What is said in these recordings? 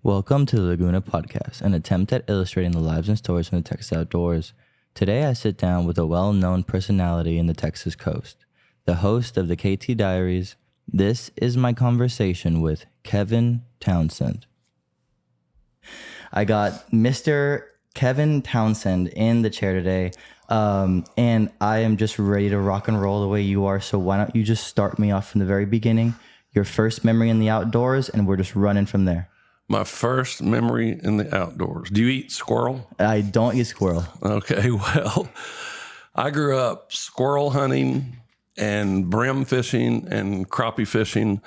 Welcome to the Laguna Podcast, an attempt at illustrating the lives and stories from the Texas outdoors. Today I sit down with a well-known personality in the Texas coast, the host of the KT Diaries. This is my conversation with Kevin Townsend. I got Mr. Kevin Townsend in the chair today, and I am just ready to rock and roll the way you are, so why don't you just start me off from the very beginning, your first memory in the outdoors, and we're just running from there. My first memory in the outdoors. Do you eat squirrel? I don't eat squirrel. Okay, well, I grew up squirrel hunting and brim fishing and crappie fishing,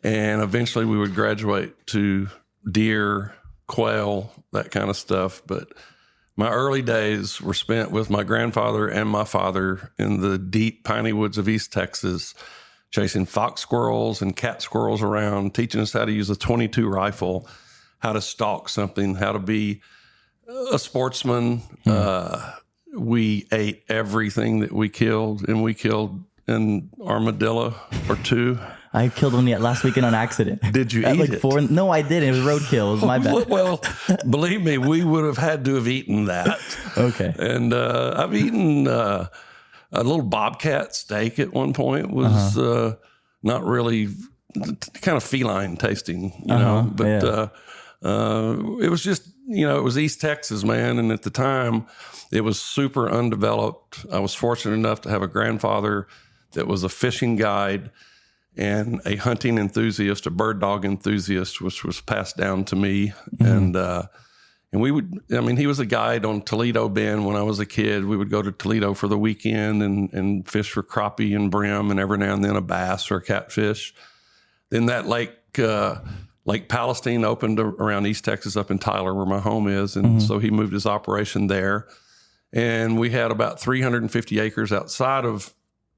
and eventually we would graduate to deer, quail, that kind of stuff. But my early days were spent with my grandfather and my father in the deep piney woods of East Texas, chasing fox squirrels and cat squirrels around, teaching us how to use a .22 rifle, how to stalk something, how to be a sportsman. We ate everything that we killed, and we killed an armadillo or two. I killed one last weekend on accident. Did you At eat like it? 4? No, I didn't. It was roadkill. It was my bad. Well, believe me, we would have had to have eaten that. Okay. And I've eaten a little bobcat steak at one point. Was not really kind of feline tasting, you know, but it was just, it was East Texas, man. And at the time, it was super undeveloped. I was fortunate enough to have a grandfather that was a fishing guide and a hunting enthusiast, a bird dog enthusiast, which was passed down to me. And we would, he was a guide on Toledo Bend when I was a kid. We would go to Toledo for the weekend and fish for crappie and brim and every now and then a bass or a catfish. Then that Lake Palestine opened around East Texas up in Tyler where my home is. And so he moved his operation there. And we had about 350 acres outside of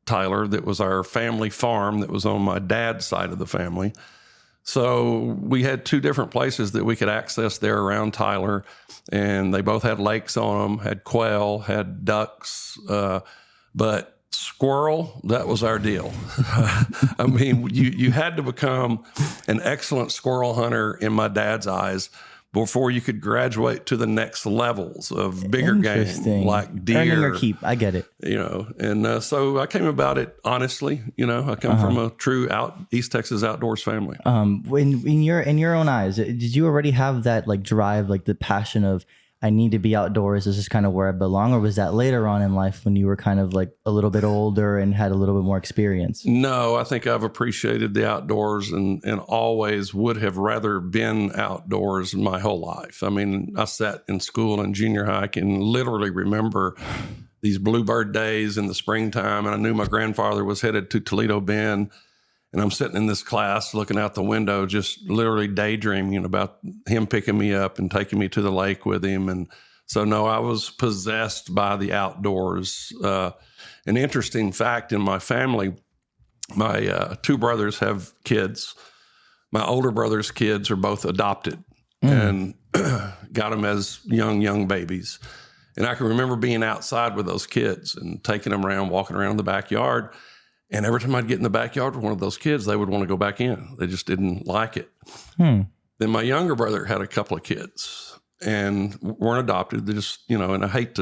Tyler that was our family farm that was on my dad's side of the family. So we had two different places that we could access there around Tyler, and they both had lakes on them, had quail, had ducks, but squirrel, that was our deal. You had to become an excellent squirrel hunter in my dad's eyes before you could graduate to the next levels of bigger game, like deer. Earning or keep, I get it. And so I came about it honestly. I come from a true East Texas outdoors family. In your own eyes, did you already have that like drive, like the passion of I need to be outdoors? This is kind of where I belong, or was that later on in life when you were kind of like a little bit older and had a little bit more experience? No, I think I've appreciated the outdoors and always would have rather been outdoors my whole life. I sat in school in junior high and literally remember these bluebird days in the springtime, and I knew my grandfather was headed to Toledo Bend. And I'm sitting in this class looking out the window, just literally daydreaming about him picking me up and taking me to the lake with him. And so, no, I was possessed by the outdoors. An interesting fact in my family, my two brothers have kids. My older brother's kids are both adopted and got them as young babies. And I can remember being outside with those kids and taking them around, walking around the backyard. And every time I'd get in the backyard with one of those kids, they would want to go back in. They just didn't like it. Then my younger brother had a couple of kids and weren't adopted. They just, and I hate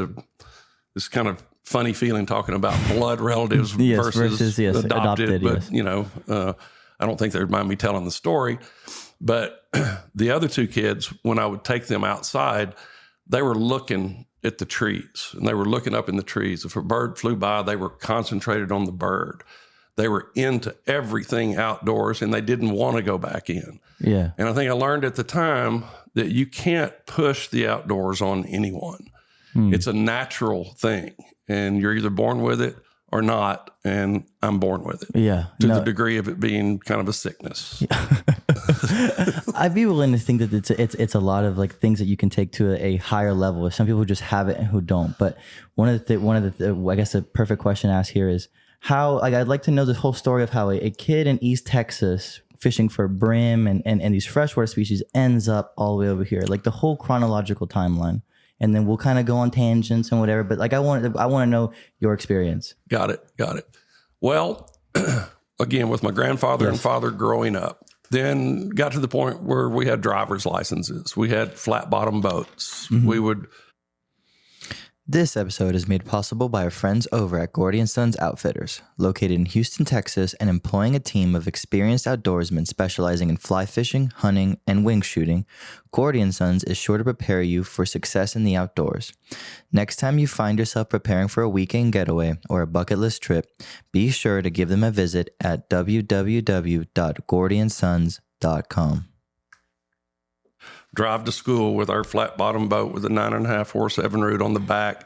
this kind of funny feeling talking about blood relatives versus adopted. But, I don't think they'd mind me telling the story. But the other two kids, when I would take them outside, they were looking at the trees, and they were looking up in the trees. If a bird flew by, they were concentrated on the bird. They were into everything outdoors, and they didn't want to go back in. Yeah. And I think I learned at the time that you can't push the outdoors on anyone. It's a natural thing, and you're either born with it or not, and I'm born with it. Yeah. To the degree of it being kind of a sickness. I'd be willing to think that it's a lot of like things that you can take to a higher level. Some people just have it and who don't. But one of the I guess the perfect question to ask here is how, like, I'd like to know this whole story of how a kid in East Texas fishing for brim and these freshwater species ends up all the way over here, like the whole chronological timeline. And then we'll kind of go on tangents and whatever. But like, I want to know your experience. Got it. Well, again, with my grandfather and father growing up, Then got to the point where we had driver's licenses. We had flat bottom boats. We would. This episode is made possible by our friends over at Gordy & Sons Outfitters, located in Houston, Texas, and employing a team of experienced outdoorsmen specializing in fly fishing, hunting, and wing shooting. Gordy & Sons is sure to prepare you for success in the outdoors. Next time you find yourself preparing for a weekend getaway or a bucket list trip, be sure to give them a visit at www.gordyandsons.com. Drive to school with our flat bottom boat with a 9.5 horse Evinrude on the back.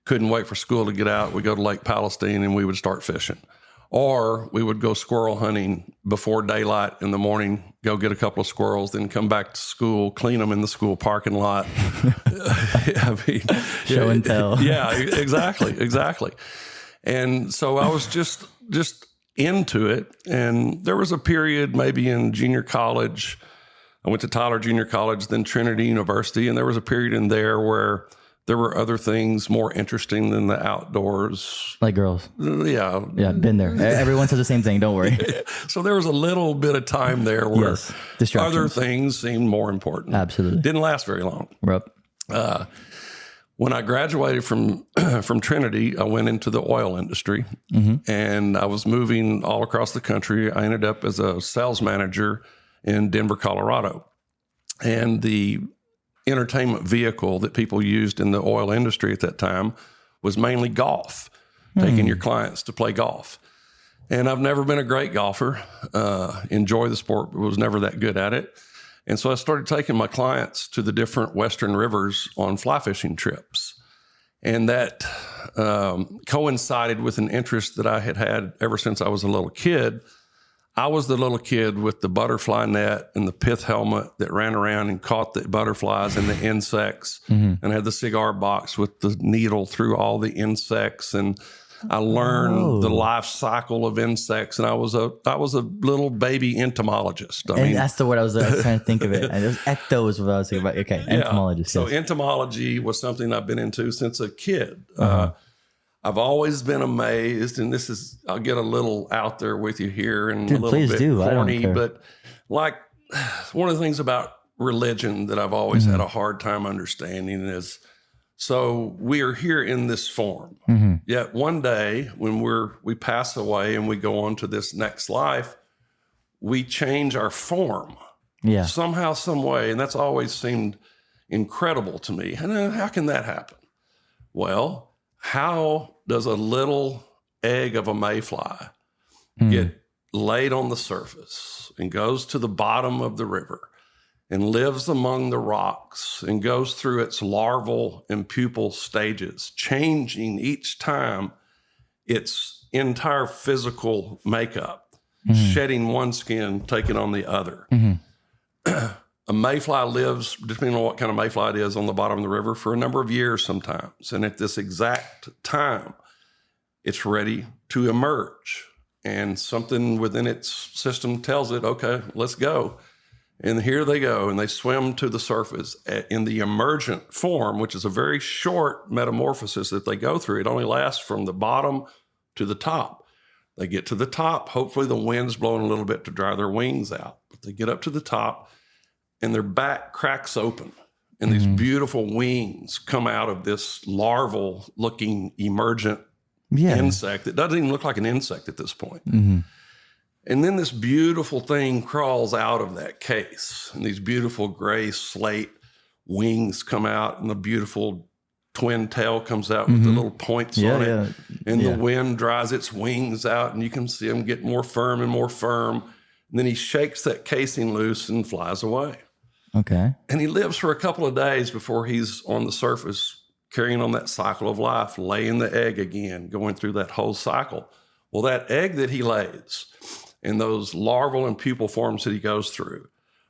Couldn't wait for school to get out. We go to Lake Palestine and we would start fishing. Or we would go squirrel hunting before daylight in the morning, go get a couple of squirrels, then come back to school, clean them in the school parking lot. Show and tell. Yeah, exactly. And so I was just into it. And there was a period maybe in junior college. I went to Tyler Junior College, then Trinity University, and there was a period in there where there were other things more interesting than the outdoors. Like girls. Yeah. Yeah, been there. Everyone says the same thing, don't worry. So there was a little bit of time there where other things seemed more important. Absolutely. Didn't last very long. Yep. When I graduated from Trinity, I went into the oil industry, and I was moving all across the country. I ended up as a sales manager in Denver, Colorado. And the entertainment vehicle that people used in the oil industry at that time was mainly golf, taking your clients to play golf. And I've never been a great golfer, enjoy the sport, but was never that good at it. And so I started taking my clients to the different Western rivers on fly fishing trips. And that coincided with an interest that I had ever since I was a little kid. I was the little kid with the butterfly net and the pith helmet that ran around and caught the butterflies and the insects, and had the cigar box with the needle through all the insects. And I learned the life cycle of insects. And I was a little baby entomologist. I mean, that's the word I was trying to think of it. And it was ecto is what I was thinking about. Okay, entomologist. So entomology was something I've been into since a kid. I've always been amazed, and I'll get a little out there with you here and a little bit corny, but like one of the things about religion that I've always had a hard time understanding is, so we are here in this form, yet one day when we pass away and we go on to this next life, we change our form somehow, some way. And that's always seemed incredible to me. And how can that happen? Well, how does a little egg of a mayfly get laid on the surface and goes to the bottom of the river and lives among the rocks and goes through its larval and pupal stages, changing each time its entire physical makeup, shedding one skin, taking on the other? A mayfly lives, depending on what kind of mayfly it is, on the bottom of the river for a number of years sometimes. And at this exact time, it's ready to emerge. And something within its system tells it, okay, let's go. And here they go, and they swim to the surface in the emergent form, which is a very short metamorphosis that they go through. It only lasts from the bottom to the top. They get to the top. Hopefully the wind's blowing a little bit to dry their wings out. But they get up to the top, and their back cracks open, and these beautiful wings come out of this larval-looking emergent insect that doesn't even look like an insect at this point. And then this beautiful thing crawls out of that case, and these beautiful gray slate wings come out, and the beautiful twin tail comes out with the little points on it. And the wind dries its wings out, and you can see them get more firm and more firm. And then he shakes that casing loose and flies away. Okay. And he lives for a couple of days before he's on the surface, carrying on that cycle of life, laying the egg again, going through that whole cycle. Well, that egg that he lays and those larval and pupal forms that he goes through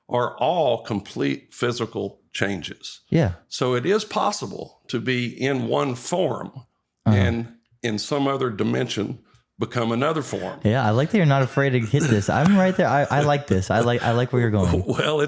are all complete physical changes. Yeah. So it is possible to be in one form and in some other dimension become another form. Yeah, I like that you're not afraid to hit this. I'm right there. I like this. I like where you're going. Well,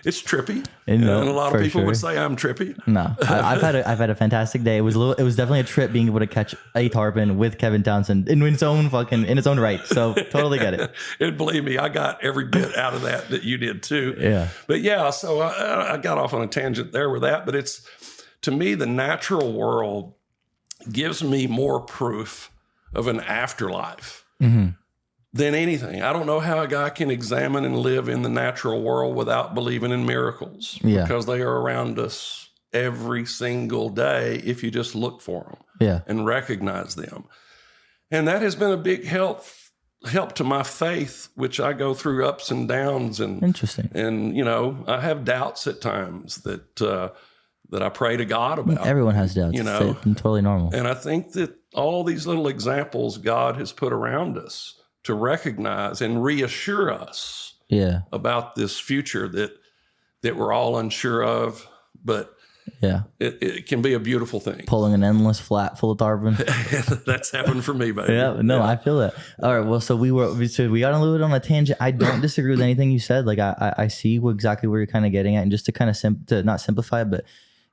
it's trippy. And a lot of people would say I'm trippy. No, I've had a fantastic day. It was definitely a trip being able to catch a tarpon with Kevin Townsend in its own right. So totally get it. And believe me, I got every bit out of that you did too. Yeah. But yeah, so I got off on a tangent there with that. But it's, to me, the natural world gives me more proof of an afterlife than anything. I don't know how a guy can examine and live in the natural world without believing in miracles, because they are around us every single day if you just look for them and recognize them. And that has been a big help to my faith, which I go through ups and downs. And interesting. And, I have doubts at times that I pray to God about. Everyone has doubts. It's totally normal. And I think that all these little examples God has put around us to recognize and reassure us about this future that we're all unsure of, but it can be a beautiful thing. Pulling an endless flat full of tarpon. That's happened for me, baby. I feel that. All right, well, so we got a little bit on a tangent. I don't disagree with anything you said. Like I see exactly where you're kind of getting at, and just to kind of to not simplify it, but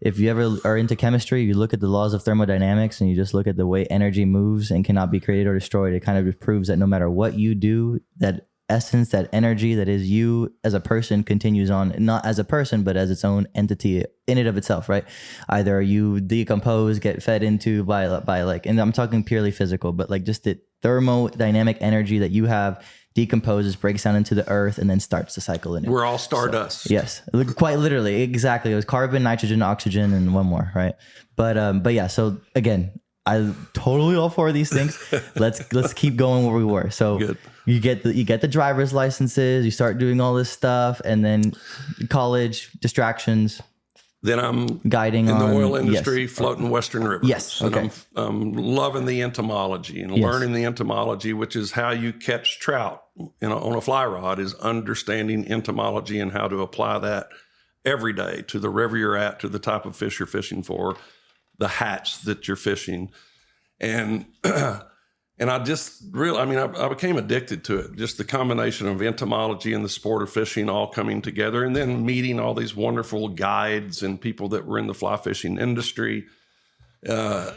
if you ever are into chemistry, you look at the laws of thermodynamics and you just look at the way energy moves and cannot be created or destroyed. It kind of just proves that no matter what you do, that essence, that energy that is you as a person continues on, not as a person, but as its own entity in and of itself, right? Either you decompose, get fed into by like, and I'm talking purely physical, but like just the thermodynamic energy that you have decomposes, breaks down into the earth, and then starts to cycle in it. We're all stardust. So, yes, quite literally, exactly. It was carbon, nitrogen, oxygen, and one more, right? But yeah. So again, I totally all for these things. Let's keep going where we were. So good. You get the driver's licenses. You start doing all this stuff, and then college distractions. Then I'm guiding in the oil industry, floating Western rivers. Yes, okay. And I'm loving the entomology and learning the entomology, which is how you catch trout on a fly rod, is understanding entomology and how to apply that every day to the river you're at, to the type of fish you're fishing for, the hatch that you're fishing. And and I just really, I became addicted to it. Just the combination of entomology and the sport of fishing all coming together, and then meeting all these wonderful guides and people that were in the fly fishing industry. I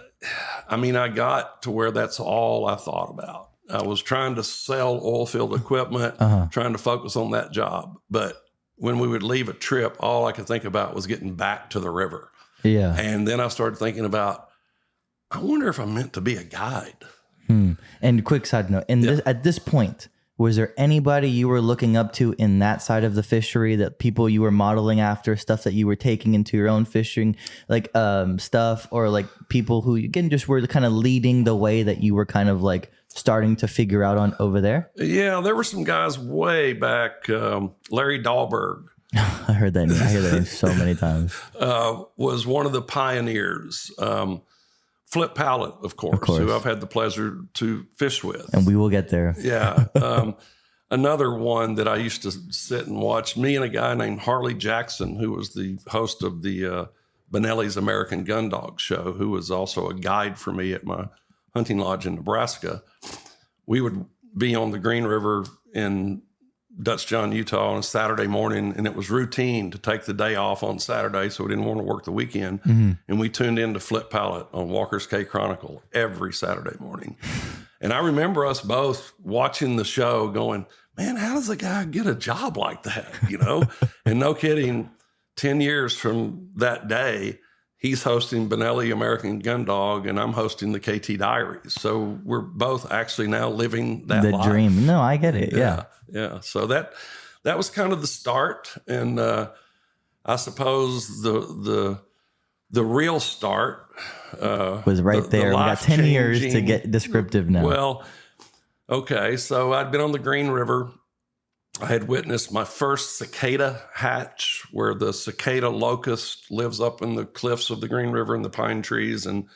got to where that's all I thought about. I was trying to sell oil field equipment, trying to focus on that job. But when we would leave a trip, all I could think about was getting back to the river. Yeah. And then I started thinking about, I wonder if I'm meant to be a guide. And quick side note, at this point, was there anybody you were looking up to in that side of the fishery, that people you were modeling after, stuff that you were taking into your own fishing, like stuff, or like people who, again, just were kind of leading the way that you were kind of like starting to figure out on over there? Yeah, there were some guys way back. Larry Dahlberg. I hear that name so many times. Was one of the pioneers. Flip Pallet, of course, who I've had the pleasure to fish with. And we will get there. Yeah. Another one that I used to sit and watch, me and a guy named Harley Jackson, who was the host of the Benelli's American Gun Dog show, who was also a guide for me at my hunting lodge in Nebraska. We would be on the Green River in Dutch John, Utah on a Saturday morning, and it was routine to take the day off on Saturday, so we didn't want to work the weekend. And we tuned in to Flip Pallet on Walker's Cay Chronicle every Saturday morning. And I remember us both watching the show going, man, how does a guy get a job like that? And no kidding, 10 years from that day, he's hosting Benelli American Gun Dog, and I'm hosting the KT Diaries. So we're both actually now living that life. Dream. No, I get it. Yeah. So that was kind of the start, and I suppose the real start was right there. We got 10 years to get descriptive now. Well, okay. So I'd been on the Green River. I had witnessed my first cicada hatch, where the cicada locust lives up in the cliffs of the Green River and the pine trees, and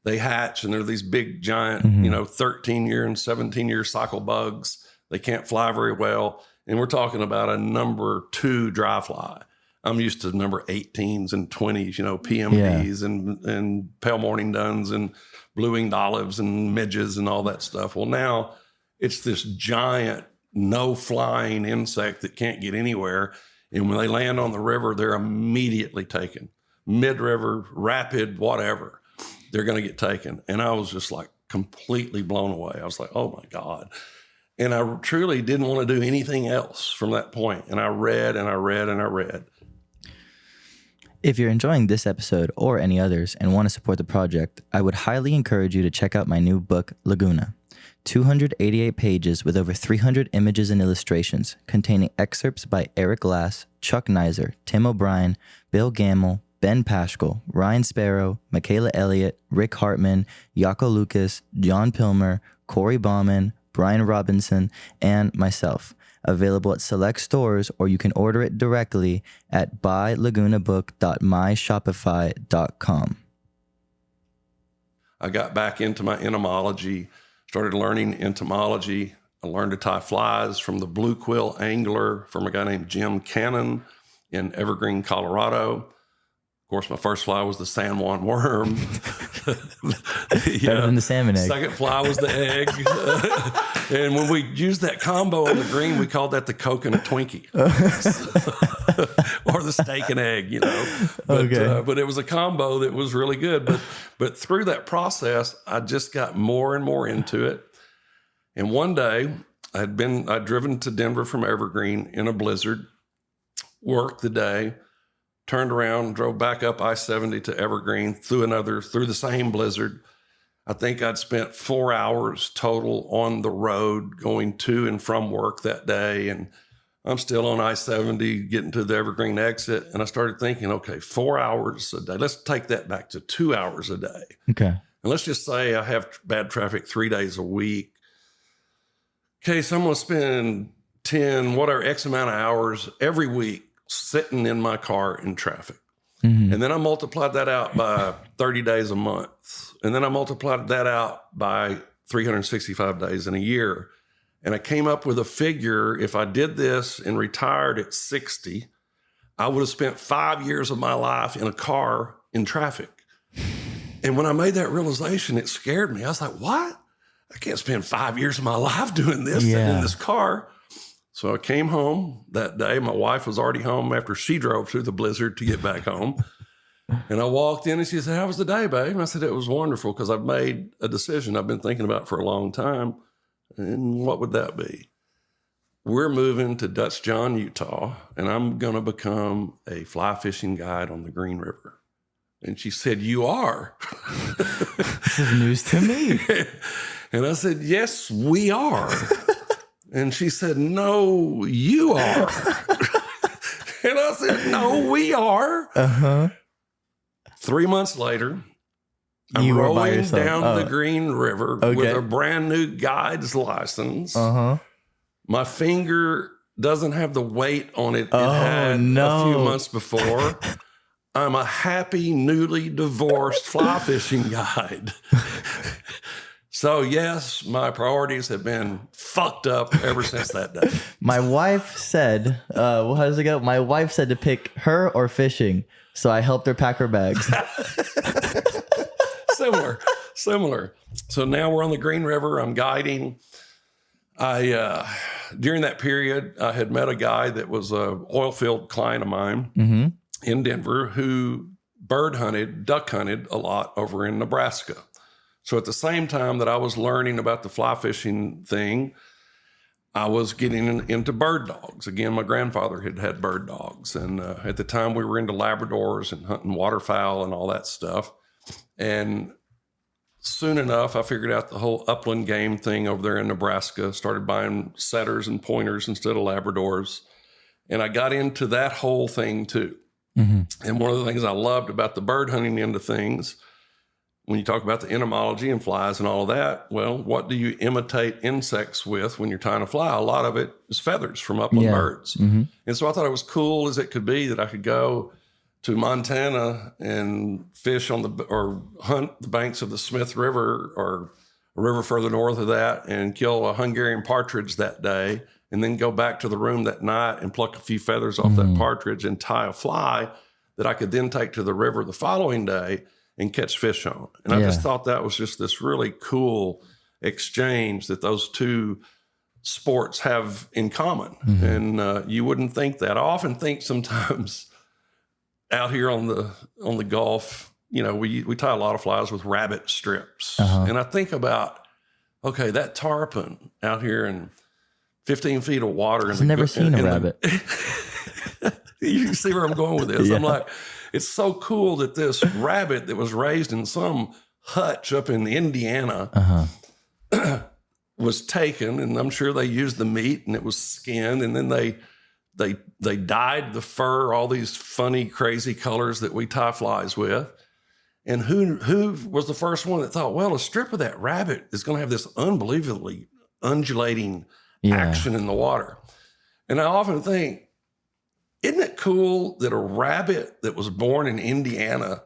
they hatch, and they're these big, giant, 13-year and 17-year cycle bugs. They can't fly very well, and we're talking about a number 2 dry fly. I'm used to number 18s and 20s, PMDs and pale morning duns and blue-winged olives and midges and all that stuff. Well, now it's this giant, no flying insect that can't get anywhere. And when they land on the river, they're immediately taken. Mid-river, rapid, whatever, they're going to get taken. And I was just like completely blown away. I was like, oh my God. And I truly didn't want to do anything else from that point. And I read and I read and I read. If you're enjoying this episode or any others and want to support the project, I would highly encourage you to check out my new book, Laguna. 288 pages with over 300 images and illustrations containing excerpts by Eric Glass, Chuck Nizer, Tim O'Brien, Bill Gamble, Ben Paschal, Ryan Sparrow, Michaela Elliott, Rick Hartman, Jaco Lucas, John Pilmer, Corey Bauman, Brian Robinson, and myself. Available at select stores, or you can order it directly at buylagunabook.myshopify.com. I got back into my entomology, started learning entomology. I learned to tie flies from the blue quill angler from a guy named Jim Cannon in Evergreen, Colorado. Of course, my first fly was the San Juan worm. Better than the salmon egg. Second fly was the egg. And when we used that combo on the green, we called that the coconut Twinkie. Or the steak and egg, you know. But it was a combo that was really good. But through that process, I just got more and more into it. And one day, I'd driven to Denver from Evergreen in a blizzard, worked the day, turned around, drove back up I-70 to Evergreen through the same blizzard. I think I'd spent 4 hours total on the road going to and from work that day. And I'm still on I-70 getting to the Evergreen exit. And I started thinking, okay, 4 hours a day. Let's take that back to 2 hours a day. Okay. And let's just say I have bad traffic 3 days a week. Okay, so I'm going to spend 10, whatever, X amount of hours every week sitting in my car in traffic. Mm-hmm. And then I multiplied that out by 30 days a month. And then I multiplied that out by 365 days in a year. And I came up with a figure. If I did this and retired at 60, I would have spent 5 years of my life in a car in traffic. And when I made that realization, it scared me. I was like, what? I can't spend 5 years of my life doing this in this car. So I came home that day. My wife was already home after she drove through the blizzard to get back home. And I walked in and she said, how was the day, babe? And I said, it was wonderful because I've made a decision I've been thinking about for a long time. And what would that be? We're moving to Dutch John, Utah, and I'm going to become a fly fishing guide on the Green River. And she said, you are? This is news to me. And I said, yes, we are. And she said, no, you are. And I said, no, we are. Uh-huh. 3 months later, I'm rolling down the Green River with a brand new guide's license. Uh-huh. My finger doesn't have the weight on it had a few months before. I'm a happy, newly divorced fly fishing guide. So, yes, my priorities have been fucked up ever since that day. My wife said, how does it go? My wife said to pick her or fishing. So I helped her pack her bags. Similar. So now we're on the Green River. I'm guiding. During that period, I had met a guy that was a oil field client of mine in Denver who duck hunted a lot over in Nebraska. So at the same time that I was learning about the fly fishing thing, I was getting into bird dogs. Again, my grandfather had bird dogs. And at the time we were into Labradors and hunting waterfowl and all that stuff. And soon enough, I figured out the whole upland game thing over there in Nebraska, started buying setters and pointers instead of Labradors. And I got into that whole thing too. Mm-hmm. And one of the things I loved about the bird hunting end of things, when you talk about the entomology and flies and all of that, well, what do you imitate insects with when you're tying a fly? A lot of it is feathers from upland birds. Mm-hmm. And so I thought it was cool as it could be that I could go to Montana and fish or hunt the banks of the Smith River or a river further north of that and kill a Hungarian partridge that day and then go back to the room that night and pluck a few feathers off that partridge and tie a fly that I could then take to the river the following day and catch fish on. And I just thought that was just this really cool exchange that those two sports have in common. And you wouldn't think that. I often think sometimes out here on the Gulf, we tie a lot of flies with rabbit strips. And I think about, okay, that tarpon out here in 15 feet of water. I've never seen a rabbit. You see where I'm going with this. I'm like, it's so cool that this rabbit that was raised in some hutch up in Indiana was taken, and I'm sure they used the meat and it was skinned, and then they dyed the fur all these funny, crazy colors that we tie flies with. And who was the first one that thought, well, a strip of that rabbit is going to have this unbelievably undulating action in the water? And I often think, isn't it cool that a rabbit that was born in Indiana,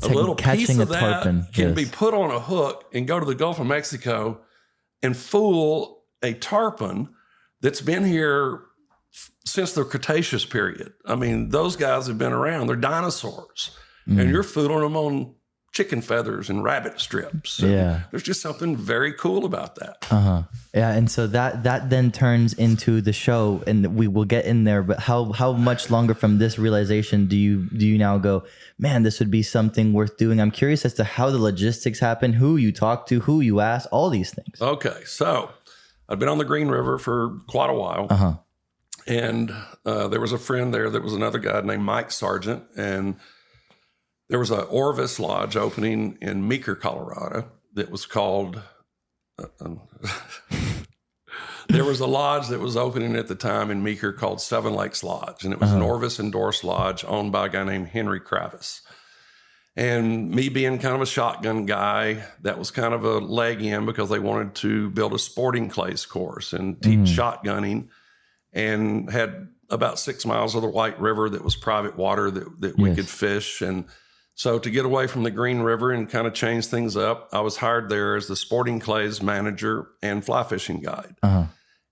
a little piece of that can be put on a hook and go to the Gulf of Mexico and fool a tarpon that's been here since the Cretaceous period? I mean, those guys have been around. They're dinosaurs. And you're fooling them on chicken feathers and rabbit strips. And there's just something very cool about that. Yeah, and so that then turns into the show, and we will get in there. But how much longer from this realization do you now go, man, this would be something worth doing? I'm curious as to how the logistics happen, who you talk to, who you ask, all these things. Okay, so I've been on the Green River for quite a while. And there was a friend there that was another guy named Mike Sargent, and there was an Orvis Lodge opening in Meeker, Colorado that was called... there was a lodge that was opening at the time in Meeker called Seven Lakes Lodge, and it was an Orvis endorsed lodge owned by a guy named Henry Kravis. And me being kind of a shotgun guy, that was kind of a leg in because they wanted to build a sporting clays course and teach shotgunning, and had about 6 miles of the White River that was private water that we could fish. And so to get away from the Green River and kind of change things up, I was hired there as the sporting clays manager and fly fishing guide.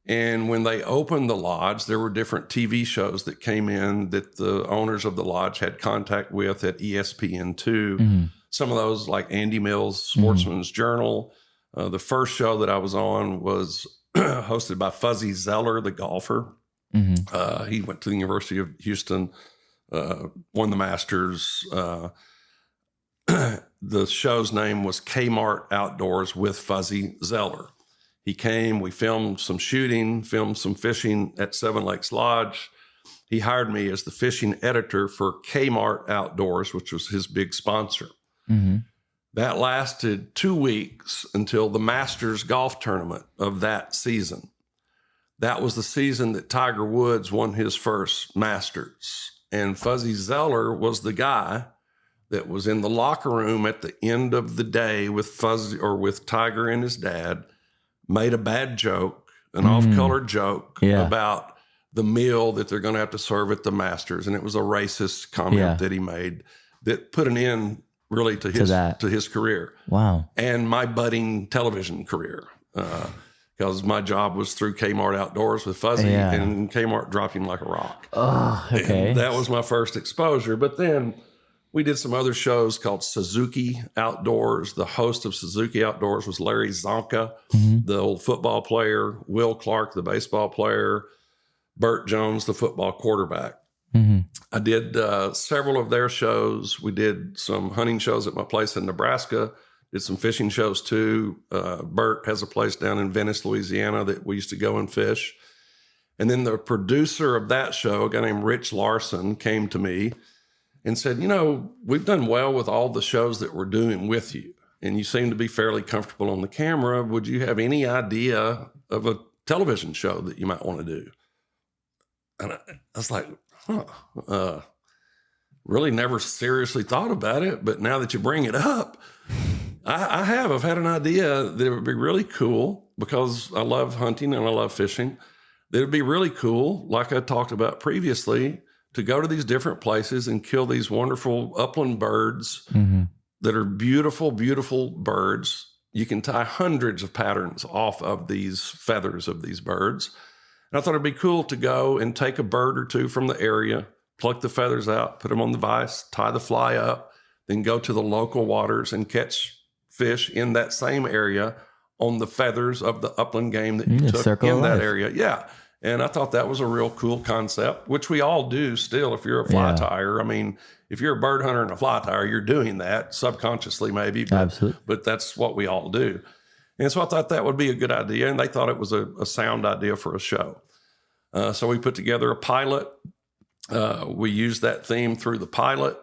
And when they opened the lodge, there were different TV shows that came in that the owners of the lodge had contact with at ESPN2. Some of those, like Andy Mills' Sportsman's Journal. The first show that I was on was hosted by Fuzzy Zeller, the golfer. He went to the University of Houston, won the Masters. The show's name was Kmart Outdoors with Fuzzy Zeller. He came, we filmed some shooting, filmed some fishing at Seven Lakes Lodge. He hired me as the fishing editor for Kmart Outdoors, which was his big sponsor. That lasted 2 weeks until the Masters golf tournament of that season. That was the season that Tiger Woods won his first Masters. And Fuzzy Zeller was the guy that was in the locker room at the end of the day with Fuzzy, or with Tiger and his dad, made a bad joke, an off-color joke about the meal that they're going to have to serve at the Masters. And it was a racist comment that he made that put an end really to his career. Wow. And my budding television career. Because my job was through Kmart Outdoors with Fuzzy, and Kmart dropped him like a rock. Oh, okay. And that was my first exposure. But then we did some other shows called Suzuki Outdoors. The host of Suzuki Outdoors was Larry Zonka, the old football player, Will Clark, the baseball player, Burt Jones, the football quarterback. I did several of their shows. We did some hunting shows at my place in Nebraska. Did some fishing shows too. Bert has a place down in Venice, Louisiana that we used to go and fish. And then the producer of that show, a guy named Rich Larson, came to me and said, we've done well with all the shows that we're doing with you, and you seem to be fairly comfortable on the camera. Would you have any idea of a television show that you might want to do? And I was like, really never seriously thought about it. But now that you bring it up, I've had an idea that it would be really cool, because I love hunting and I love fishing. That it would be really cool, like I talked about previously, to go to these different places and kill these wonderful upland birds that are beautiful, beautiful birds. You can tie hundreds of patterns off of these feathers of these birds. And I thought it'd be cool to go and take a bird or two from the area, pluck the feathers out, put them on the vise, tie the fly up, then go to the local waters and catch fish in that same area on the feathers of the upland game that you took in that area. Yeah. And I thought that was a real cool concept, which we all do still if you're a fly tyer. I mean, if you're a bird hunter and a fly tyer, you're doing that subconsciously maybe. Absolutely. But that's what we all do. And so I thought that would be a good idea. And they thought it was a sound idea for a show. So we put together a pilot. We used that theme through the pilot.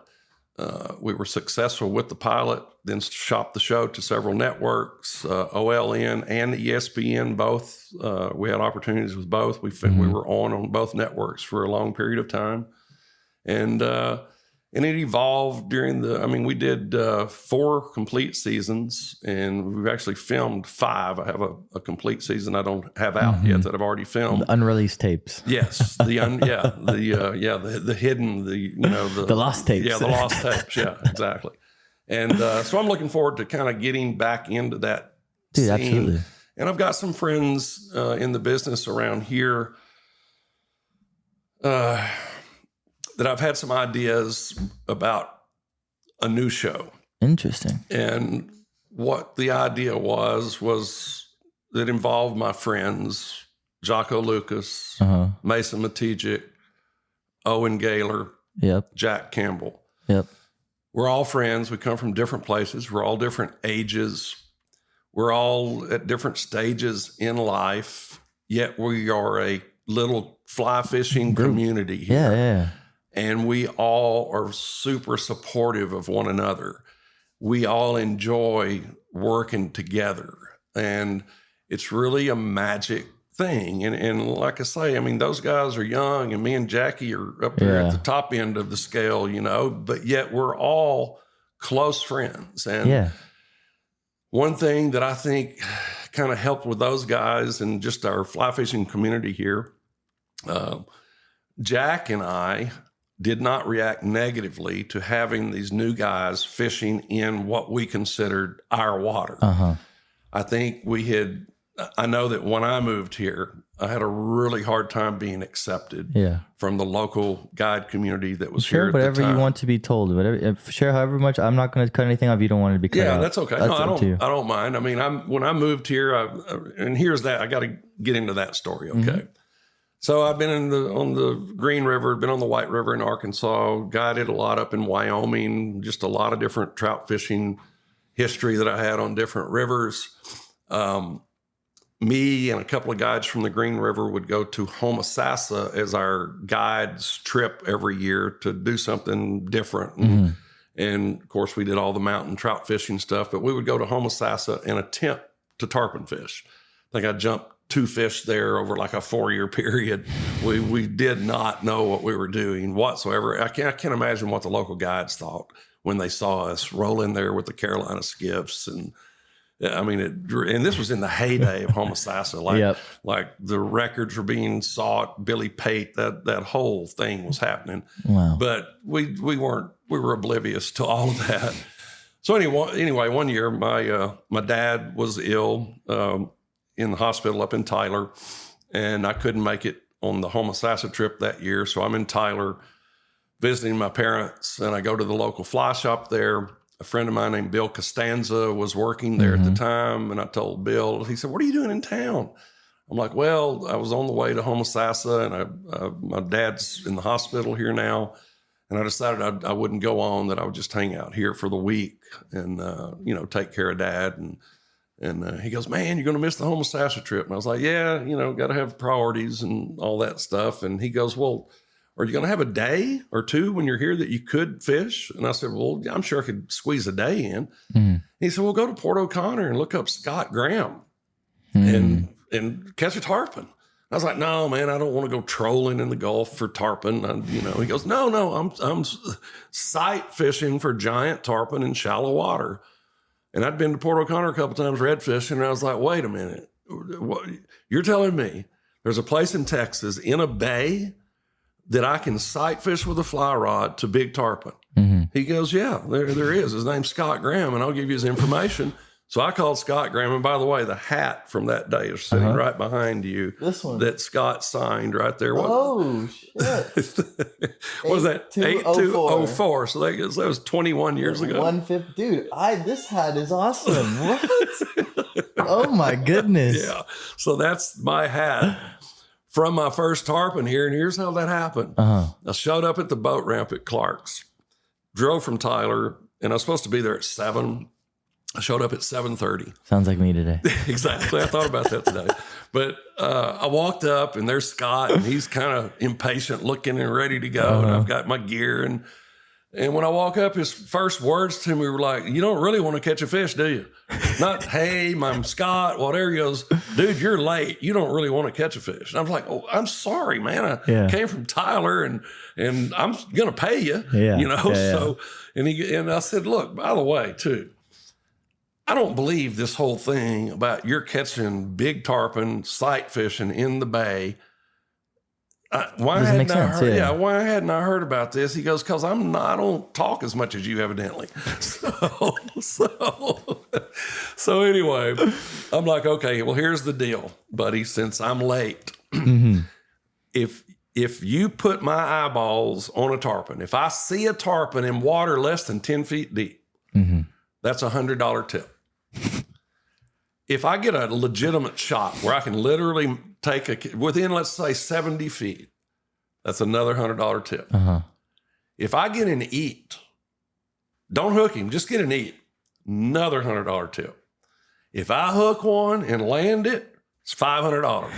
We were successful with the pilot, then shopped the show to several networks, OLN and ESPN, both. We had opportunities with both. We were on both networks for a long period of time. And it evolved we did 4 complete seasons, and we've actually filmed 5. I have a complete season I don't have out yet that I've already filmed. The unreleased tapes. Yes, the hidden, the lost tapes. Yeah, the lost tapes. Yeah, exactly. And so I'm looking forward to kind of getting back into that scene. Absolutely. And I've got some friends in the business around here that I've had some ideas about a new show. Interesting. And what the idea was that involved my friends, Jocko Lucas, Mason Matijic, Owen Gaylor, Jack Campbell. Yep. We're all friends. We come from different places. We're all different ages. We're all at different stages in life, yet we are a little fly fishing community here. Yeah. And we all are super supportive of one another. We all enjoy working together. And it's really a magic thing. And like I say, I mean, those guys are young, and me and Jackie are up there at the top end of the scale, but yet we're all close friends. And one thing that I think kind of helped with those guys and just our fly fishing community here, Jack and I did not react negatively to having these new guys fishing in what we considered our water. I think I know that when I moved here, I had a really hard time being accepted from the local guide community that was here at the time. Whatever you want to be told. Share however much. I'm not going to cut anything off you don't want it to be cut out. Yeah, that's okay. No, I don't mind. I mean, when I moved here, and here's that. I got to get into that story, okay? So I've been on the Green River, been on the White River in Arkansas, guided a lot up in Wyoming, just a lot of different trout fishing history that I had on different rivers. Me and a couple of guides from the Green River would go to Homosassa as our guides trip every year to do something different. And of course, we did all the mountain trout fishing stuff, but we would go to Homosassa and attempt to tarpon fish. I think I jumped 2 fish there over like a 4-year period. We did not know what we were doing whatsoever. I can't imagine what the local guides thought when they saw us roll in there with the Carolina skiffs. And I mean, and this was in the heyday of Homosassa. Like the records were being sought, Billy Pate, that whole thing was happening. Wow. But we were oblivious to all of that. So anyway, one year my dad was ill, in the hospital up in Tyler, and I couldn't make it on the Homosassa trip that year. So I'm in Tyler visiting my parents, and I go to the local fly shop there. A friend of mine named Bill Costanza was working there at the time, and I told Bill, he said, "What are you doing in town?" I'm like, "Well, I was on the way to Homosassa, and my dad's in the hospital here now, and I decided I wouldn't go on, that I would just hang out here for the week and, take care of Dad." And he goes, "Man, you're going to miss the Homosassa trip." And I was like, "Yeah, got to have priorities and all that stuff." And he goes, "Well, are you going to have a day or 2 when you're here that you could fish?" And I said, "Well, I'm sure I could squeeze a day in." He said, "Well, go to Port O'Connor and look up Scott Graham and catch a tarpon." I was like, "No, man, I don't want to go trolling in the Gulf for tarpon." He goes, No, I'm sight fishing for giant tarpon in shallow water." And I'd been to Port O'Connor a couple times red fishing, and I was like, "Wait a minute. What, you're telling me there's a place in Texas in a bay that I can sight fish with a fly rod to big tarpon?" He goes, "Yeah, there is. His name's Scott Graham, and I'll give you his information." So I called Scott Graham. And by the way, the hat from that day is sitting right behind you. This one. That Scott signed right there. Oh, shit. What was that? 8204. So that was 21 years ago. 150. Dude, this hat is awesome. What? Oh my goodness. Yeah. So that's my hat from my first tarpon here. And here's how that happened. I showed up at the boat ramp at Clark's, drove from Tyler, and I was supposed to be there at 7. I showed up at 7:30. Sounds like me today. Exactly. I thought about that today. But I walked up, and there's Scott, and he's kind of impatient looking and ready to go. And I've got my gear. And when I walk up, his first words to me were like, "You don't really want to catch a fish, do you?" Not, "Hey, I'm Scott," whatever. He goes, "Dude, you're late. You don't really want to catch a fish." And I was like, "Oh, I'm sorry, man. I came from Tyler, and I'm going to pay you." Yeah. You know? So, and I said, "Look, by the way, too, I don't believe this whole thing about you're catching big tarpon, sight fishing in the bay. Why hadn't I heard about this?" He goes, "Because I don't talk as much as you evidently." So anyway, I'm like, "Okay, well, here's the deal, buddy. Since I'm late, if you put my eyeballs on a tarpon, if I see a tarpon in water less than 10 feet deep, that's a $100 tip. If I get a legitimate shot where I can literally take within, let's say, 70 feet, that's another $100 tip. If I get an eat, don't hook him, just get an eat, another $100 tip. If I hook one and land it, it's $500.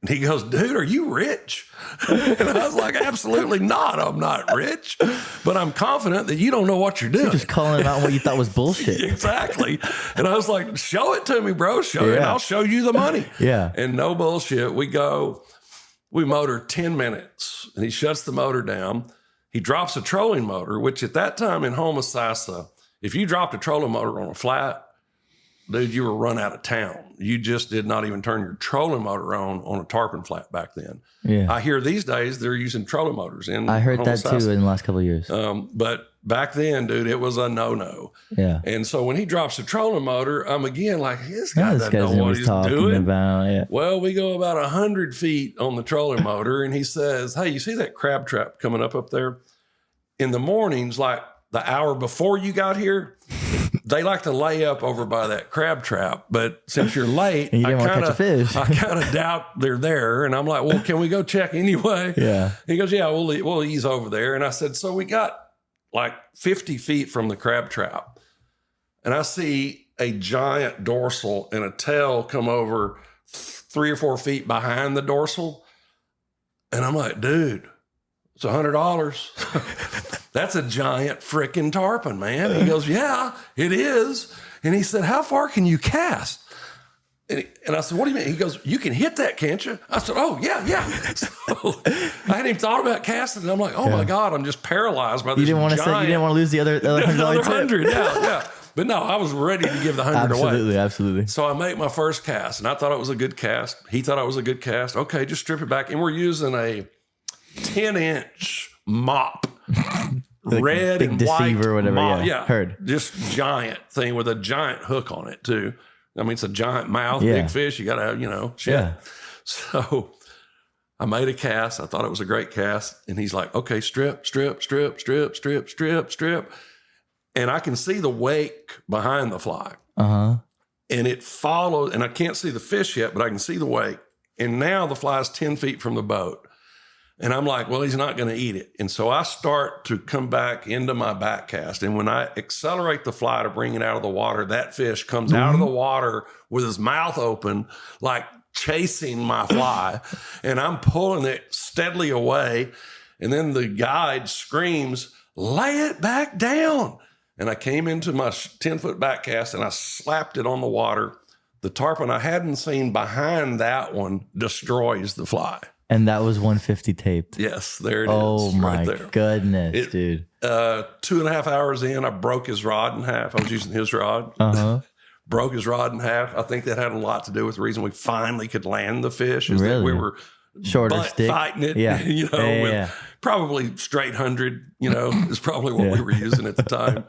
And he goes, "Dude, are you rich?" And I was like, "Absolutely not. I'm not rich, but I'm confident that you don't know what you're doing." You're just calling out what you thought was bullshit. Exactly. And I was like, "Show it to me, bro. Show it, and I'll show you the money." Yeah. And no bullshit. We motor 10 minutes, and he shuts the motor down. He drops a trolling motor, which at that time in Homosassa, if you dropped a trolling motor on a flat, dude, you were run out of town. You just did not even turn your trolling motor on a tarpon flat back then. Yeah. I hear these days they're using trolling motors in I heard Homosassa. that too in the last couple of years. But back then, dude, it was a no-no. Yeah. And so when he drops the trolling motor, I'm again like, this guy doesn't know what he's talking doing. About. Yeah. Well, we go about 100 feet on the trolling motor, and he says, "Hey, you see that crab trap coming up there? In the mornings, like the hour before you got here, they like to lay up over by that crab trap. But since you're late, I kind of doubt they're there." And I'm like, "Well, can we go check anyway?" Yeah. He goes, "Yeah, we'll ease over there." And I said, so we got like 50 feet from the crab trap, and I see a giant dorsal and a tail come over 3 or 4 feet behind the dorsal. And I'm like, "Dude, it's $100. That's a giant freaking tarpon, man." He goes, "Yeah, it is." And he said, "How far can you cast?" And I said, "What do you mean?" He goes, "You can hit that, can't you?" I said, "Oh, yeah." So I hadn't even thought about casting. And I'm like, oh my God, I'm just paralyzed by this. You didn't want to lose the other $100. Yeah. But no, I was ready to give the $100 away. Absolutely. So I make my first cast, and I thought it was a good cast. He thought it was a good cast. Okay, just strip it back. And we're using a 10-inch mop. Like red big and white deceiver or whatever. mop. Yeah. Heard. Just giant thing with a giant hook on it too. I mean, it's a giant mouth, big fish. You got to have, shit. Yeah. So I made a cast. I thought it was a great cast. And he's like, "Okay, strip. And I can see the wake behind the fly. And it follows, and I can't see the fish yet, but I can see the wake. And now the fly's 10 feet from the boat. And I'm like, well, he's not going to eat it. And so I start to come back into my back cast. And when I accelerate the fly to bring it out of the water, that fish comes out of the water with his mouth open, like chasing my fly. And I'm pulling it steadily away. And then the guide screams, "Lay it back down." And I came into my 10-foot back cast and I slapped it on the water. The tarpon I hadn't seen behind that one destroys the fly. And that was 150 taped. Yes, there it is. Oh my goodness, dude. 2.5 hours in, I broke his rod in half. I was using his rod. Broke his rod in half. I think that had a lot to do with the reason we finally could land the fish. Is that we were shorter stick fighting it. With probably straight 100. Is probably what we were using at the time.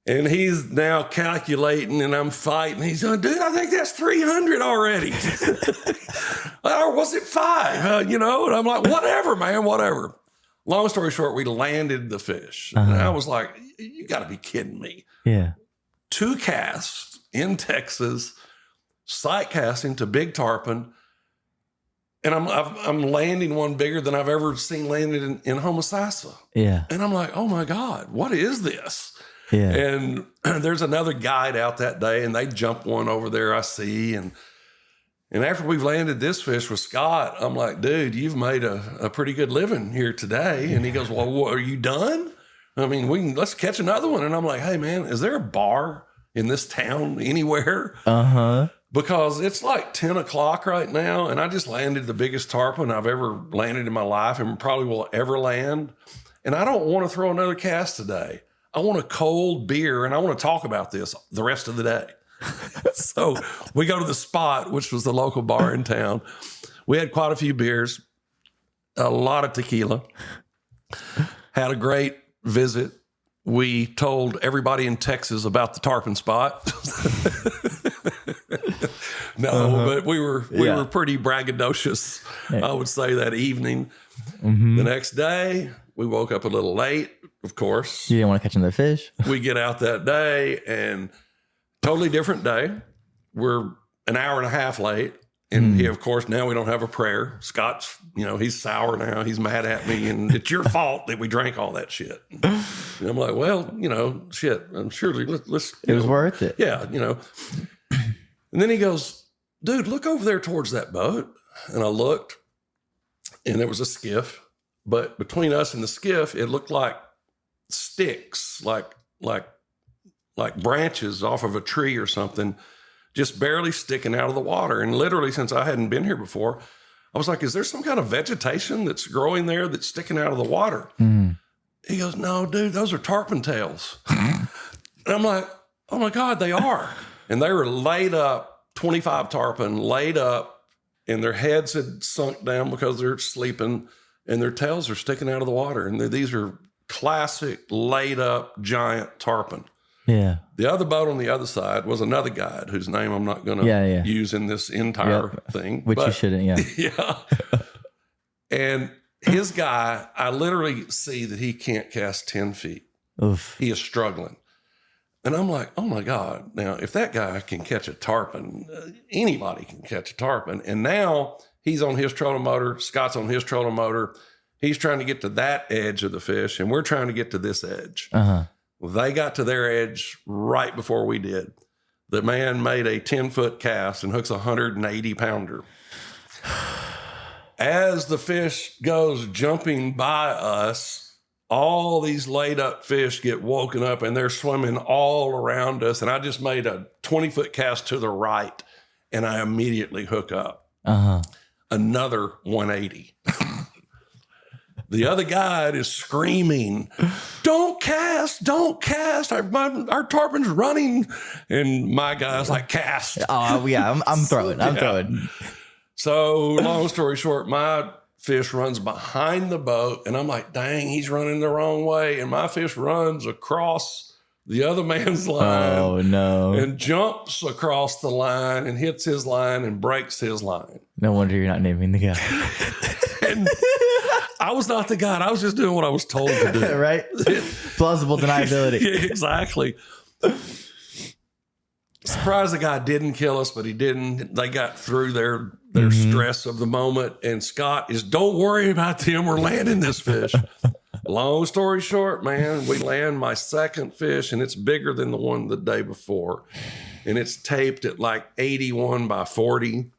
And he's now calculating, and I'm fighting. He's going, "Dude, I think that's 300 already." Or was it 5? And I'm like, "Whatever, man, whatever." Long story short, we landed the fish. And I was like, "You got to be kidding me." Yeah. 2 casts in Texas, sight casting to big tarpon. And I'm landing one bigger than I've ever seen landed in Homosassa. Yeah. And I'm like, oh my God, what is this? Yeah. And there's another guide out that day, and they jump one over there I see. And after we've landed this fish with Scott, I'm like, dude, you've made a pretty good living here today. And he goes, well, what, are you done? I mean, let's catch another one. And I'm like, hey man, is there a bar in this town anywhere? Uh-huh. Because it's like 10 o'clock right now, and I just landed the biggest tarpon I've ever landed in my life and probably will ever land. And I don't want to throw another cast today. I want a cold beer, and I want to talk about this the rest of the day. So we go to the Spot, which was the local bar in town. We had quite a few beers, a lot of tequila, had a great visit. We told everybody in Texas about the tarpon spot. But we were pretty braggadocious, I would say, that evening. The next day, we woke up a little late, of course. You didn't want to catch another fish? We get out that day, and totally different day. We're an hour and a half late. And he, of course, now we don't have a prayer. Scott's, he's sour now. He's mad at me, and it's your fault that we drank all that shit. And I'm like, well, shit. Surely let's. It was worth it. Yeah, And then he goes, dude, look over there towards that boat. And I looked, and there was a skiff, but between us and the skiff, it looked like sticks, like branches off of a tree or something, just barely sticking out of the water. And literally, since I hadn't been here before, I was like, is there some kind of vegetation that's growing there that's sticking out of the water? He goes, no, dude, those are tarpon tails. And I'm like, oh my God, they are. And they were laid up, 25 tarpon laid up, and their heads had sunk down because they're sleeping, and their tails are sticking out of the water. And these are classic laid up giant tarpon. Yeah. The other boat on the other side was another guide whose name I'm not going to use in this entire thing. Which you shouldn't, Yeah. And his guy, I literally see that he can't cast 10 feet. Oof. He is struggling. And I'm like, oh my God. Now, if that guy can catch a tarpon, anybody can catch a tarpon. And now he's on his trolling motor. Scott's on his trolling motor. He's trying to get to that edge of the fish, and we're trying to get to this edge. Well, they got to their edge right before we did. The man made a 10-foot cast and hooks a 180-pounder. As the fish goes jumping by us, all these laid up fish get woken up, and they're swimming all around us. And I just made a 20-foot cast to the right, and I immediately hook up. Another 180. The other guide is screaming, don't cast. Our tarpon's running. And my guy's like, cast. Oh, yeah, I'm throwing. I'm throwing. So long story short, my fish runs behind the boat, and I'm like, dang, he's running the wrong way. And my fish runs across the other man's line. Oh, no. And jumps across the line and hits his line and breaks his line. No wonder you're not naming the guy. And I was not the guy. I was just doing what I was told to do. Right? Plausible deniability. Yeah, exactly. Surprised the guy didn't kill us, but he didn't. They got through their stress of the moment. And Scott is, don't worry about them. We're landing this fish. Long story short, man, we land my second fish, and it's bigger than the one the day before. And it's taped at like 81 by 40.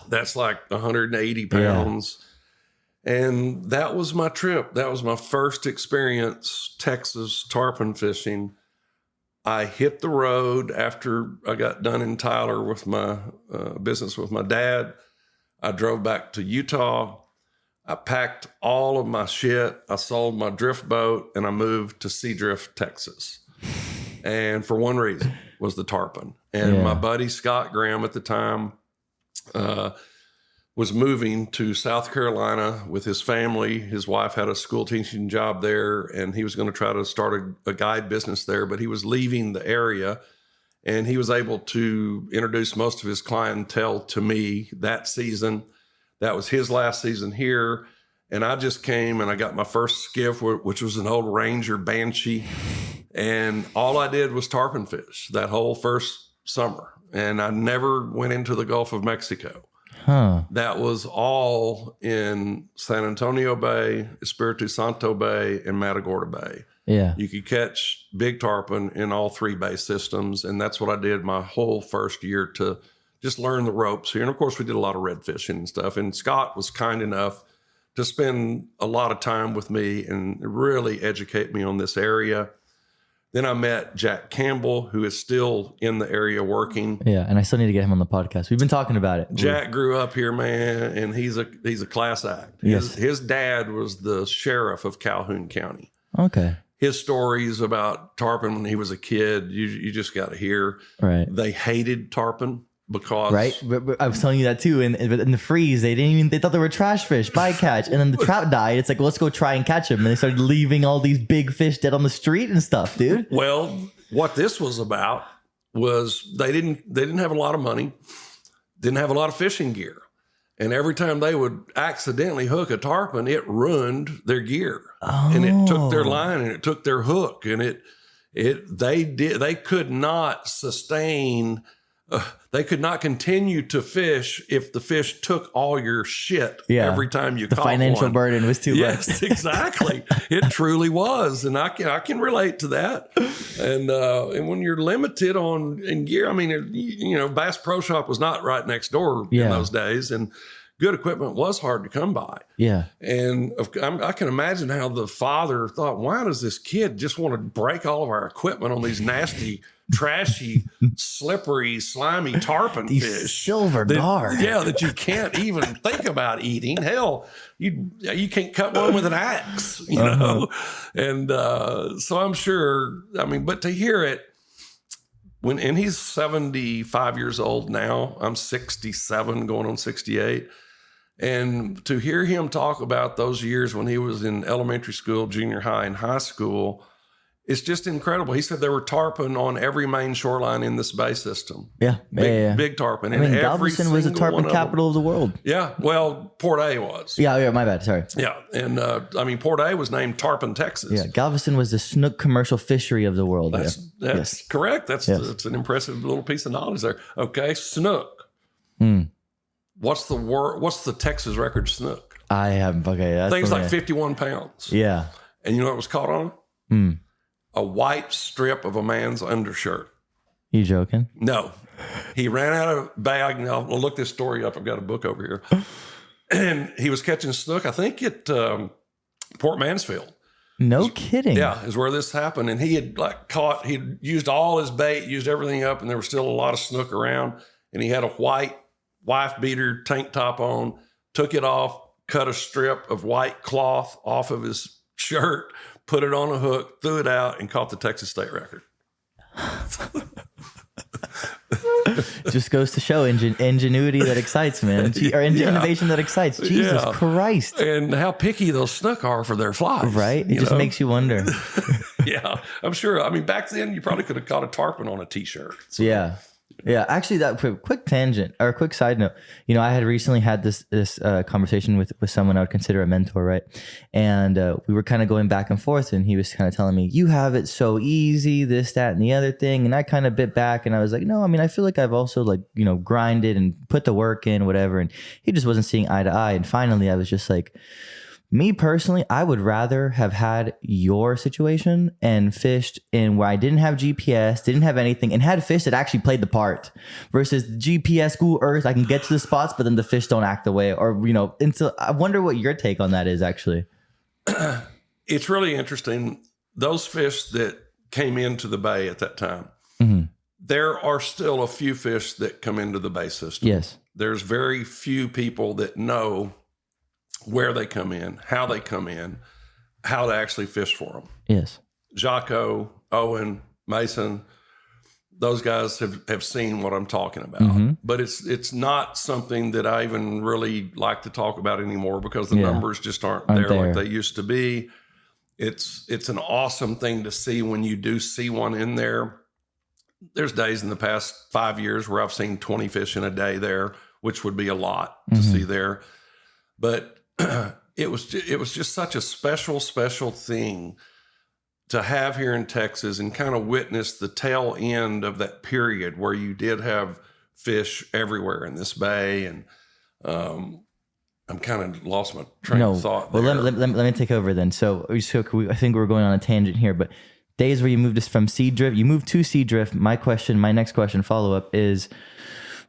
That's like 180 pounds. And that was my trip. That was my first experience Texas tarpon fishing. I hit the road after I got done in Tyler with my business with my dad. I drove back to Utah. I packed all of my shit. I sold my drift boat, and I moved to Seadrift, Texas. And for one reason, was the tarpon. And my buddy Scott Graham at the time was moving to South Carolina with his family. His wife had a school teaching job there, and he was going to try to start a guide business there, but he was leaving the area, and he was able to introduce most of his clientele to me that season. That was his last season here. And I just came and I got my first skiff, which was an old Ranger Banshee. And all I did was tarpon fish that whole first summer. And I never went into the Gulf of Mexico. Huh. That was all in San Antonio Bay, Espiritu Santo Bay, and Matagorda Bay. Yeah. You could catch big tarpon in all 3 bay systems. And that's what I did my whole first year to just learn the ropes here. And of course, we did a lot of red fishing and stuff. And Scott was kind enough to spend a lot of time with me and really educate me on this area. Then I met Jack Campbell, who is still in the area working. Yeah, and I still need to get him on the podcast. We've been talking about it. Jack grew up here, man, and he's a class act. Yes. His dad was the sheriff of Calhoun County. Okay. His stories about tarpon when he was a kid, you just got to hear. Right. They hated tarpon because right. But I was telling you that too. In the freeze, they thought they were trash fish, bycatch, and then the trout died. It's like, well, let's go try and catch them, and they started leaving all these big fish dead on the street and stuff, dude. Well, what this was about was they didn't have a lot of money, didn't have a lot of fishing gear. And every time they would accidentally hook a tarpon, it ruined their gear. Oh. And it took their line and it took their hook. And they could not sustain, they could not continue to fish if the fish took all your shit every time you caught one. The financial burden was too much. Yes, exactly. It truly was. And I can relate to that. And when you're limited in gear, I mean, Bass Pro Shop was not right next door in those days. And good equipment was hard to come by. Yeah. And I can imagine how the father thought, why does this kid just want to break all of our equipment on these nasty, trashy, slippery, slimy tarpon These fish? silver guard. That you can't even think about eating. Hell, you can't cut one with an axe, you know? And so I'm sure, but to hear it, and he's 75 years old now, I'm 67 going on 68. And to hear him talk about those years when he was in elementary school, junior high, and high school, it's just incredible. He said there were tarpon on every main shoreline in this bay system. Yeah. Big tarpon. I mean, Galveston was the tarpon capital of the world. Yeah. Well, Port A was. Yeah, my bad. Sorry. Yeah. And Port A was named Tarpon, Texas. Yeah. Galveston was the snook commercial fishery of the world. That's correct. That's an impressive little piece of knowledge there. Okay. Snook. What's the Texas record snook? I have, okay. Things like 51 pounds. Yeah. And you know what was caught on it? A white strip of a man's undershirt. You joking? No. He ran out of bag. I'll look this story up. I've got a book over here. And he was catching snook, I think at Port Mansfield. No kidding. Yeah, is where this happened. And he had he'd used all his bait, used everything up, and there was still a lot of snook around. And he had a white wife beater tank top on, took it off, cut a strip of white cloth off of his shirt, put it on a hook, threw it out, and caught the Texas state record. Just goes to show ingenuity that excites, man. Innovation that excites. Jesus Christ. And how picky those snook are for their flies. Right? It just makes you wonder. Yeah, I'm sure. Back then, you probably could have caught a tarpon on a T-shirt. So. Yeah. Yeah, actually, that quick tangent or a quick side note. I had recently had this conversation with someone I would consider a mentor, right? And we were kind of going back and forth, and he was kind of telling me, "You have it so easy, this, that, and the other thing." And I kind of bit back, and I was like, "No, I feel like I've also grinded and put the work in, whatever." And he just wasn't seeing eye to eye. And finally, I was just like, me personally, I would rather have had your situation and fished in where I didn't have GPS, didn't have anything, and had fish that actually played the part versus GPS, Google Earth. I can get to the spots, but then the fish don't act the way, and so I wonder what your take on that is actually. It's really interesting. Those fish that came into the bay at that time, there are still a few fish that come into the bay system. Yes. There's very few people that know where they come in, how they come in, how to actually fish for them. Yes. Jocko, Owen, Mason, those guys have seen what I'm talking about. But it's not something that I even really like to talk about anymore because the numbers just aren't there like they used to be. It's an awesome thing to see when you do see one in there. There's days in the past 5 years where I've seen 20 fish in a day there, which would be a lot to see there. But it was just such a special thing to have here in Texas and kind of witness the tail end of that period where you did have fish everywhere in this bay. And I'm kind of lost my train of thought there. Well, let me take over then. So I think we're going on a tangent here, but days where you moved us from Seadrift, you moved to Seadrift. My next question, follow-up is,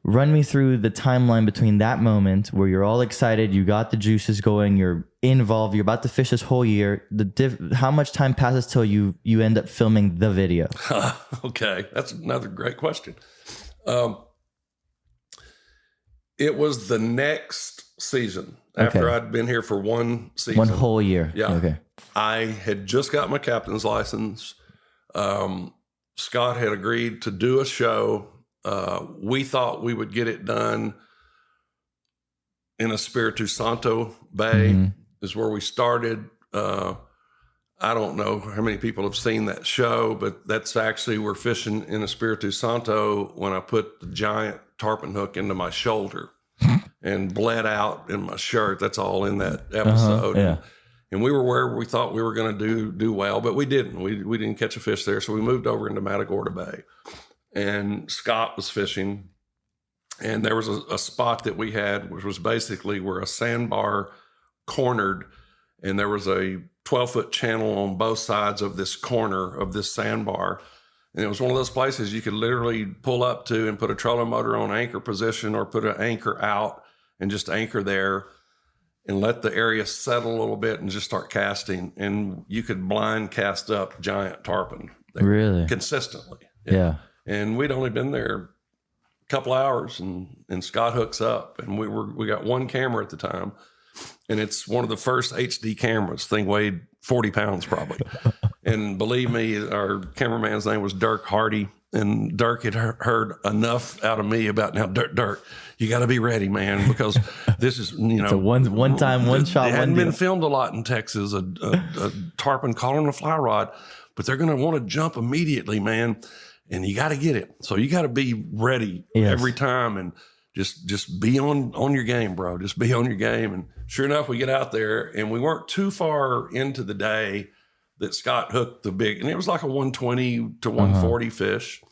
run me through the timeline between that moment where you're all excited, you got the juices going, you're involved, you're about to fish this whole year. How much time passes till you end up filming the video? Okay, that's another great question. It was the next season after I'd been here for one season. One whole year. Yeah. Okay. I had just got my captain's license. Scott had agreed to do a show. We thought we would get it done in Espiritu Santo Bay is where we started. I don't know how many people have seen that show, but that's actually, we're fishing in Espiritu Santo when I put the giant tarpon hook into my shoulder and bled out in my shirt. That's all in that episode. And we were where we thought we were going to do well, but we didn't. We didn't catch a fish there, so we moved over into Matagorda Bay. And Scott was fishing, and there was a spot that we had, which was basically where a sandbar cornered, and there was a 12-foot channel on both sides of this corner of this sandbar. And it was one of those places you could literally pull up to and put a trolling motor on anchor position or put an anchor out and just anchor there and let the area settle a little bit and just start casting. And you could blind cast up giant tarpon really consistently. Yeah. And we'd only been there a couple hours, and Scott hooks up, and we got one camera at the time, and it's one of the first HD cameras. Thing weighed 40 pounds probably. And believe me, our cameraman's name was Dirk Hardy, and Dirk had heard enough out of me about, now Dirk, you got to be ready, man, because this is, it's a one time, one shot. It hadn't been filmed a lot in Texas, a tarpon calling a fly rod, but they're going to want to jump immediately, man. And you got to get it. So you got to be ready every time, and just be on your game, bro. Just be on your game. And sure enough, we get out there, and we weren't too far into the day that Scott hooked the big, and it was like a 120 to 140 fish.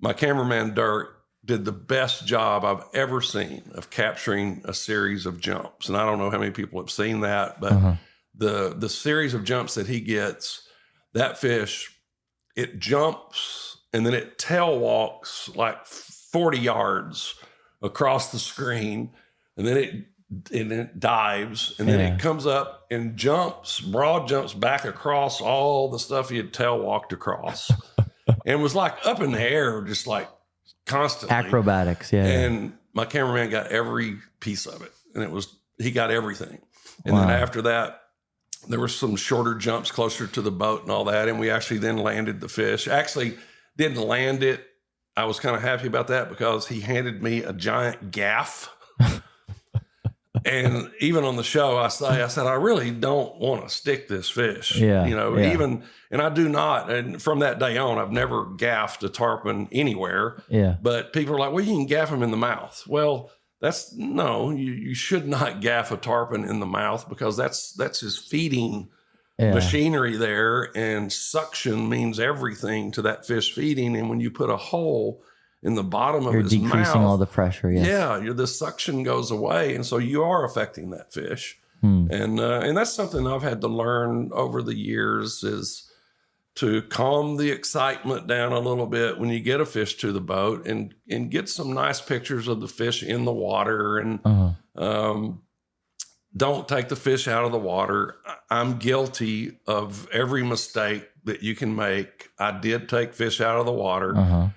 My cameraman, Dirk, did the best job I've ever seen of capturing a series of jumps. And I don't know how many people have seen that, but the series of jumps that he gets, that fish, it jumps and then it tail walks like 40 yards across the screen, and then it dives, and then it comes up and broad jumps back across all the stuff he had tail walked across, and was like up in the air, just like constantly acrobatics. And my cameraman got every piece of it, and he got everything. And then after that, there were some shorter jumps closer to the boat and all that. And we actually then landed the fish. Actually didn't land it. I was kind of happy about that because he handed me a giant gaff. And even on the show, I said, I really don't want to stick this fish. Even, and I do not. And from that day on, I've never gaffed a tarpon anywhere. But people are like, well, you can gaff him in the mouth. Well, you should not gaff a tarpon in the mouth, because that's his feeding machinery there, and suction means everything to that fish feeding. And when you put a hole in the bottom of his mouth, you're decreasing all the pressure. The suction goes away, and so you are affecting that fish. And that's something I've had to learn over the years, is to calm the excitement down a little bit when you get a fish to the boat, and get some nice pictures of the fish in the water, and don't take the fish out of the water. I'm guilty of every mistake that you can make. I did take fish out of the water.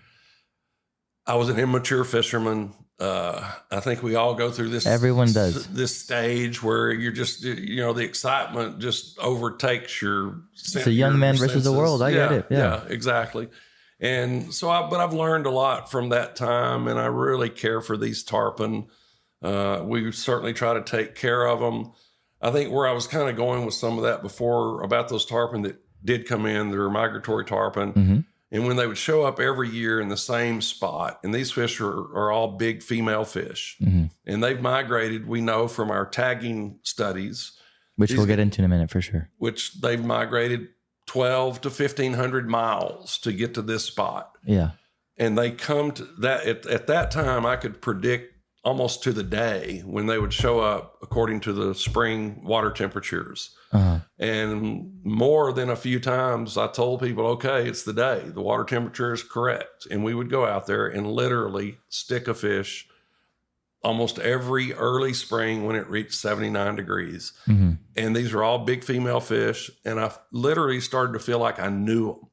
I was an immature fisherman. I think we all go through this. Everyone does. This stage where you're just, the excitement just overtakes your senses. It's a young man versus the world. I get it. Yeah, exactly. And so, but I've learned a lot from that time, and I really care for these tarpon. We certainly try to take care of them. I think where I was kind of going with some of that before about those tarpon that did come in, they're migratory tarpon. And when they would show up every year in the same spot, and these fish are all big female fish, and they've migrated, we know from our tagging studies. Which we'll get into in a minute for sure. Which they've migrated 12 to 1,500 miles to get to this spot. Yeah. And they come to that at that time, I could predict almost to the day when they would show up according to the spring water temperatures. And more than a few times I told people, okay, it's the day, the water temperature is correct. And we would go out there and literally stick a fish almost every early spring when it reached 79 degrees. And these were all big female fish. And I literally started to feel like I knew them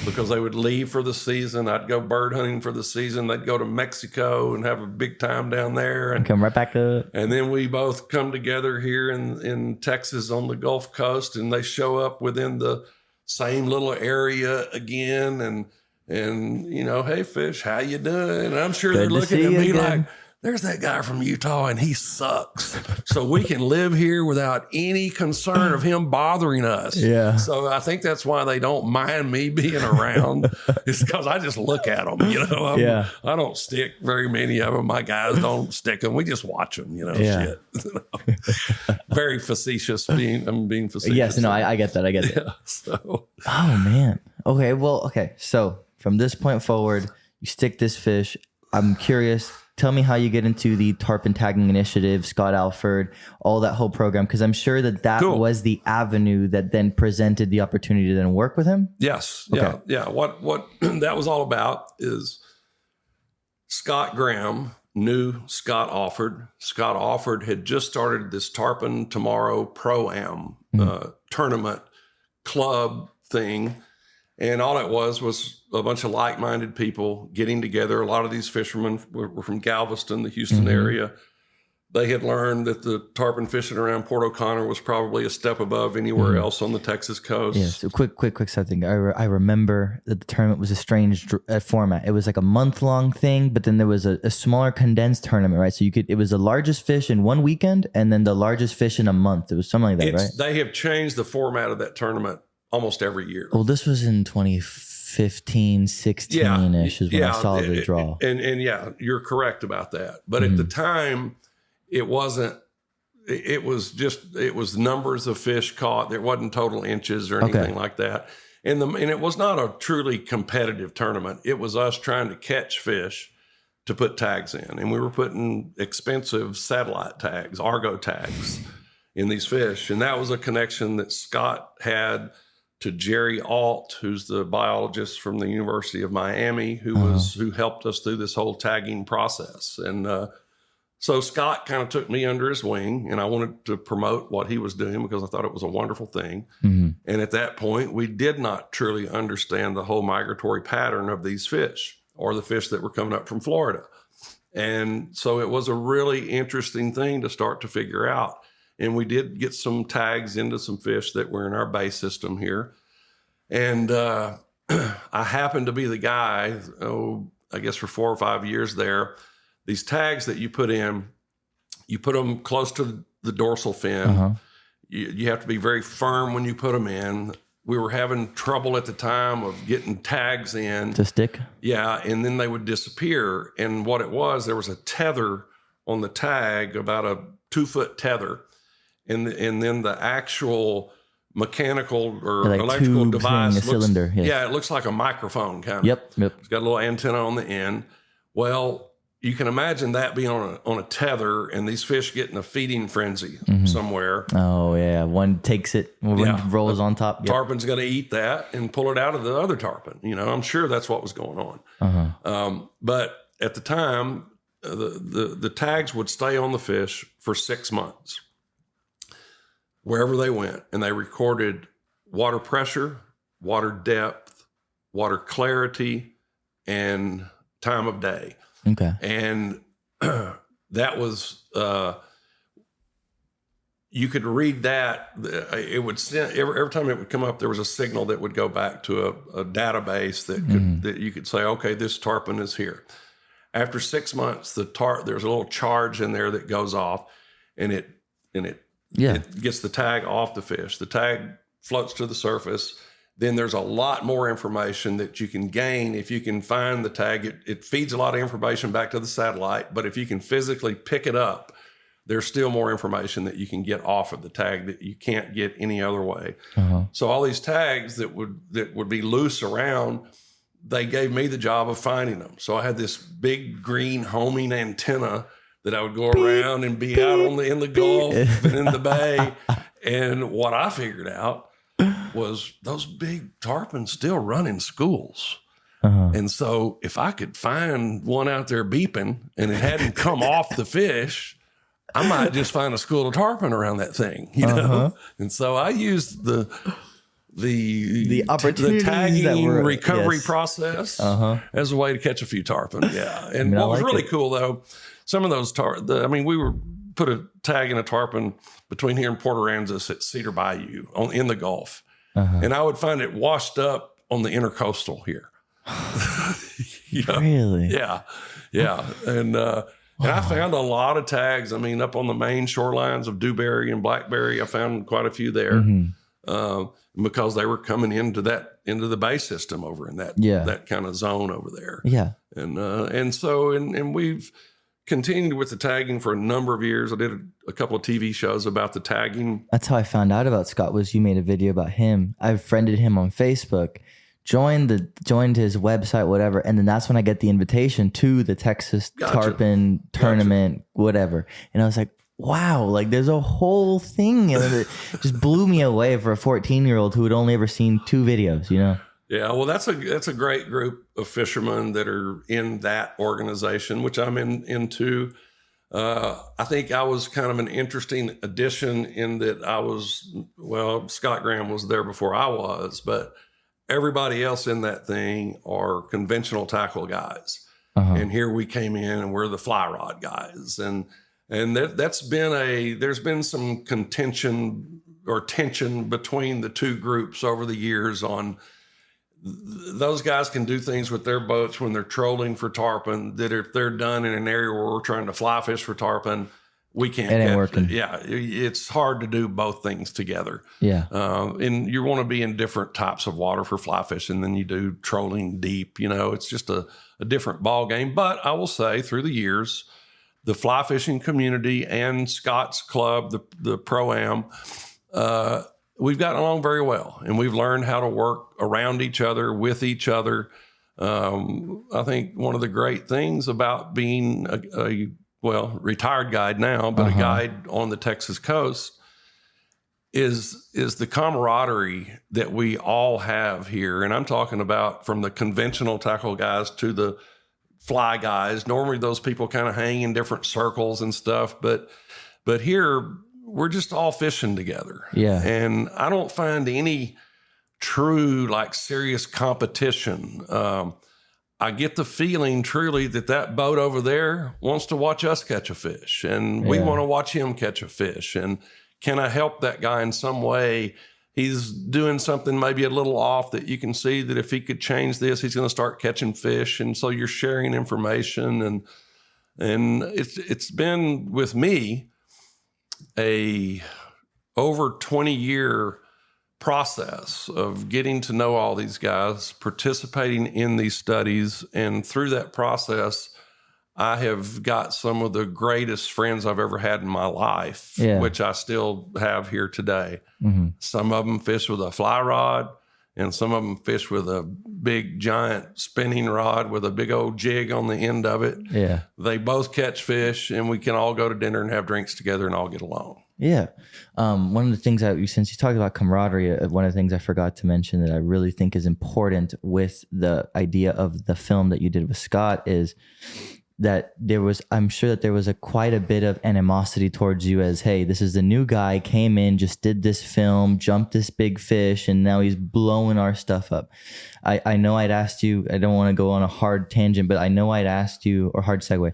because they would leave for the season. I'd go bird hunting for the season. They'd go to Mexico and have a big time down there. And come right back up. And then we both come together here in Texas on the Gulf Coast, and they show up within the same little area again. And you know, hey, fish, how you doing? And I'm sure they're looking at me like, there's that guy from Utah and he sucks. So we can live here without any concern of him bothering us. Yeah. So I think that's why they don't mind me being around. It's because I just look at them, you know. I don't stick very many of them. My guys don't stick them. We just watch them, you know, shit. Very facetious. I'm being facetious. Yes, no, I get that. I get that. So. Oh, man. Okay, well, okay. So from this point forward, you stick this fish. I'm curious. Tell me how you get into the tarpon tagging initiative, Scott Alford, all that whole program, because I'm sure that was the avenue that then presented the opportunity to then work with him. Yes. Okay. Yeah. What that was all about is Scott Graham knew Scott Alford. Scott Alford had just started this Tarpon Tomorrow Pro-Am tournament club thing. And all it was a bunch of like-minded people getting together. A lot of these fishermen were from Galveston, the Houston area. They had learned that the tarpon fishing around Port O'Connor was probably a step above anywhere else on the Texas coast. Yeah, so quick something. I remember that the tournament was a strange format. It was like a month-long thing, but then there was a smaller condensed tournament, right? So it was the largest fish in one weekend and then the largest fish in a month. It was something like that, right? They have changed the format of that tournament almost every year. Well, this was in 2015, 16-ish is when I saw the draw. And yeah, you're correct about that. But at the time, it wasn't, it was numbers of fish caught. There wasn't total inches or anything like that. And it was not a truly competitive tournament. It was us trying to catch fish to put tags in. And we were putting expensive satellite tags, Argo tags in these fish. And that was a connection that Scott had to Jerry Alt, who's the biologist from the University of Miami, who helped us through this whole tagging process. And so Scott kind of took me under his wing, and I wanted to promote what he was doing because I thought it was a wonderful thing. And at that point, we did not truly understand the whole migratory pattern of these fish or the fish that were coming up from Florida. And so it was a really interesting thing to start to figure out. And we did get some tags into some fish that were in our bay system here. And I happened to be the guy, I guess for 4 or 5 years there. These tags that you put in, you put them close to the dorsal fin. You have to be very firm when you put them in. We were having trouble at the time of getting tags in. To stick? Yeah, and then they would disappear. And what it was, there was a tether on the tag, about a 2-foot tether. And then the actual mechanical or like electrical device looks, cylinder. Yes. Yeah, it looks like a microphone kind of. Yep. It's got a little antenna on the end. Well, you can imagine that being on a tether and these fish getting a feeding frenzy somewhere. Oh yeah, one takes it, one rolls on top. Yep. Tarpon's going to eat that and pull it out of the other tarpon. You know, I'm sure that's what was going on. But at the time, the tags would stay on the fish for 6 months. Wherever they went, and they recorded water pressure, water depth, water clarity, and time of day. Okay. And that was, you could read that. It would send, every time it would come up, there was a signal that would go back to a database that you could say, okay, this tarpon is here. After 6 months, there's a little charge in there that goes off, and it gets the tag off the fish. The tag floats to the surface. Then there's a lot more information that you can gain if you can find the tag. It feeds a lot of information back to the satellite, but if you can physically pick it up, there's still more information that you can get off of the tag that you can't get any other way. Uh-huh. So all these tags that would be loose around, they gave me the job of finding them. So I had this big green homing antenna that I would go around and be out in the Gulf and in the bay. And what I figured out was those big tarpons still run in schools. Uh-huh. And so if I could find one out there beeping and it hadn't come off the fish, I might just find a school of tarpon around that thing, you know? And so I used the opportunities, the tagging that recovery process as a way to catch a few tarpon. Yeah. And what was really cool though, some of those we were put a tag in a tarpon between here and Port Aransas at Cedar Bayou in the Gulf. And I would find it washed up on the intercoastal here. Really? Yeah. Yeah. And I found a lot of tags. I mean, up on the main shorelines of Dewberry and Blackberry, I found quite a few there because they were coming into the bay system over in that kind of zone over there. Yeah. And so we've continued with the tagging for a number of years. I did a couple of TV shows about the tagging. That's how I found out about Scott, was you made a video about him. I friended him on Facebook. Joined his website, whatever, and then that's when I get the invitation to the Texas Tarpon tournament, whatever. And I was like, wow, like there's a whole thing, and it just blew me away for a 14-year-old who had only ever seen 2 videos, you know? Yeah, well, that's a great group of fishermen that are in that organization, which I'm into. I think I was kind of an interesting addition in that Scott Graham was there before I was, but everybody else in that thing are conventional tackle guys. And here we came in and we're the fly rod guys. And there's been some contention or tension between the two groups over the years on those guys can do things with their boats when they're trolling for tarpon that if they're done in an area where we're trying to fly fish for tarpon, we can't. It ain't working. Yeah, it's hard to do both things together. Yeah, and you want to be in different types of water for fly fishing than you do trolling deep. You know, it's just a different ball game. But I will say, through the years, the fly fishing community and Scott's club, the Pro-Am, we've gotten along very well, and we've learned how to work around each other, with each other. I think one of the great things about being a retired guide now, but a guide on the Texas coast is the camaraderie that we all have here. And I'm talking about from the conventional tackle guys to the fly guys. Normally those people kind of hang in different circles and stuff, but here we're just all fishing together. Yeah. And I don't find any true, like, serious competition. I get the feeling truly that boat over there wants to watch us catch a fish, and we want to watch him catch a fish. And can I help that guy in some way? He's doing something maybe a little off that you can see that if he could change this, he's going to start catching fish. And so you're sharing information, and it's been with me a over 20-year process of getting to know all these guys, participating in these studies. And through that process, I have got some of the greatest friends I've ever had in my life, which I still have here today. Some of them fish with a fly rod, and some of them fish with a big, giant spinning rod with a big old jig on the end of it. Yeah. They both catch fish, and we can all go to dinner and have drinks together and all get along. Yeah. One of the things since you talked about camaraderie, one of the things I forgot to mention that I really think is important with the idea of the film that you did with Scott is that I'm sure that there was quite a bit of animosity towards you as, hey, this is the new guy, came in, just did this film, jumped this big fish, and now he's blowing our stuff up. I know I'd asked you, I don't want to go on a hard tangent, but I know I'd asked you, or hard segue,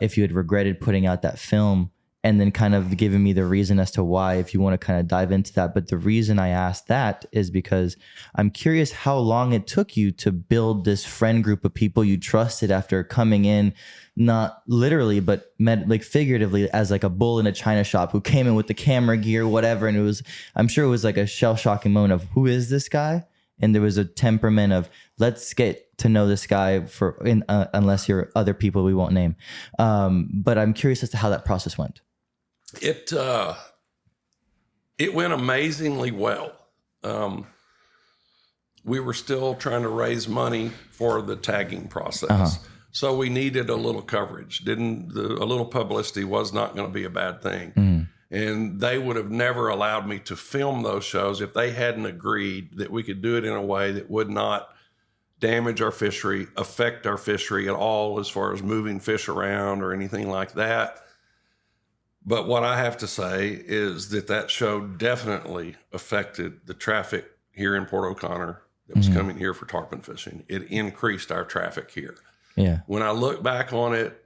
if you had regretted putting out that film, and then kind of giving me the reason as to why, if you want to kind of dive into that. But the reason I asked that is because I'm curious how long it took you to build this friend group of people you trusted after coming in, not literally, but like figuratively, as like a bull in a china shop who came in with the camera gear, whatever. And I'm sure it was like a shell-shocking moment of, who is this guy? And there was a temperament of, let's get to know this guy unless you're other people we won't name. But I'm curious as to how that process went. It went amazingly well. We were still trying to raise money for the tagging process. So we needed a little coverage. A little publicity was not going to be a bad thing. And they would have never allowed me to film those shows if they hadn't agreed that we could do it in a way that would not damage our fishery, affect our fishery at all as far as moving fish around or anything like that. But what I have to say is that show definitely affected the traffic here in Port O'Connor that was coming here for tarpon fishing. It increased our traffic here. Yeah. When I look back on it,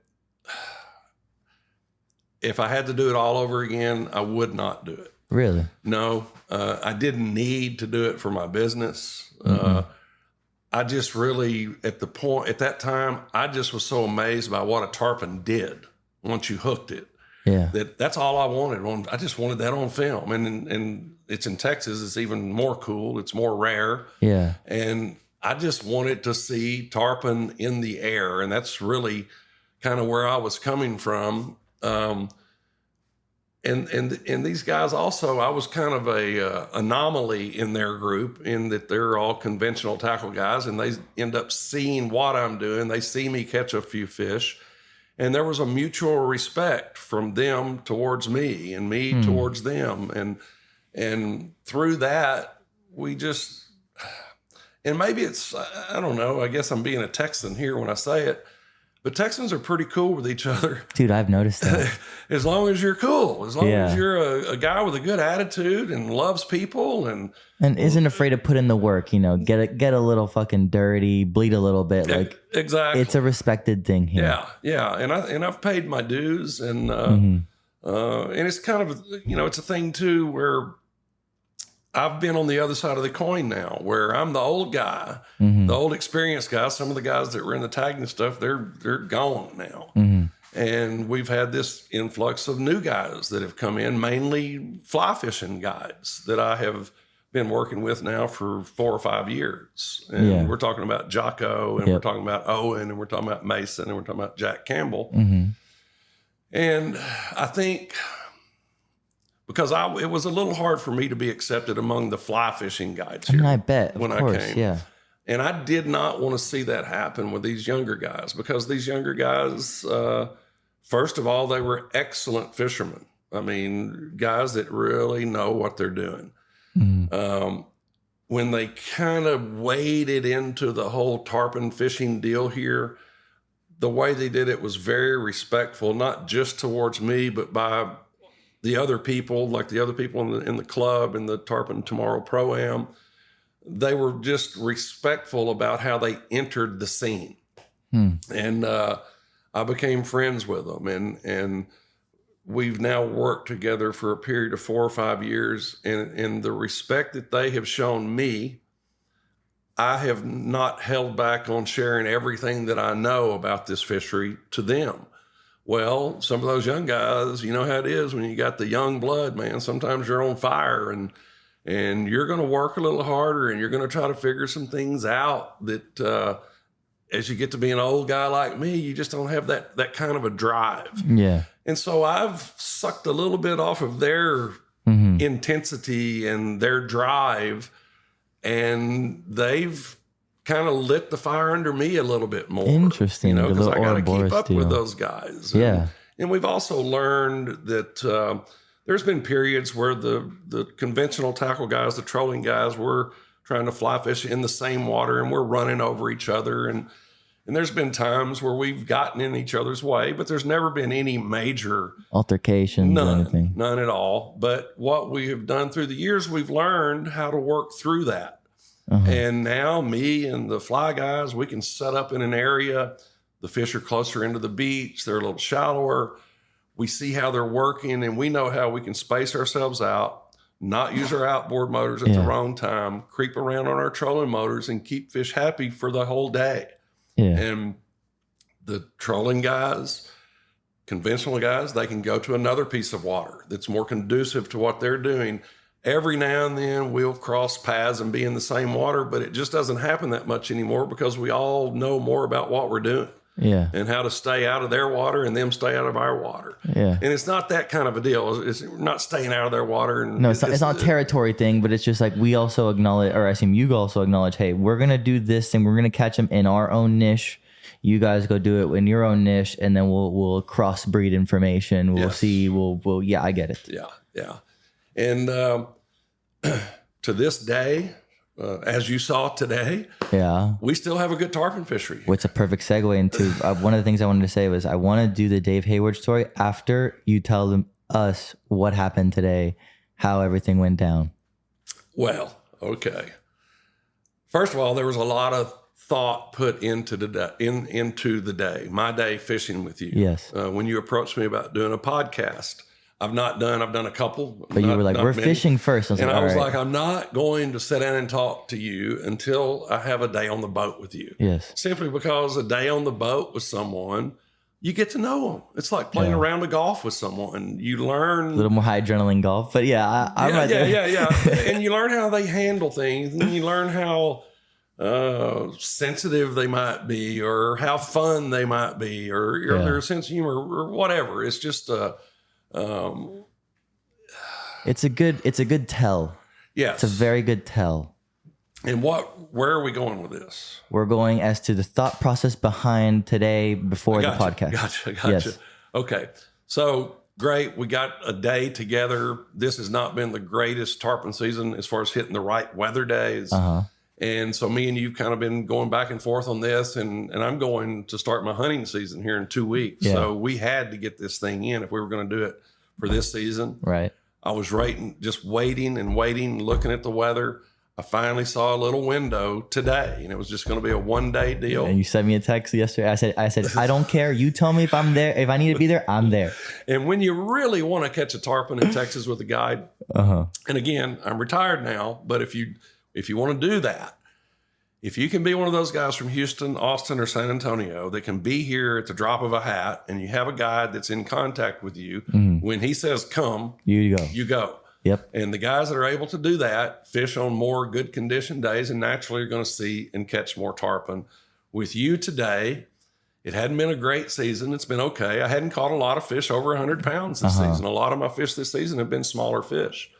if I had to do it all over again, I would not do it. Really? No, I didn't need to do it for my business. I just really, at that time, I just was so amazed by what a tarpon did once you hooked it. Yeah. That's all I wanted. I just wanted that on film. And it's in Texas. It's even more cool. It's more rare. Yeah. And I just wanted to see tarpon in the air. And that's really kind of where I was coming from. And these guys also, I was kind of a anomaly in their group in that they're all conventional tackle guys, and they end up seeing what I'm doing. They see me catch a few fish, and there was a mutual respect from them towards me and me towards them. And through that, we just, and maybe it's, I don't know, I guess I'm being a Texan here when I say it, but Texans are pretty cool with each other. Dude, I've noticed that. As long as you're cool, as long as you're a guy with a good attitude and loves people and isn't afraid to put in the work, get a little fucking dirty, bleed a little bit. Like exactly, it's a respected thing here. Yeah. And I've paid my dues, and it's kind of it's a thing too where I've been on the other side of the coin now, where I'm the old guy, the old experienced guy. Some of the guys that were in the tagging stuff, they're gone now. And we've had this influx of new guys that have come in, mainly fly fishing guys that I have been working with now for 4 or 5 years. And we're talking about Jocko, and we're talking about Owen, and we're talking about Mason, and we're talking about Jack Campbell. And I think because it was a little hard for me to be accepted among the fly fishing guides here. I bet, of course, I came. Yeah. And I did not want to see that happen with these younger guys, because these younger guys, first of all, they were excellent fishermen. I mean, guys that really know what they're doing. When they kind of waded into the whole tarpon fishing deal here, the way they did it was very respectful, not just towards me, but by the other people, like the other people in the club and the Tarpon Tomorrow Pro-Am. They were just respectful about how they entered the scene. And I became friends with them. And we've now worked together for a period of 4 or 5 years. And the respect that they have shown me, I have not held back on sharing everything that I know about this fishery to them. Well, some of those young guys, you know how it is when you got the young blood, man. Sometimes you're on fire and you're going to work a little harder, and you're going to try to figure some things out that as you get to be an old guy like me, you just don't have that kind of a drive. Yeah. And so I've sucked a little bit off of their intensity and their drive, and they've kind of lit the fire under me a little bit more. Interesting. Because I got to keep up with those guys. Yeah. And we've also learned that there's been periods where the conventional tackle guys, the trolling guys, were trying to fly fish in the same water, and we're running over each other. And there's been times where we've gotten in each other's way, but there's never been any major altercations or anything. None at all. But what we have done through the years, we've learned how to work through that. And now me and the fly guys, we can set up in an area. The fish are closer into the beach. They're a little shallower. We see how they're working, and we know how we can space ourselves out, not use our outboard motors at the wrong time, creep around on our trolling motors, and keep fish happy for the whole day. And the trolling guys, conventional guys, they can go to another piece of water that's more conducive to what they're doing. Every now and then we'll cross paths and be in the same water, but it just doesn't happen that much anymore because we all know more about what we're doing. Yeah. and how to stay out of their water and them stay out of our water. Yeah. And it's not that kind of a deal. It's not staying out of their water. And No, it's not a territory thing, but it's just like we also acknowledge, or I assume you also acknowledge, hey, we're going to do this thing. We're going to catch them in our own niche. You guys go do it in your own niche, and then we'll crossbreed information. We'll see. We'll yeah, I get it. Yeah, yeah. And to this day, as you saw today, we still have a good tarpon fishery. What's a perfect segue into one of the things I wanted to say was I want to do the Dave Hayward story after you tell us what happened today, how everything went down. Well, okay. First of all, there was a lot of thought put into the day, my day fishing with you. Yes. When you approached me about doing a podcast, I've done a couple. But you were like, we're fishing first. I was like, I'm not going to sit down and talk to you until I have a day on the boat with you. Yes. Simply because a day on the boat with someone, you get to know them. It's like playing a round of golf with someone. You learn a little more high adrenaline golf, but I'm right there. Yeah. And you learn how they handle things, and you learn how sensitive they might be, or how fun they might be, or their sense of humor, or whatever. It's just it's a good tell. Yes, it's a very good tell. And where are we going with this? We're going as to the thought process behind today before the podcast. Gotcha. Yes. Okay, so great. We got a day together. This has not been the greatest tarpon season as far as hitting the right weather days. And so me and you've kind of been going back and forth on this, and I'm going to start my hunting season here in 2 weeks. Yeah. So we had to get this thing in if we were going to do it for this season. Right. I was just waiting, looking at the weather. I finally saw a little window today, and it was just going to be a 1 day deal. And you sent me a text yesterday. I said, I don't care. You tell me if I'm there. If I need to be there, I'm there. And when you really want to catch a tarpon in Texas with a guide, and again, I'm retired now, but if you want to do that, if you can be one of those guys from Houston, Austin, or San Antonio that can be here at the drop of a hat, and you have a guide that's in contact with you, when he says come, you go. Yep. And the guys that are able to do that fish on more good condition days, and naturally are going to see and catch more tarpon. With you today, it hadn't been a great season. It's been okay. I hadn't caught a lot of fish over 100 pounds this season. A lot of my fish this season have been smaller fish.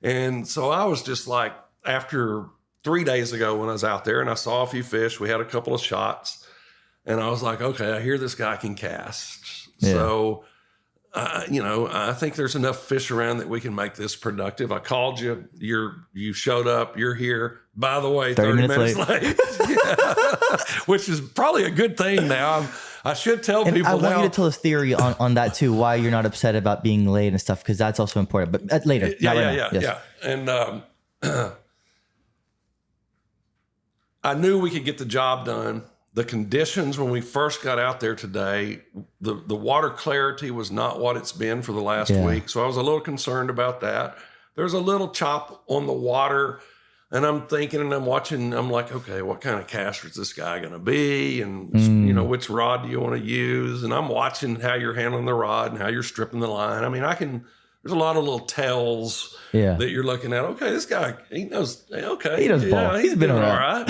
And so I was just like, after 3 days ago when I was out there and I saw a few fish, we had a couple of shots, and I was like, okay, I hear this guy can cast. Yeah. So, I think there's enough fish around that we can make this productive. I called you, you showed up, you're here. By the way, 30 minutes late. Which is probably a good thing now. I should tell people now. I want you to tell us theory on that too, why you're not upset about being late and stuff, because that's also important. But later. Yeah. And I knew we could get the job done. The conditions when we first got out there today, the water clarity was not what it's been for the last week. So I was a little concerned about that. There's a little chop on the water, and I'm thinking and I'm watching, I'm like, okay, what kind of caster is this guy going to be? And, which rod do you want to use? And I'm watching how you're handling the rod and how you're stripping the line. I mean, there's a lot of little tells that you're looking at. Okay, this guy, he knows, okay. He knows ball. He's been all right.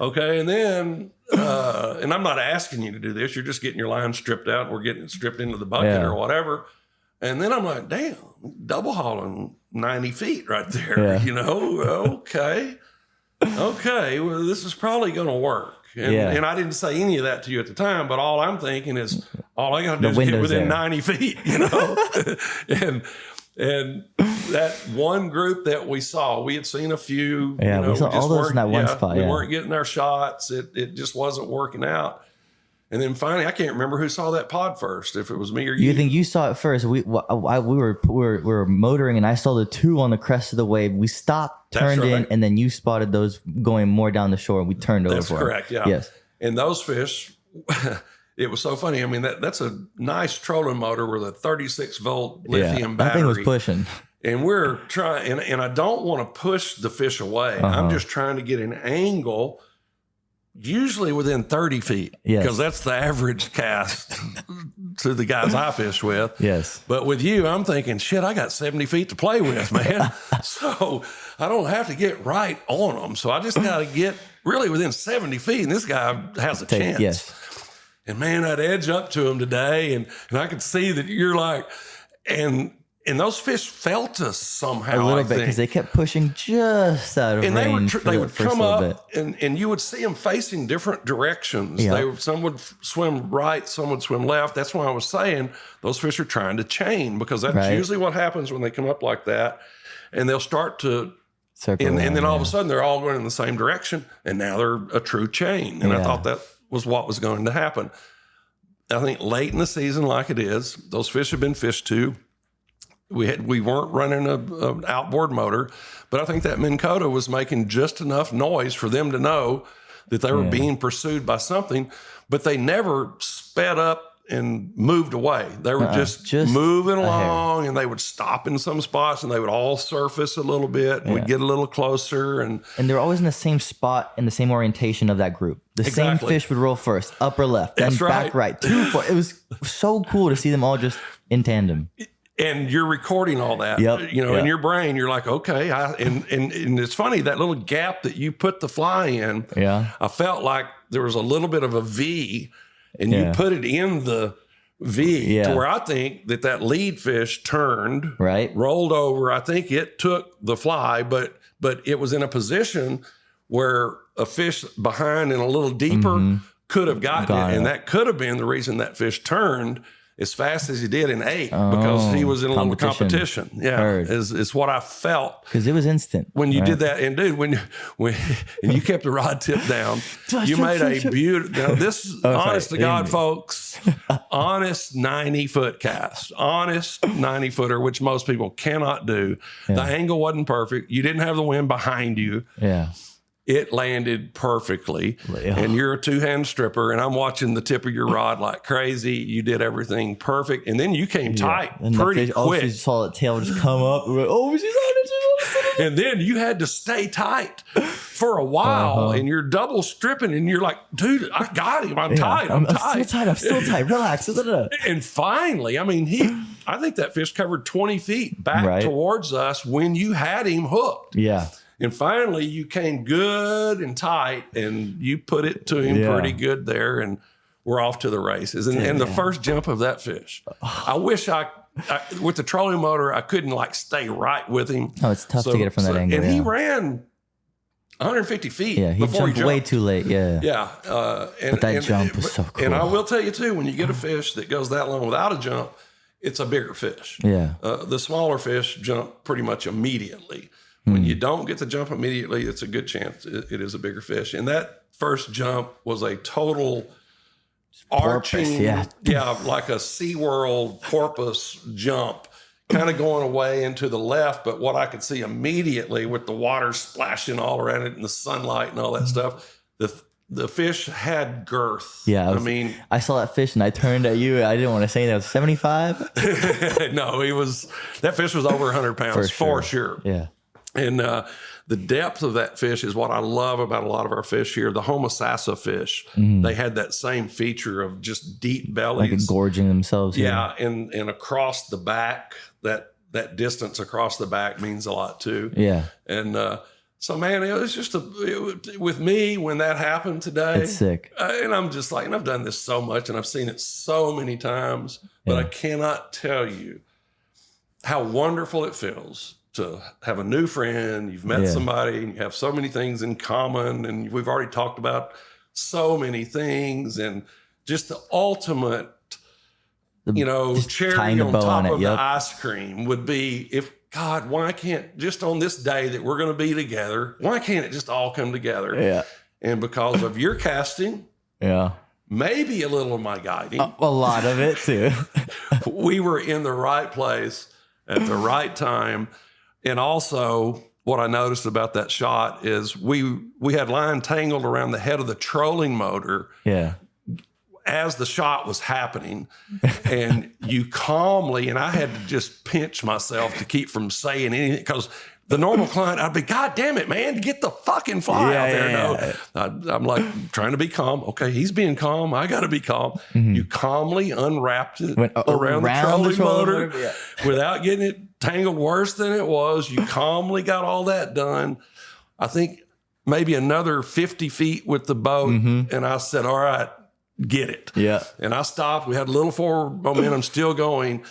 Okay, and then, and I'm not asking you to do this. You're just getting your line stripped out. We're getting it stripped into the bucket or whatever. And then I'm like, damn, double hauling 90 feet right there. Okay. Well, this is probably going to work. And I didn't say any of that to you at the time, but all I'm thinking is all I got to do is get within 90 feet, and that one group that we saw, we had seen a few. Yeah, we saw all those in that one spot. We weren't getting our shots. It just wasn't working out. And then finally, I can't remember who saw that pod first, if it was me or you. You think you saw it first? We were motoring, and I saw the two on the crest of the wave. We stopped, turned in, and then you spotted those going more down the shore. We turned over. That's correct. Yeah. Yes. And those fish, it was so funny. I mean, that's a nice trolling motor with a 36-volt lithium battery. That thing was pushing. And we're trying, and I don't want to push the fish away. I'm just trying to get an angle, usually within 30 feet, because that's the average cast to the guys I fish with. Yes. But with you, I'm thinking, shit, I got 70 feet to play with, man. So I don't have to get right on them. So I just got to get really within 70 feet, and this guy has a chance. Yes. And man, I'd edge up to them today, and I could see that you're like, and those fish felt us somehow. A little bit, because they kept pushing just out of range. They would come up, and you would see them facing different directions. Yep. Some would swim right, some would swim left. That's why I was saying those fish are trying to chain, because that's usually what happens when they come up like that, and they'll start to circle, and then all of a sudden they're all going in the same direction, and now they're a true chain. And I thought that was what was going to happen. I think late in the season, like it is, those fish have been fished to. We weren't running an outboard motor, but I think that Minn Kota was making just enough noise for them to know that they were being pursued by something, but they never sped up and moved away. They were just moving along, and they would stop in some spots, and they would all surface a little bit, and we'd get a little closer. And they're always in the same spot, in the same orientation of that group. The same fish would roll first, upper left, then back right, 2, 4. It was so cool to see them all just in tandem. And you're recording all that, in your brain. You're like, okay. And it's funny, that little gap that you put the fly in, I felt like there was a little bit of a V, and you put it in the V to where I think that lead fish turned, rolled over. I think it took the fly, but it was in a position where a fish behind and a little deeper could have gotten it. And that could have been the reason that fish turned as fast as he did and ate, because he was in a little competition. Is what I felt. Because it was instant. When you did that. And dude, when and you kept the rod tip down, you made a beautiful, now this, honest to God, folks, honest 90-foot cast, honest 90-footer, which most people cannot do. The angle wasn't perfect. You didn't have the wind behind you. It landed perfectly, and you're a two-hand stripper, and I'm watching the tip of your rod like crazy. You did everything perfect, and then you came tight pretty quick. You saw the tail just come up. She's on it. And then you had to stay tight for a while, and you're double stripping, and you're like, dude, I got him. I'm tight. I'm still tight. Relax. And finally, I mean, I think that fish covered 20 feet back towards us when you had him hooked. And finally, you came good and tight, and you put it to him pretty good there, and we're off to the races. And the first jump of that fish, I wish I with the trolling motor, I couldn't stay right with him. Oh, it's tough to get it from that angle. And he ran 150 feet. He jumped way too late. But that jump was so cool. And I will tell you too, when you get a fish that goes that long without a jump, it's a bigger fish. The smaller fish jump pretty much immediately. When you don't get the jump immediately, it's a good chance it is a bigger fish. And that first jump was a total arching, like a SeaWorld porpoise jump, kind of going away into the left. But what I could see immediately, with the water splashing all around it and the sunlight and all that stuff, the fish had girth. I saw that fish and I turned at you. I didn't want to say that. It was 75. No, that fish was over 100 pounds for sure. And the depth of that fish is what I love about a lot of our fish here. The Homosassa fish, they had that same feature of just deep bellies. Like gorging themselves. And across the back, that distance across the back means a lot too. And so, man, it was just with me when that happened today. It's sick. And I'm just like, and I've done this so much, and I've seen it so many times, but I cannot tell you how wonderful it feels to have a new friend. You've met somebody, and you have so many things in common, and we've already talked about so many things, and just the ultimate, cherry on top of the ice cream would be, if God, why can't just on this day that we're going to be together, why can't it just all come together? And because of your casting, maybe a little of my guiding, a lot of it too, we were in the right place at the right time. And also, what I noticed about that shot is we had line tangled around the head of the trolling motor as the shot was happening. And you calmly, and I had to just pinch myself to keep from saying anything, because the normal client, I'd be, God damn it, man, get the fucking fly out there. No, I'm like trying to be calm. Okay, he's being calm. I got to be calm. You calmly unwrapped it around the trolling motor without getting it tangled worse than it was. You calmly got all that done. I think maybe another 50 feet with the boat. And I said, all right, get it. Yeah. And I stopped. We had a little forward momentum still going.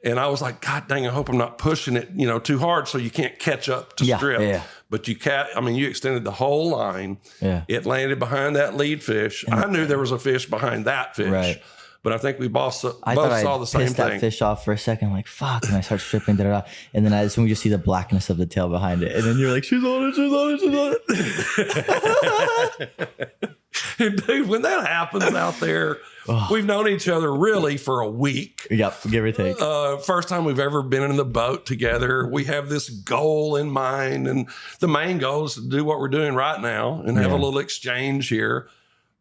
And I was like, God dang, I hope I'm not pushing it, too hard so you can't catch up to strip. Yeah. But you extended the whole line. Yeah. It landed behind that lead fish. I knew there was a fish behind that fish. Right. But I think we both saw the same pissed thing. That fish off for a second. I'm like, fuck. And I start stripping, and then that's when we just see the blackness of the tail behind it. And then you're like, she's on it. And dude, when that happens out there, we've known each other really for a week. Yep, give or take. First time we've ever been in the boat together. We have this goal in mind, and the main goal is to do what we're doing right now and have a little exchange here.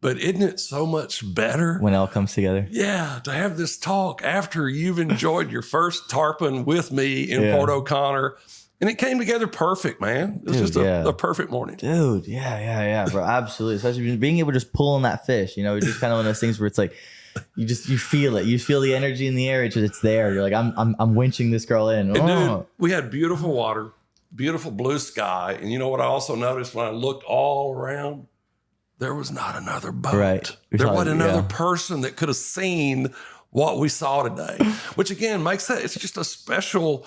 But isn't it so much better when it all comes together? Yeah, to have this talk after you've enjoyed your first tarpon with me in Port O'Connor. And it came together perfect, man. It was just a perfect morning. Dude, yeah, bro. Absolutely. Especially being able to just pull on that fish. It's just kind of one of those things where it's like, you feel it. You feel the energy in the air. It's there. You're like, I'm winching this girl in. And dude, we had beautiful water, beautiful blue sky. And you know what I also noticed when I looked all around? There was not another boat. Right. There wasn't another person that could have seen what we saw today, which again makes it's just a special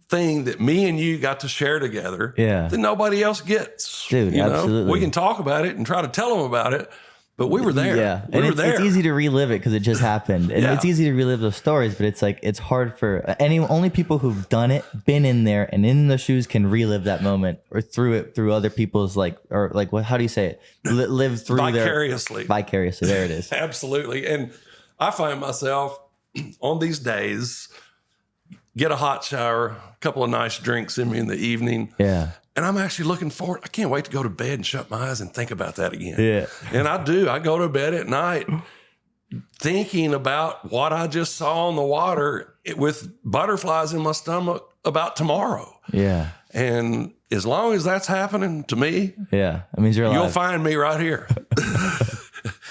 thing that me and you got to share together that nobody else gets. Dude, absolutely. We can talk about it and try to tell them about it, but we were there. Yeah. It's easy to relive it because it just happened. And it's easy to relive those stories, but it's hard for only people who've done it, been in there and in the shoes can relive that moment or through other people's how do you say it? Live through vicariously. Vicariously. There it is. Absolutely. And I find myself on these days, get a hot shower, a couple of nice drinks in me in the evening. Yeah. And I'm actually looking forward. I can't wait to go to bed and shut my eyes and think about that again. Yeah. And I do. I go to bed at night thinking about what I just saw on the water with butterflies in my stomach about tomorrow. Yeah. And as long as that's happening to me, it means you're alive. You'll find me right here.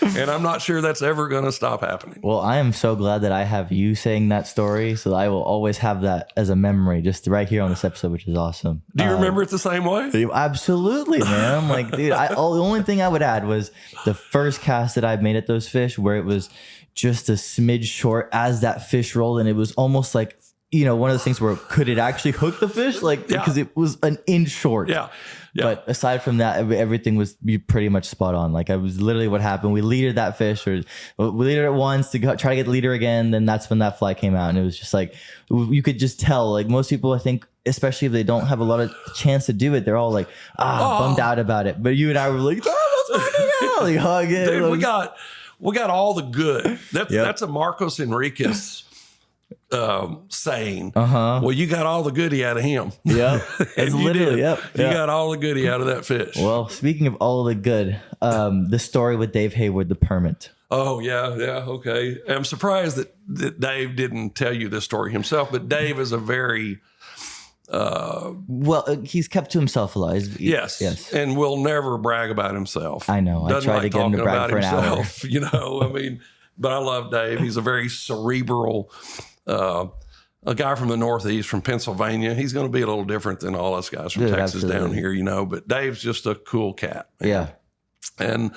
And I'm not sure that's ever going to stop happening. Well, I am so glad that I have you saying that story, so that I will always have that as a memory just right here on this episode, which is awesome. Do you remember it the same way? Absolutely, man. I'm like, dude, the only thing I would add was the first cast that I made at those fish where it was just a smidge short as that fish rolled, and it was almost like, one of those things where could it actually hook the fish? Because it was an inch short. Yeah. But aside from that, everything was pretty much spot on. I was literally what happened. We leadered that fish, or we leadered it once to try to get the leader again. Then that's when that fly came out. And it was just you could just tell, most people, I think, especially if they don't have a lot of chance to do it, they're all bummed out about it. But you and I were like, let's hug it. Dude, we got all the good. That's a Marcos Enriquez saying, well, you got all the goodie out of him. Yeah. It's literally, you got all the goodie out of that fish. Well, speaking of all the good, the story with Dave Hayward, the permit. Oh, yeah. Okay. I'm surprised that Dave didn't tell you this story himself, but Dave is a very... he's kept to himself a lot. Yes. And will never brag about himself. I know. I tried to get him to brag for an hour. But I love Dave. He's a very cerebral... a guy from the Northeast, from Pennsylvania. He's going to be a little different than all us guys from Texas down here, but Dave's just a cool cat. Man. Yeah. And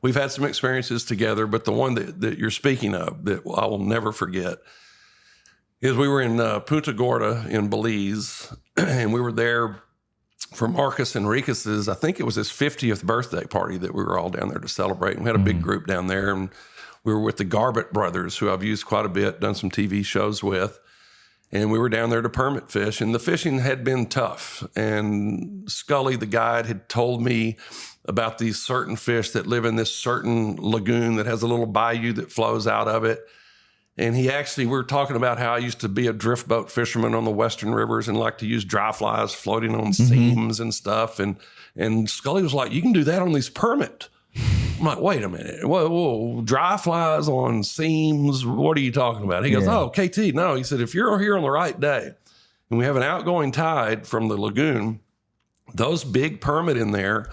we've had some experiences together, but the one that you're speaking of that I will never forget is we were in Punta Gorda in Belize, and we were there for Marcus Enriquez's, I think it was his 50th birthday party that we were all down there to celebrate. And we had a big group down there, and we were with the Garbett brothers, who I've used quite a bit, done some TV shows with. And we were down there to permit fish, and the fishing had been tough. And Scully, the guide, had told me about these certain fish that live in this certain lagoon that has a little bayou that flows out of it. And we were talking about how I used to be a drift boat fisherman on the Western rivers and like to use dry flies floating on seams and stuff. And Scully was like, you can do that on these permit. I'm like, wait a minute. Whoa, dry flies on seams? What are you talking about? He goes, oh, KT, no. He said, if you're here on the right day and we have an outgoing tide from the lagoon, those big permit in there,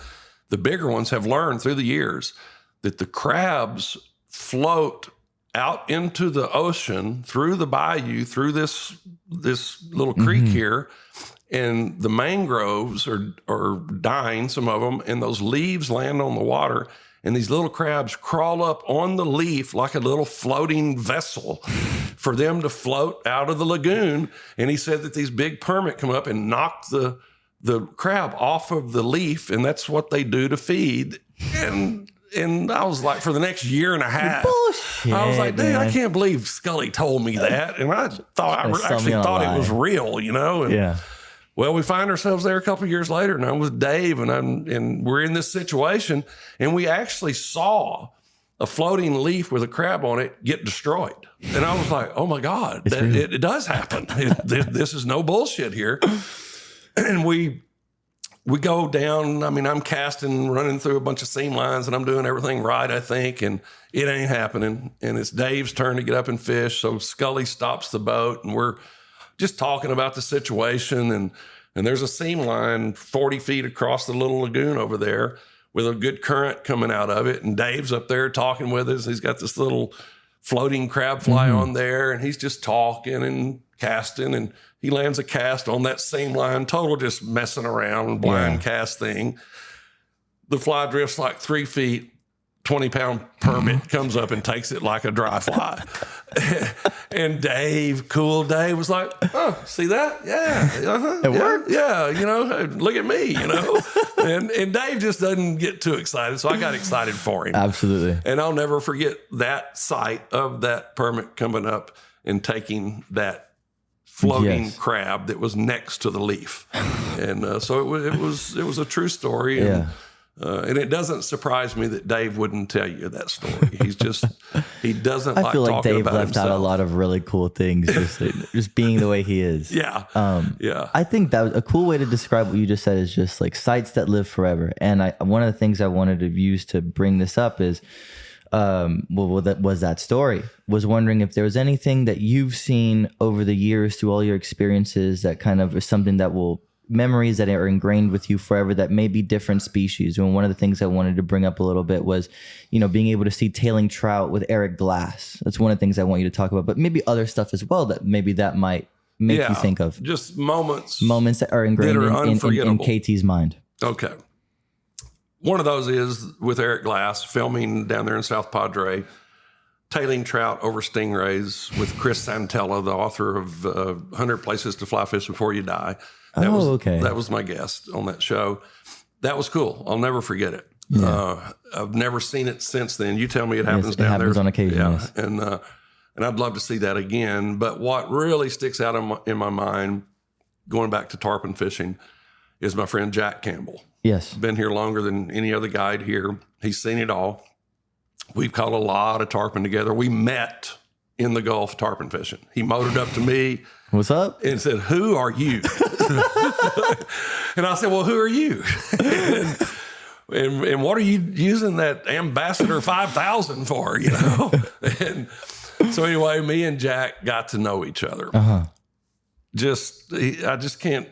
the bigger ones have learned through the years that the crabs float out into the ocean through the bayou, through this little creek here. And the mangroves are dying, some of them, and those leaves land on the water, and these little crabs crawl up on the leaf like a little floating vessel for them to float out of the lagoon. And he said that these big permit come up and knock the crab off of the leaf, and that's what they do to feed. And I was like, for the next year and a half, Bullshit, I was like, dude, man. I can't believe Scully told me that. And I actually thought it was real, you know? And, Yeah. well, we find ourselves there a couple of years later, and I'm with Dave, and we're in this situation, and we actually saw a floating leaf with a crab on it get destroyed. And I was like, oh my God, it does happen. This is no bullshit here. And we go down. I mean, I'm casting, running through a bunch of seam lines, and I'm doing everything right, I think, and it ain't happening. And it's Dave's turn to get up and fish. So Scully stops the boat, and we're just talking about the situation. And there's a seam line 40 feet across the little lagoon over there with a good current coming out of it. And Dave's up there talking with us. He's got this little floating crab fly on there, and he's just talking and casting, and he lands a cast on that same line, total just messing around, blind cast thing. The fly drifts like 3 feet, 20-pound permit comes up and takes it like a dry fly. And Cool Dave was like, oh, see that? Yeah. It worked. Yeah, you know, look at me, you know. And Dave just doesn't get too excited, so I got excited for him. Absolutely. And I'll never forget that sight of that permit coming up and taking that floating crab that was next to the leaf. And so it was a true story. And, and it doesn't surprise me that Dave wouldn't tell you that story. He doesn't like talking about himself. I feel like Dave left out a lot of really cool things, just being the way he is. Yeah. I think that was a cool way to describe what you just said is just like sites that live forever. And one of the things I wanted to use to bring this up is, that was that story. Was wondering if there was anything that you've seen over the years through all your experiences that kind of is something that memories that are ingrained with you forever that may be different species. And one of the things I wanted to bring up a little bit was, being able to see tailing trout with Eric Glass. That's one of the things I want you to talk about, but maybe other stuff as well that maybe that might make you think of. Just moments that are ingrained in KT's mind. Okay. One of those is with Eric Glass filming down there in South Padre, tailing trout over stingrays with Chris Santella, the author of 100 Places to Fly Fish Before You Die. That was my guest on that show. That was cool. I'll never forget it. Yeah. I've never seen it since then. You tell me it happens down there. It happens on occasion. Yeah. Yes. And I'd love to see that again. But what really sticks out in my mind, going back to tarpon fishing, is my friend Jack Campbell. Yes. Been here longer than any other guide here. He's seen it all. We've caught a lot of tarpon together. We met in the Gulf tarpon fishing. He motored up to me. What's up? And said, who are you? And I said, well, who are you? and what are you using that Ambassador 5000 for, And so anyway, me and Jack got to know each other. I just can't.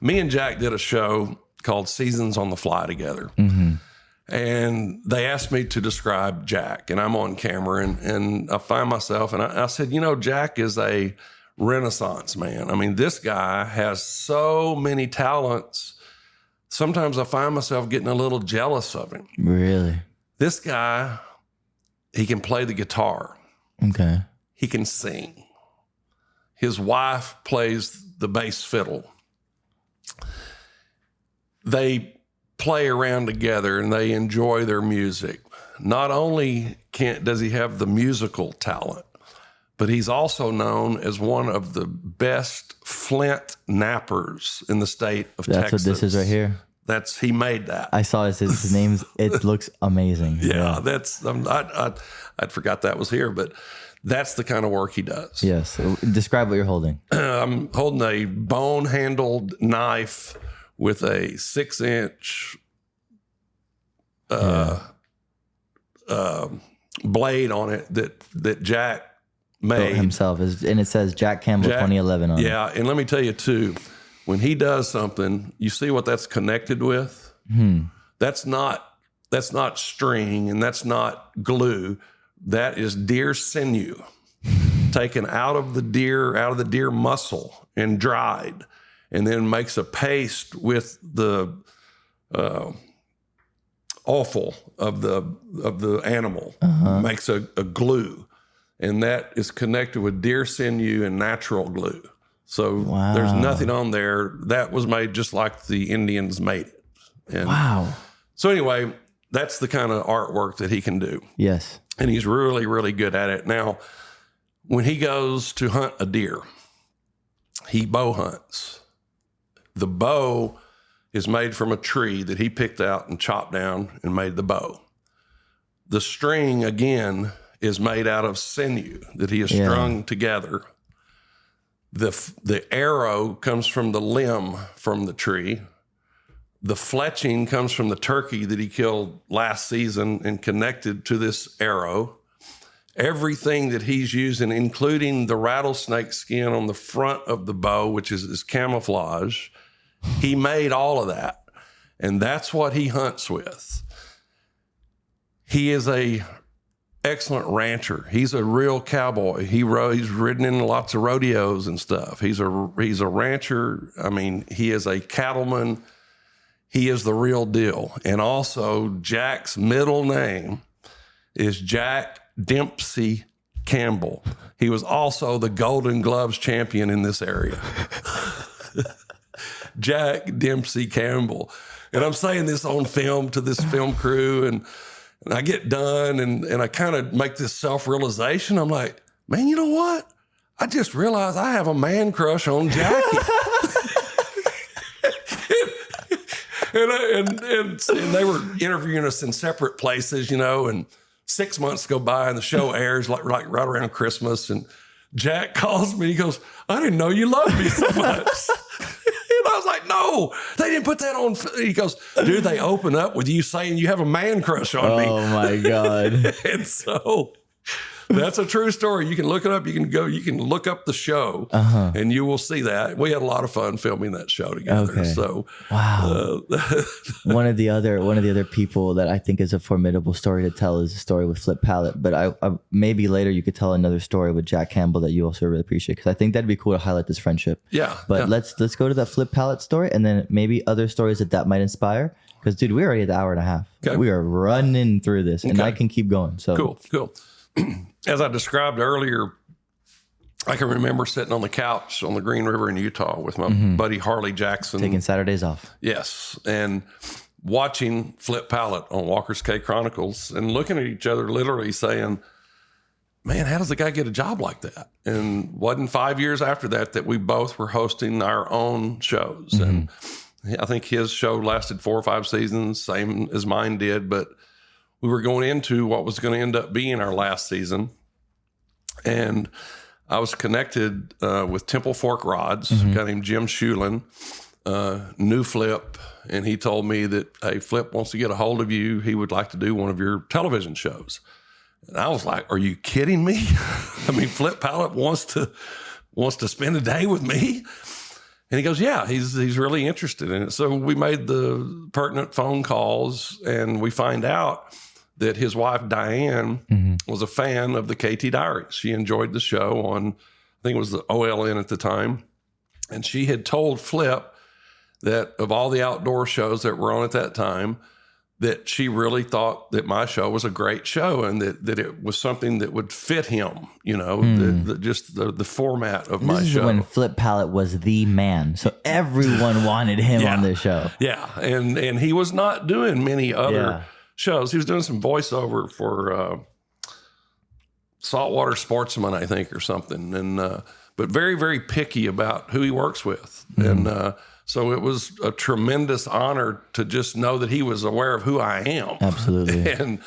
Me and Jack did a show called Seasons on the Fly together. Mm-hmm. And they asked me to describe Jack, and I'm on camera, and I find myself, and I said, Jack is a Renaissance man. I mean, this guy has so many talents. Sometimes I find myself getting a little jealous of him. Really? This guy, he can play the guitar. Okay. He can sing. His wife plays the bass fiddle. They play around together and they enjoy their music. Not only does he have the musical talent, but he's also known as one of the best flint nappers in the state of Texas. That's what this is right here? He made that. I saw his name's, it looks amazing. Yeah. I'd forgot that was here, but that's the kind of work he does. Yes. Describe what you're holding. I'm holding a bone-handled knife with a 6-inch blade on it that Jack made himself. And it says Jack Campbell 2011 on it. Yeah, and let me tell you too, when he does something, you see what that's connected with? That's not string and that's not glue. That is deer sinew taken out of the deer muscle and dried, and then makes a paste with the offal of the animal makes a glue, and that is connected with deer sinew and natural glue. So there's nothing on there. That was made just like the Indians made it. And so anyway, that's the kind of artwork that he can do. Yes. And he's really, really good at it. Now, when he goes to hunt a deer, he bow hunts. The bow is made from a tree that he picked out and chopped down and made the bow. The string, again, is made out of sinew that he has strung together. The arrow comes from the limb from the tree. The fletching comes from the turkey that he killed last season and connected to this arrow. Everything that he's using, including the rattlesnake skin on the front of the bow, which is his camouflage, he made all of that. And that's what he hunts with. He is a excellent rancher. He's a real cowboy. He's ridden in lots of rodeos and stuff. He's a rancher. I mean, he is a cattleman. He is the real deal. And also, Jack's middle name is Jack Dempsey Campbell. He was also the Golden Gloves champion in this area. Jack Dempsey Campbell. And I'm saying this on film to this film crew, and I get done and I kind of make this self-realization. I'm like, man, you know what? I just realized I have a man crush on Jackie. and they were interviewing us in separate places, you know, and 6 months go by and the show airs like right around Christmas. And Jack calls me. He goes, I didn't know you loved me so much. And I was like, no, they didn't put that on. He goes, dude, they open up with you saying you have a man crush on me. Oh my God. And so that's a true story. You can look it up. You can look up the show and you will see that. We had a lot of fun filming that show together. Okay. So wow. One of the other people that I think is a formidable story to tell is a story with Flip Palette. But I maybe later you could tell another story with Jack Campbell that you also really appreciate, because I think that'd be cool to highlight this friendship. Yeah. But let's go to that Flip Palette story, and then maybe other stories that might inspire. Because dude, we're already at the hour and a half. Okay. We are running through this, and I can keep going. So cool. As I described earlier, I can remember sitting on the couch on the Green River in Utah with my buddy Harley Jackson. Taking Saturdays off. Yes. And watching Flip Palette on Walker's Cay Chronicles and looking at each other, literally saying, man, how does the guy get a job like that? And wasn't 5 years after that we both were hosting our own shows. And I think his show lasted 4 or 5 seasons, same as mine did, but we were going into what was going to end up being our last season. And I was connected with Temple Fork Rods, a guy named Jim Shulin, knew Flip. And he told me that, hey, Flip wants to get a hold of you. He would like to do one of your television shows. And I was like, are you kidding me? I mean, Flip Palette wants to spend a day with me. And he goes, yeah, he's really interested in it. So we made the pertinent phone calls, and we find out that his wife, Diane, was a fan of the KT Diaries. She enjoyed the show on, I think it was the OLN at the time. And she had told Flip that of all the outdoor shows that were on at that time, that she really thought that my show was a great show, and that it was something that would fit him, you know, the format of my show. This is when Flip Palette was the man. So everyone wanted him on this show. Yeah. And he was not doing many other shows. He was doing some voiceover for Saltwater Sportsman, I think, or something. And but very, very picky about who he works with. And so it was a tremendous honor to just know that he was aware of who I am. Absolutely. And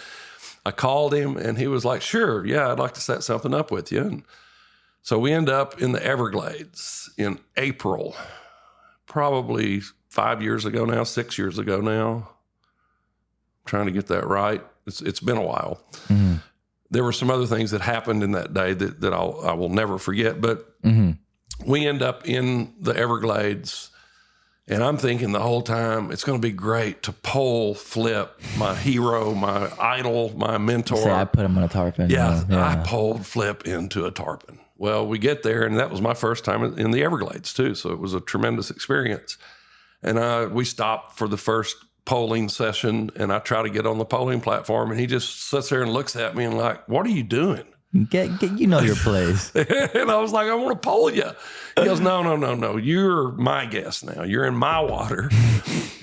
I called him, and he was like, sure, yeah, I'd like to set something up with you. And so we end up in the Everglades in April, probably 5 years ago now, 6 years ago now. I'm trying to get that right. It's been a while. There were some other things that happened in that day that I will never forget. But we end up in the Everglades. And I'm thinking the whole time, it's going to be great to pole Flip, my hero, my idol, my mentor. So I put him on a tarpon. Yeah, I poled Flip into a tarpon. Well, we get there, and that was my first time in the Everglades, too. So it was a tremendous experience. And we stopped for the first polling session, and I try to get on the polling platform, and he just sits there and looks at me and like, what are you doing? Get you know your place. And I was like, I want to poll you. He goes, no. You're my guest now. You're in my water,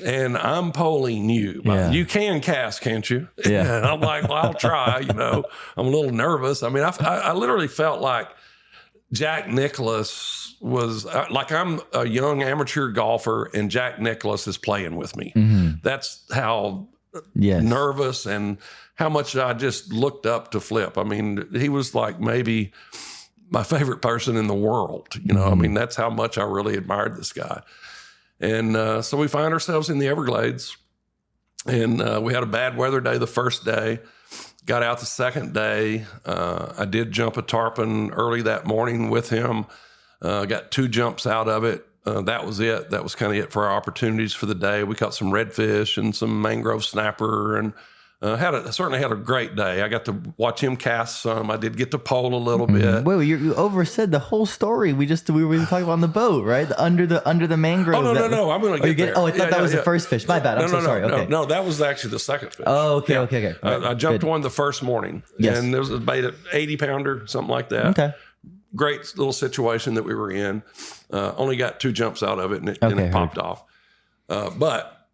and I'm polling you. Yeah. You can cast, can't you? Yeah. And I'm like, well, I'll try. I'm a little nervous. I mean, I literally felt like Jack Nicklaus was like, I'm a young amateur golfer, and Jack Nicklaus is playing with me. Mm-hmm. That's how nervous and how much I just looked up to Flip. I mean, he was like maybe my favorite person in the world. I mean, that's how much I really admired this guy. And so we find ourselves in the Everglades, and we had a bad weather day the first day. Got out the second day. I did jump a tarpon early that morning with him. Got 2 jumps out of it. That was it. That was kind of it for our opportunities for the day. We caught some redfish and some mangrove snapper, and certainly had a great day. I got to watch him cast some. I did get to pole a little bit. Wait, you oversaid the whole story. We were talking about on the boat, right? Under the mangrove. Oh no! I'm going to get there. I thought that was the first fish. My bad. I'm so sorry. Okay. No, that was actually the second fish. Oh, okay, okay. Right. I jumped one the first morning, and there was a bait at 80 pounder, something like that. Okay. Great little situation that we were in. Only got 2 jumps out of it, and it popped off. But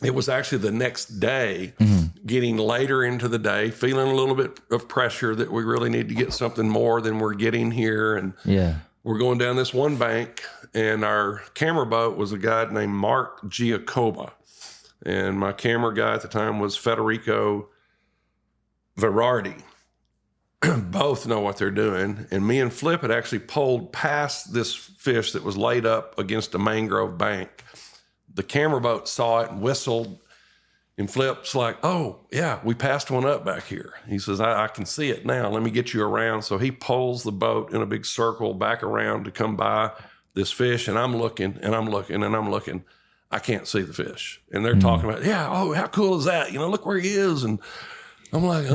it was actually the next day, getting later into the day, feeling a little bit of pressure that we really need to get something more than we're getting here. And we're going down this one bank, and our camera boat was a guy named Mark Giacoba. And my camera guy at the time was Federico Verardi. Both know what they're doing. And me and Flip had actually poled past this fish that was laid up against a mangrove bank. The camera boat saw it and whistled, and Flip's like, oh, yeah, we passed one up back here. He says, I can see it now. Let me get you around. So he pulls the boat in a big circle back around to come by this fish, and I'm looking, and I'm looking, and I'm looking. I can't see the fish. And they're talking about, how cool is that? Look where he is. And I'm like,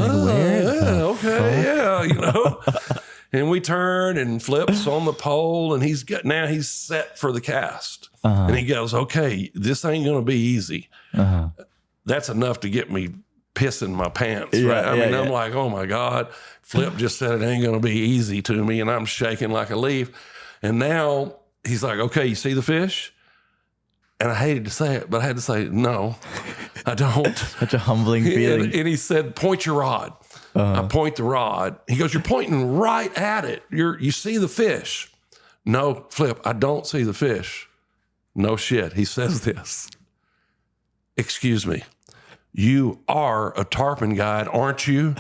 And we turn, and Flip's on the pole, and he's set for the cast. And he goes, okay, this ain't going to be easy. That's enough to get me pissing my pants, right? I'm like, oh my God, Flip just said it ain't going to be easy to me, and I'm shaking like a leaf. And now he's like, okay, you see the fish? And I hated to say it, but I had to say, no, I don't. Such a humbling feeling. And he said, point your rod. I point the rod. He goes, you're pointing right at it. You see the fish. No, Flip, I don't see the fish. No shit. He says this. Excuse me. You are a tarpon guide, aren't you?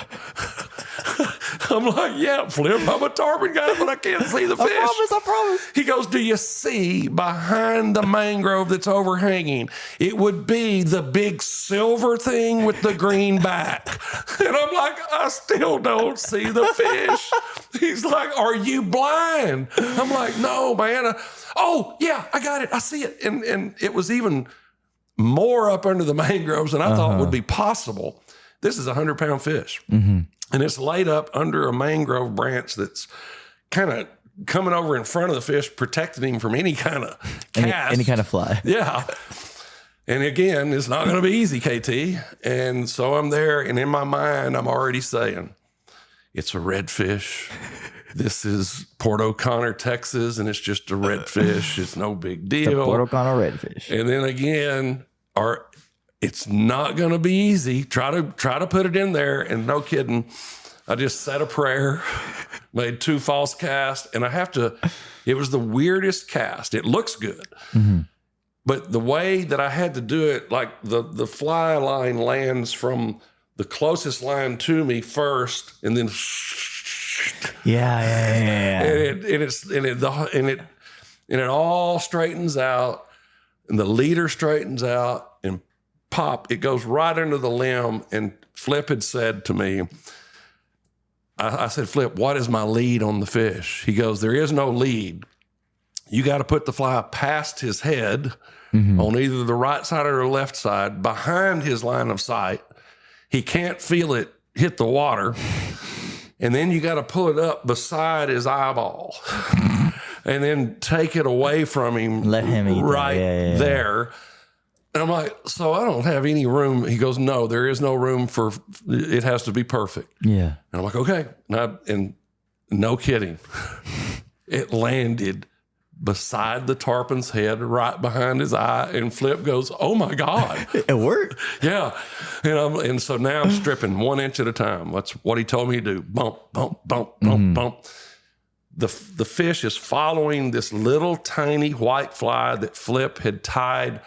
I'm like, yeah, Flip, I'm a tarpon guide, but I can't see the fish. I promise. He goes, do you see behind the mangrove that's overhanging? It would be the big silver thing with the green back. And I'm like, I still don't see the fish. He's like, are you blind? I'm like, no, man. Oh, yeah, I got it. I see it. And it was even more up under the mangroves than I thought would be possible. This is a 100-pound fish. And it's laid up under a mangrove branch that's kind of coming over in front of the fish, protecting him from any kind of cast. Any kind of fly. Yeah. And again, it's not going to be easy, KT. And so I'm there, and in my mind, I'm already saying, it's a redfish. This is Port O'Connor, Texas, and it's just a redfish. It's no big deal. It's a Port O'Connor redfish. And then again, it's not going to be easy. Try to put it in there. And no kidding, I just said a prayer, made 2 false casts, and it was the weirdest cast. It looks good. But the way that I had to do it, like the fly line lands from the closest line to me first, and then and it all straightens out, and the leader straightens out, and pop, it goes right under the limb. And Flip had said to me, I said, Flip, what is my lead on the fish? He goes, there is no lead. You got to put the fly past his head on either the right side or the left side, behind his line of sight. He can't feel it hit the water. And then you got to pull it up beside his eyeball and then take it away from him. Let him eat right there. And I'm like, so I don't have any room. He goes, no, there is no room for, it has to be perfect. Yeah. And I'm like, okay. And no kidding. It landed beside the tarpon's head, right behind his eye. And Flip goes, oh my God. It worked. Yeah. And so now I'm stripping 1 inch at a time. That's what he told me to do. Bump, bump, bump, bump, bump. The fish is following this little tiny white fly that Flip had tied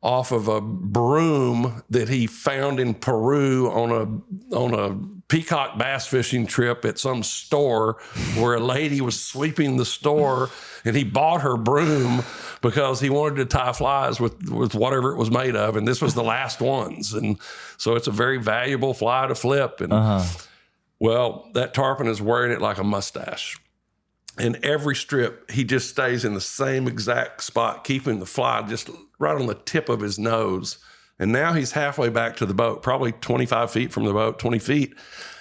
off of a broom that he found in Peru on a peacock bass fishing trip at some store where a lady was sweeping the store, and he bought her broom because he wanted to tie flies with whatever it was made of, and this was the last ones. And so it's a very valuable fly to Flip. And well, that tarpon is wearing it like a mustache. And every strip, he just stays in the same exact spot, keeping the fly just right on the tip of his nose. And now he's halfway back to the boat, probably 25 feet from the boat, 20 feet.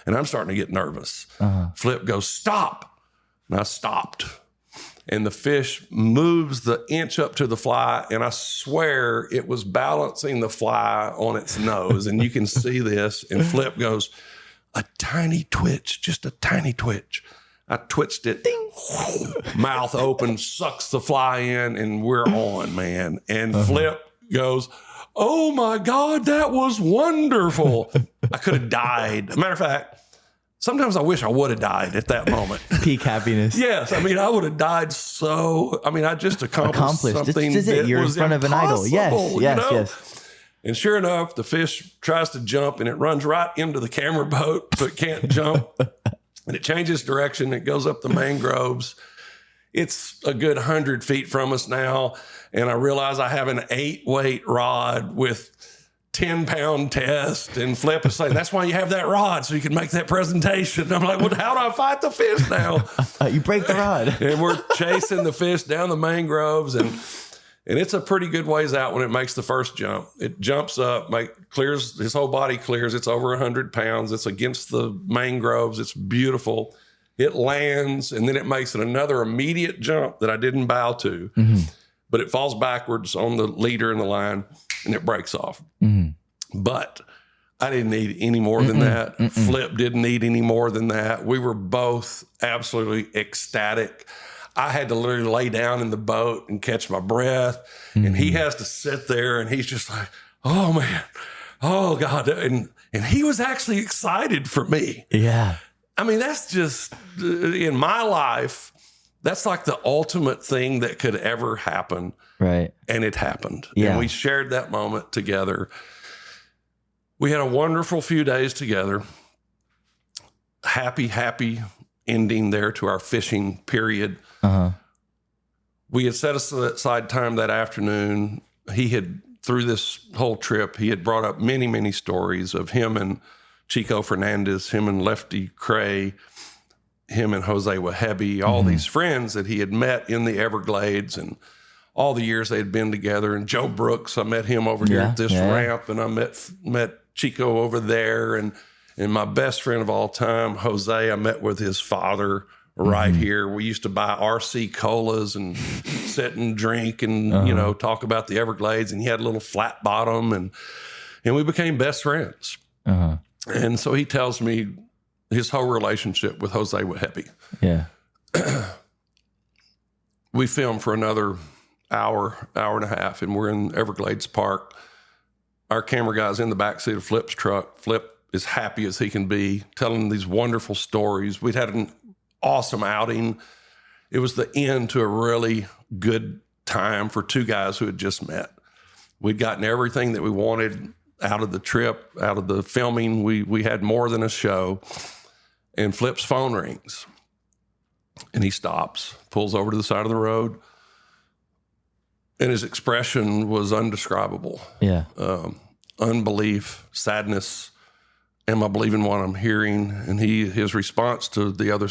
And I'm starting to get nervous. Flip goes, stop. And I stopped. And the fish moves the inch up to the fly. And I swear it was balancing the fly on its nose. And you can see this. And Flip goes, a tiny twitch, just a tiny twitch. I twitched it, mouth open, sucks the fly in, and we're on, man. And Flip goes, oh my God, that was wonderful. I could have died. Matter of fact, sometimes I wish I would have died at that moment. Peak happiness. Yes. I mean, I would have died I just accomplished something This is it. You're in front of an idol. Yes, yes. And sure enough, the fish tries to jump, and it runs right into the camera boat, so it can't jump. And it changes direction. It goes up the mangroves. It's a good 100 feet from us now. And I realize I have an 8-weight rod with 10-pound test. And Flip is saying, that's why you have that rod, so you can make that presentation. And I'm like, well, how do I fight the fish now? You break the rod. And we're chasing the fish down the mangroves. And it's a pretty good ways out when it makes the first jump. It jumps up, clears, his whole body clears. It's over 100 pounds. It's against the mangroves. It's beautiful. It lands, and then it makes another immediate jump that I didn't bow to. But it falls backwards on the leader in the line, and it breaks off. But I didn't need any more than that. Flip didn't need any more than that. We were both absolutely ecstatic. I had to literally lay down in the boat and catch my breath. And he has to sit there, and he's just like, oh man, oh God. And he was actually excited for me. Yeah. I mean, that's just, in my life, that's like the ultimate thing that could ever happen. Right. And it happened. Yeah. And we shared that moment together. We had a wonderful few days together. Happy ending there to our fishing period. We had set aside time that afternoon. He had, through this whole trip, he had brought up many, many stories of him and Chico Fernandez, him and Lefty Cray, him and Jose Wahebe, all these friends that he had met in the Everglades, and all the years they had been together. And Joe Brooks, I met him over here at this ramp, and I met Chico over there. And my best friend of all time, Jose, I met with his father right here. We used to buy RC colas and sit and drink and, talk about the Everglades. And he had a little flat bottom, and we became best friends. And so he tells me his whole relationship with Jose Wahebe. Yeah. We filmed for another hour and a half, and we're in Everglades Park. Our camera guy's in the backseat of Flip's truck. Flip is happy as he can be, telling these wonderful stories. We'd had an awesome outing. It was the end to a really good time for two guys who had just met. We'd gotten everything that we wanted out of the trip, out of the filming. We had more than a show. And Flip's phone rings. And he stops, pulls over to the side of the road. And his expression was undescribable. Yeah. Unbelief, sadness. Am I believing what I'm hearing? And his response to the other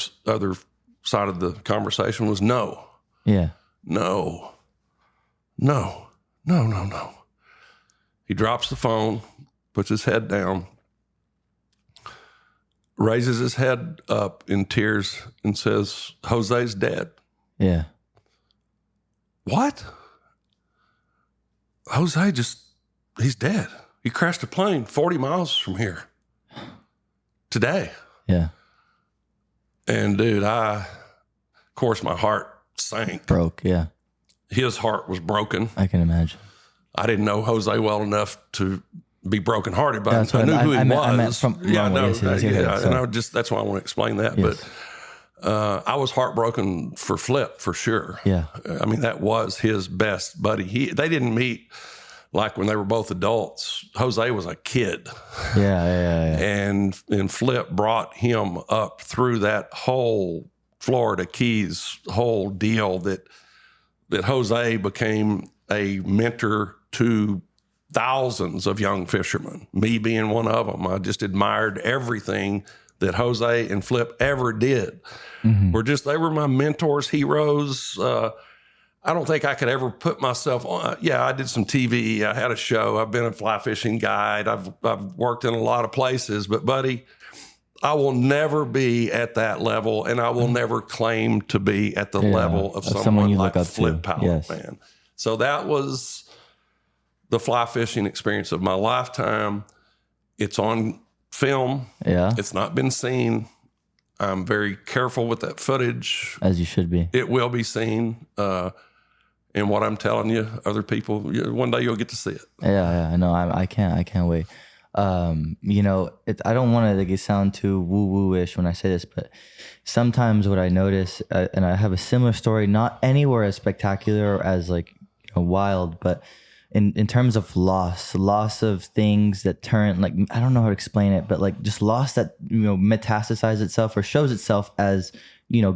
side of the conversation was no. Yeah. No. He drops the phone, puts his head down, raises his head up in tears and says, Jose's dead. Yeah. What? Jose just he's dead. He crashed a plane 40 miles from here today. Yeah. And dude, of course, my heart sank. Broke. Yeah. His heart was broken. I can imagine. I didn't know Jose well enough to be brokenhearted, but That's I what knew who he was. I meant from yeah, wrong no, way. Yes, and I just, that's why I want to explain that. Yes. But I was heartbroken for Flip for sure. Yeah. I mean, that was his best buddy. They didn't meet like when they were both adults. Jose was a kid. Yeah. And Flip brought him up through that whole Florida Keys whole deal that Jose became a mentor to thousands of young fishermen, me being one of them. I just admired everything that Jose and Flip ever did. Mm-hmm. They were my mentors, heroes. I don't think I could ever put myself on. Yeah, I did some TV. I had a show. I've been a fly fishing guide. I've worked in a lot of places, but buddy, I will never be at that level, and I will never claim to be at the level of someone you like look up Flip to. Powell, Yes. man. So that was the fly fishing experience of my lifetime. It's on film. Yeah. It's not been seen. I'm very careful with that footage. As you should be. It will be seen. And what I'm telling you, other people, one day you'll get to see it. Yeah. No, I can't wait. You know, I don't want to sound too woo-woo-ish when I say this, but sometimes what I notice, and I have a similar story, not anywhere as spectacular or as wild, but in terms of loss of things that turn, like, I don't know how to explain it, but like just loss that, metastasizes itself or shows itself as,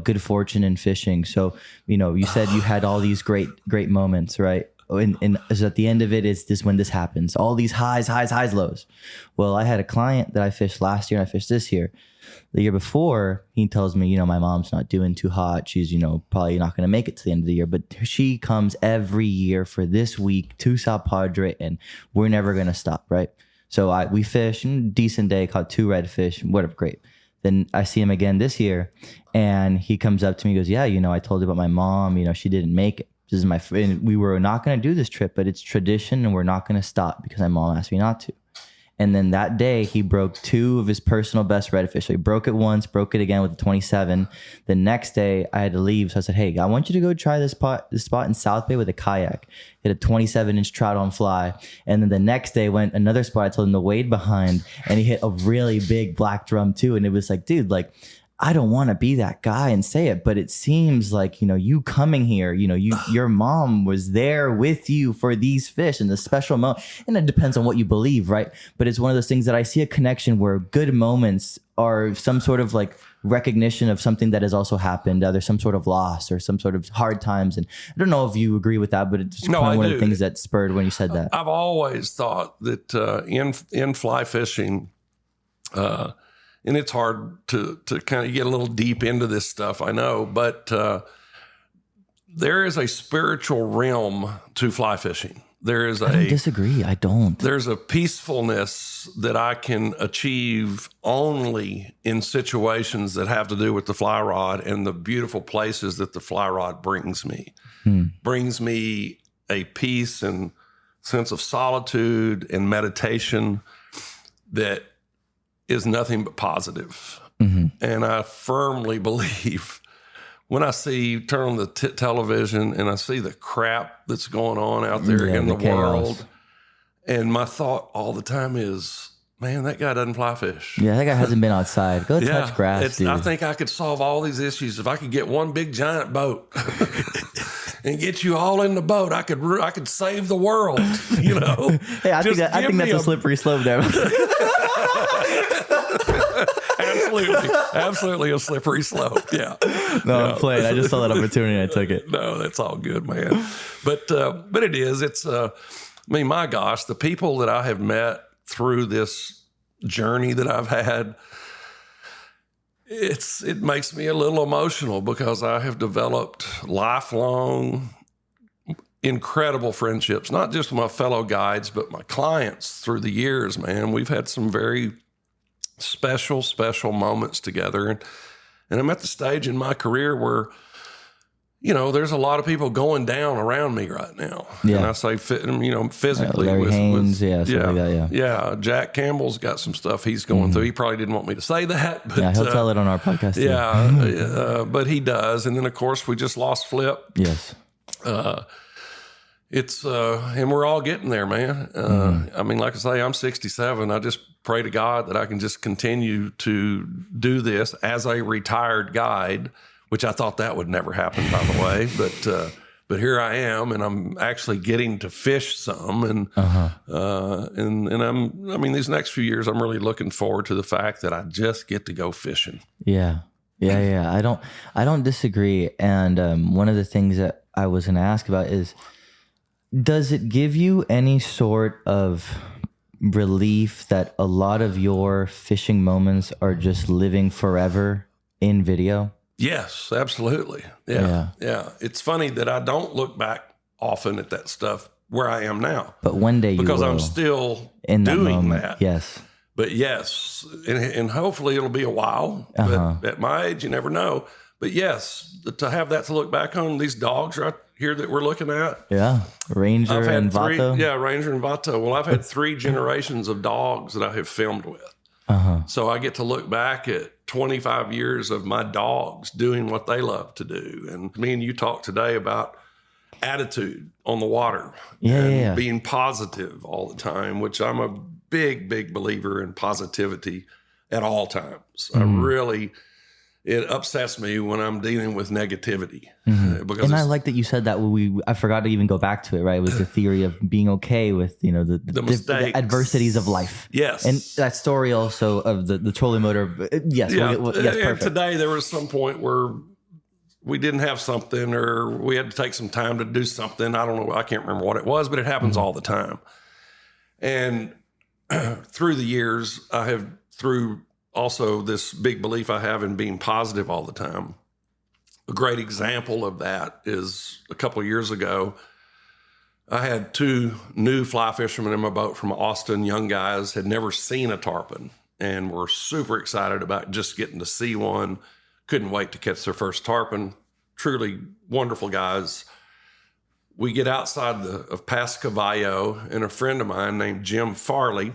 good fortune in fishing. So, you said you had all these great moments, right? And so at the end of it is this, when this happens, all these highs, lows. Well, I had a client that I fished last year and I fished this year. The year before, he tells me, my mom's not doing too hot. She's, probably not going to make it to the end of the year, but she comes every year for this week to South Padre and we're never going to stop. Right. So we fish, decent day, caught 2 redfish, whatever, great. Then I see him again this year and he comes up to me and goes, yeah, I told you about my mom, she didn't make it. This is my friend. We were not going to do this trip, but it's tradition and we're not going to stop because my mom asked me not to. And then that day he broke 2 of his personal best redfish. So he broke it once, broke it again with a 27. The next day I had to leave. So I said, hey, I want you to go try this spot in South Bay with a kayak. Hit a 27-inch trout on fly. And then the next day went another spot I told him to wade behind and he hit a really big black drum too. And it was like, dude, like, I don't want to be that guy and say it, but it seems like, you coming here, your mom was there with you for these fish and the special moment. And it depends on what you believe, right? But it's one of those things that I see a connection where good moments are some sort of like recognition of something that has also happened. There's some sort of loss or some sort of hard times. And I don't know if you agree with that, but it's one of the things that spurred when you said that. I've always thought that in fly fishing, and it's hard to kind of get a little deep into this stuff, I know, but there is a spiritual realm to fly fishing. I don't disagree. I don't. There's a peacefulness that I can achieve only in situations that have to do with the fly rod and the beautiful places that the fly rod brings me. Brings me a peace and sense of solitude and meditation that is nothing but positive. Mm-hmm. And I firmly believe when I turn on the television and I see the crap that's going on out there in the world, and my thought all the time is, man, that guy doesn't fly fish. Yeah, that guy hasn't been outside. Go touch grass, dude. I think I could solve all these issues if I could get one big giant boat and get you all in the boat. I could save the world, Hey, I think that's a slippery slope there. Absolutely a slippery slope. Yeah. No, I'm playing. I just saw that opportunity and I took it. No, that's all good, man. But it is. It's. My gosh, the people that I have met through this journey that I've had, it makes me a little emotional because I have developed lifelong, incredible friendships, not just with my fellow guides, but my clients through the years, man. We've had some very special moments together. And I'm at the stage in my career where, there's a lot of people going down around me right now. Yeah. And I say, physically. Larry Haynes, like that, Yeah, Jack Campbell's got some stuff he's going through. He probably didn't want me to say that. But, he'll tell it on our podcast. But he does. And then, of course, we just lost Flip. Yes. And we're all getting there, man. I mean, like I say, I'm 67. I just pray to God that I can just continue to do this as a retired guide, which I thought that would never happen, by the way. But here I am, and I'm actually getting to fish some. And these next few years, I'm really looking forward to the fact that I just get to go fishing. Yeah. I don't disagree. And one of the things that I was going to ask about is, does it give you any sort of relief that a lot of your fishing moments are just living forever in video? Yes, absolutely. Yeah. It's funny that I don't look back often at that stuff where I am now. But one day you will. Because I'm still in that doing moment. that. Yes. But yes, and hopefully it'll be a while. But at my age, you never know. But yes, to have that to look back on, these dogs right here that we're looking at. Yeah, Ranger and Vato. Yeah, Ranger and Vato. Well, I've had 3 generations of dogs that I have filmed with. So I get to look back at 25 years of my dogs doing what they love to do. And me and you talked today about attitude on the water and being positive all the time, which I'm a big, big believer in positivity at all times. It upsets me when I'm dealing with negativity. Because I like that you said that. I forgot to even go back to it, right? It was the theory of being okay with, the mistakes, the adversities of life. Yes. And that story also of the trolling motor. Yes. Yeah. Yes, perfect. Today there was some point where we didn't have something, or we had to take some time to do something. I don't know. I can't remember what it was, but it happens all the time. And through the years, I have, through also this big belief I have in being positive all the time. A great example of that is a couple of years ago, I had 2 new fly fishermen in my boat from Austin, young guys, had never seen a tarpon and were super excited about just getting to see one. Couldn't wait to catch their first tarpon. Truly wonderful guys. We get outside of Pass Cavallo, and a friend of mine named Jim Farley,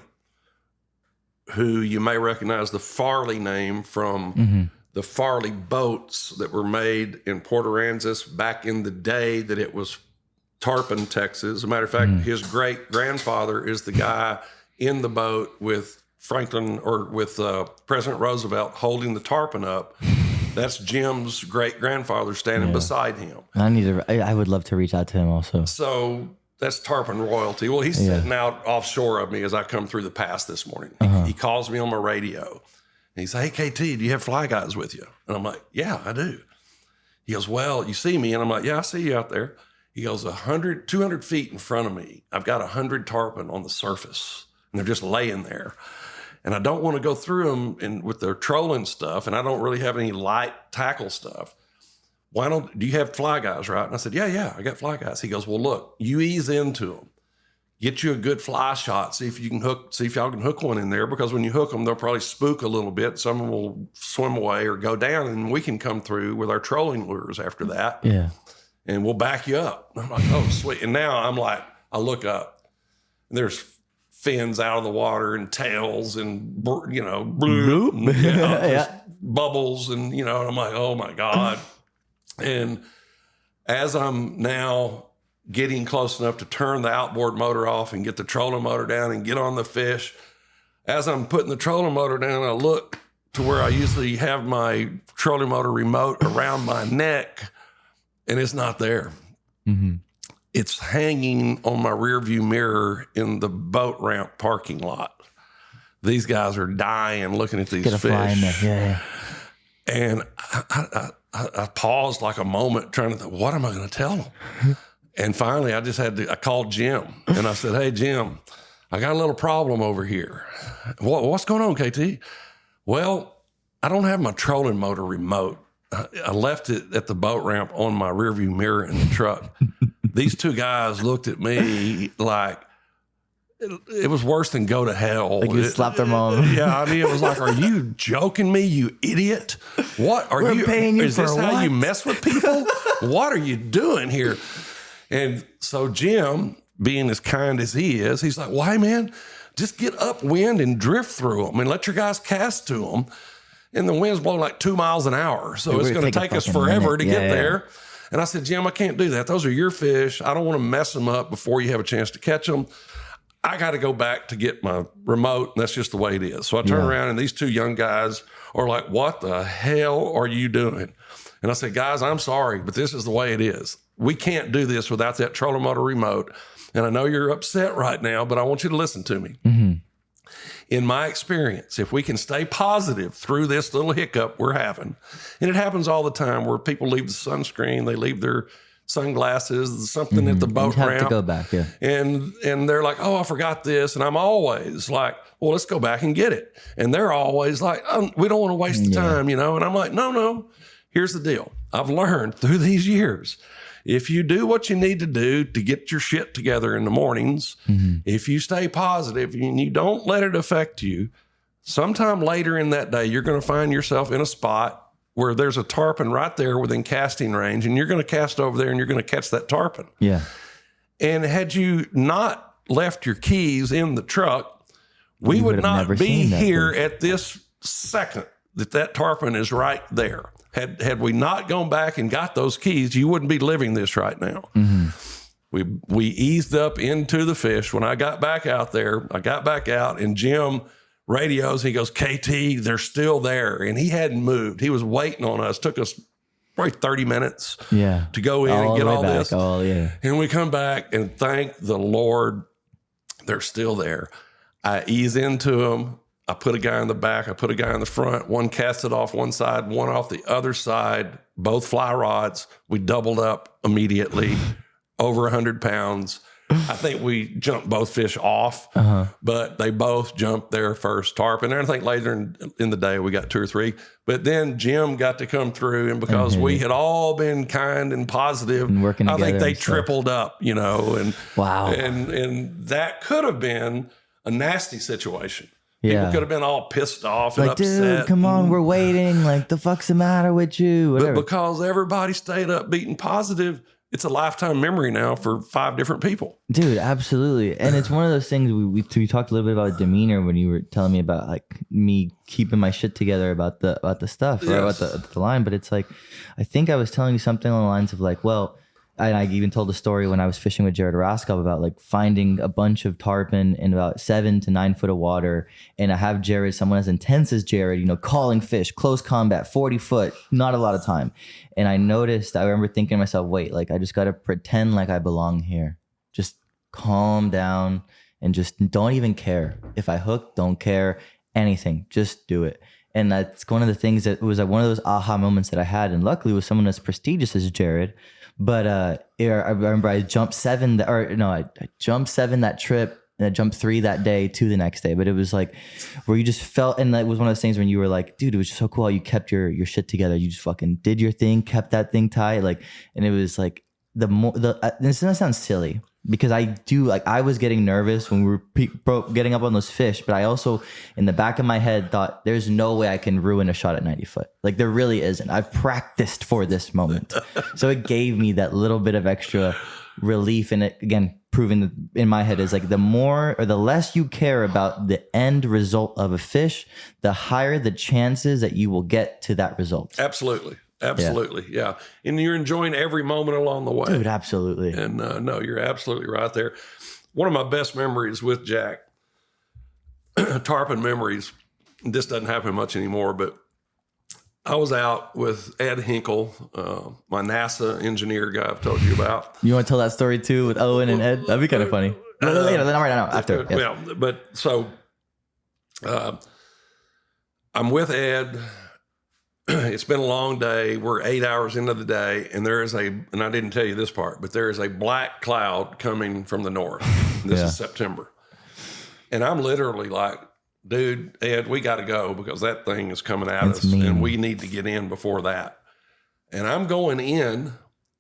who you may recognize the Farley name from the Farley boats that were made in Port Aransas back in the day that it was Tarpon, Texas. As a matter of fact, his great-grandfather is the guy in the boat with Franklin, or with President Roosevelt holding the tarpon up. That's Jim's great-grandfather standing beside him. I would love to reach out to him also. So that's tarpon royalty. Well, he's sitting out offshore of me as I come through the pass this morning. He calls me on my radio. And he says, "Hey, KT, do you have fly guys with you?" And I'm like, "Yeah, I do." He goes, "Well, you see me?" And I'm like, "Yeah, I see you out there." He goes, 200 feet in front of me, I've got 100 tarpon on the surface, and they're just laying there. And I don't want to go through them with their trolling stuff, and I don't really have any light tackle stuff. Do you have fly guys, right? And I said, yeah, I got fly guys. He goes, "Well, look, you ease into them. Get you a good fly shot. See if y'all can hook one in there, because when you hook them, they'll probably spook a little bit. Some of them will swim away or go down, and we can come through with our trolling lures after that. Yeah. And we'll back you up." I'm like, "Oh, sweet." And now I'm like, I look up, and there's fins out of the water and tails and, bloop, just bubbles. And, and I'm like, oh my God. And as I'm now getting close enough to turn the outboard motor off and get the trolling motor down and get on the fish, as I'm putting the trolling motor down, I look to where I usually have my trolling motor remote around my neck, and it's not there. It's hanging on my rearview mirror in the boat ramp parking lot. These guys are dying looking at these fish. Fly in there. Yeah. And I paused like a moment trying to think, what am I going to tell them? And finally, I called Jim, and I said, "Hey, Jim, I got a little problem over here." "What's going on, KT?" "Well, I don't have my trolling motor remote. I left it at the boat ramp on my rearview mirror in the truck." These 2 guys looked at me like, it was worse than go to hell. Like you slapped their mom. Yeah, I mean, it was like, are you joking me, you idiot? What are We're paying you is for this how what? you mess with people? What are you doing here? And so Jim, being as kind as he is, he's like, why, man? Just get upwind and drift through them and let your guys cast to them. And the wind's blowing like 2 miles an hour. So it's going to take us forever to get there. And I said, Jim, I can't do that. Those are your fish. I don't want to mess them up before you have a chance to catch them. I got to go back to get my remote, and that's just the way it is. So I turn around, and these two young guys are like, what the hell are you doing? And I said, guys, I'm sorry, but this is the way it is. We can't do this without that trolling motor remote. And I know you're upset right now, but I want you to listen to me. Mm-hmm. In my experience, if we can stay positive through this little hiccup we're having, and it happens all the time where people leave the sunscreen, they leave their sunglasses, something at the boat ramp. You have to go back, And they're like, oh, I forgot this. And I'm always like, well, let's go back and get it. And they're always like, oh, we don't want to waste the time, And I'm like, no, here's the deal. I've learned through these years, if you do what you need to do to get your shit together in the mornings, if you stay positive and you don't let it affect you, sometime later in that day, you're going to find yourself in a spot where there's a tarpon right there within casting range, and you're going to cast over there and you're going to catch that tarpon. Yeah. And had you not left your keys in the truck, we would not be here at this second that tarpon is right there. Had we not gone back and got those keys, you wouldn't be living this right now. We eased up into the fish. When I got back out there, I got back out, and Jim radios. He goes, KT, they're still there. And he hadn't moved. He was waiting on us. Took us probably 30 minutes to go in and get all this. And we come back, and thank the Lord, they're still there. I ease into them. I put a guy in the back. I put a guy in the front. One casted off one side, one off the other side, both fly rods. We doubled up immediately, over 100 pounds. I think we jumped both fish off, but they both jumped their first tarpon. And I think later in the day, we got 2 or 3. But then Jim got to come through, and because we had all been kind and positive, and working together, I think they tripled up, And wow, and that could have been a nasty situation. People could have been all pissed off and upset. Dude, come on, we're waiting. Like, the fuck's the matter with you? Whatever. But because everybody stayed up, beating positive, it's a lifetime memory now for 5 different people. Dude, absolutely. And it's one of those things we talked a little bit about demeanor when you were telling me about like me keeping my shit together about the stuff, or about the line. But it's like, I think I was telling you something along the lines of like, well, and I even told a story when I was fishing with Jared Raskow about like finding a bunch of tarpon in about 7 to 9 foot of water. And I have Jared, someone as intense as Jared, calling fish, close combat, 40 foot, not a lot of time. And I remember thinking to myself, wait, like I just got to pretend like I belong here. Just calm down and just don't even care. If I hook, don't care, anything, just do it. And that's one of the things that was like one of those aha moments that I had. And luckily with someone as prestigious as Jared. But I remember I jumped 7, I jumped 7 that trip, and I jumped 3 that day, 2 the next day. But it was like where you just felt, and that was one of those things when you were like, dude, it was just so cool how you kept your shit together. You just fucking did your thing, kept that thing tight, like, and it was like this doesn't sound silly, because I was getting nervous when we were getting up on those fish, but I also in the back of my head thought there's no way I can ruin a shot at 90 foot. Like there really isn't. I've practiced for this moment. So it gave me that little bit of extra relief. And it, again, proving in my head is like the more or the less you care about the end result of a fish, the higher the chances that you will get to that result. Absolutely. Yeah. And you're enjoying every moment along the way. Dude, absolutely. And no, you're absolutely right there. One of my best memories with Jack, tarpon memories, this doesn't happen much anymore, but I was out with Ed Hinkle, my NASA engineer guy I've told you about. You want to tell that story too with Owen and Ed? That'd be kind of funny. Later, then right now, after. Yes. Yeah, but so I'm with Ed. It's been a long day. We're 8 hours into the day, and and I didn't tell you this part, but there is a black cloud coming from the north. This is September. And I'm literally like, dude, Ed, we got to go because that thing is coming at us, and we need to get in before that. And I'm going in,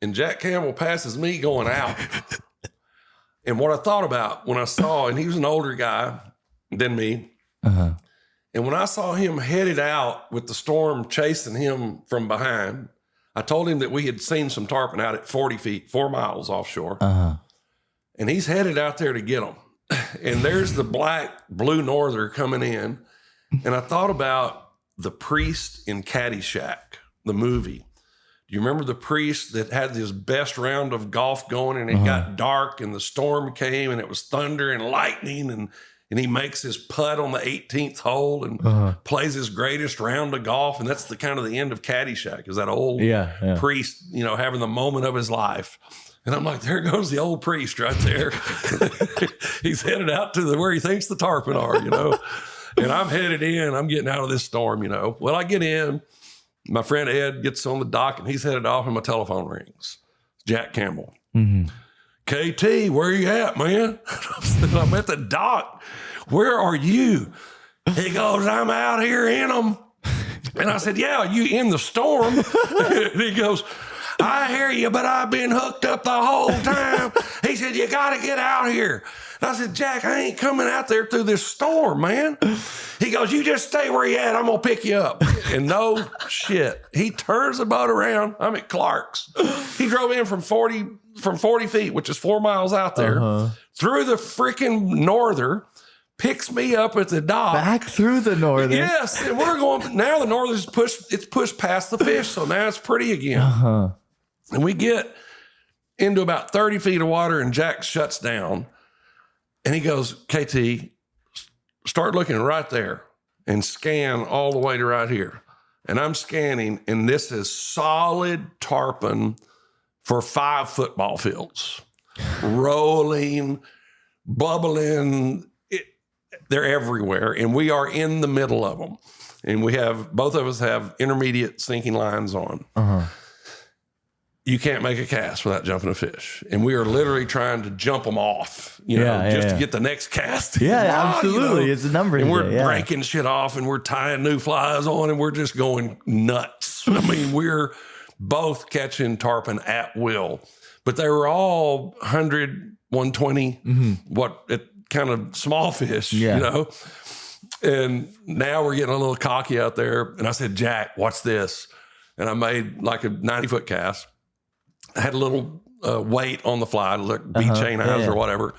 and Jack Campbell passes me going out. And what I thought about when I saw, and he was an older guy than me. Uh-huh. And when I saw him headed out with the storm chasing him from behind, I told him that we had seen some tarpon out at 40 feet, 4 miles offshore. Uh-huh. And he's headed out there to get them. And there's the black blue norther coming in. And I thought about the priest in Caddyshack, the movie. Do you remember the priest that had his best round of golf going, and it got dark and the storm came and it was thunder and lightning, and he makes his putt on the 18th hole and plays his greatest round of golf. And that's the kind of the end of Caddyshack, is that old priest, you know, having the moment of his life. And I'm like, there goes the old priest right there. He's headed out to where he thinks the tarpon are, you know. And I'm headed in. I'm getting out of this storm, you know. Well, I get in. My friend Ed gets on the dock, and he's headed off, and my telephone rings. Jack Campbell. Mm-hmm. KT, where you at, man? I'm at the dock. Where are you? He goes, I'm out here in them. And I said, yeah, you in the storm? And he goes, I hear you, but I've been hooked up the whole time. He said, you got to get out here. And I said, Jack, I ain't coming out there through this storm, man. He goes, you just stay where you at. I'm going to pick you up. And no shit. He turns the boat around. I'm at Clark's. He drove in from 40 feet, which is 4 miles out there, through the freaking norther, picks me up at the dock. Back through the northern. Yes. And we're going, now the northern's pushed past the fish. So now it's pretty again. And we get into about 30 feet of water, and Jack shuts down. And he goes, KT, start looking right there and scan all the way to right here. And I'm scanning, and this is solid tarpon for 5 football fields. Rolling, bubbling. They're everywhere. And we are in the middle of them. And both of us have intermediate sinking lines on. You can't make a cast without jumping a fish. And we are literally trying to jump them off, to get the next cast. Yeah, absolutely. You know? It's a number. And we're breaking shit off, and we're tying new flies on, and we're just going nuts. I mean, we're both catching tarpon at will. But they were all 100, 120, kind of small fish, you know? And now we're getting a little cocky out there. And I said, Jack, watch this. And I made like a 90-foot cast. I had a little weight on the fly, like bead chain eyes or whatever.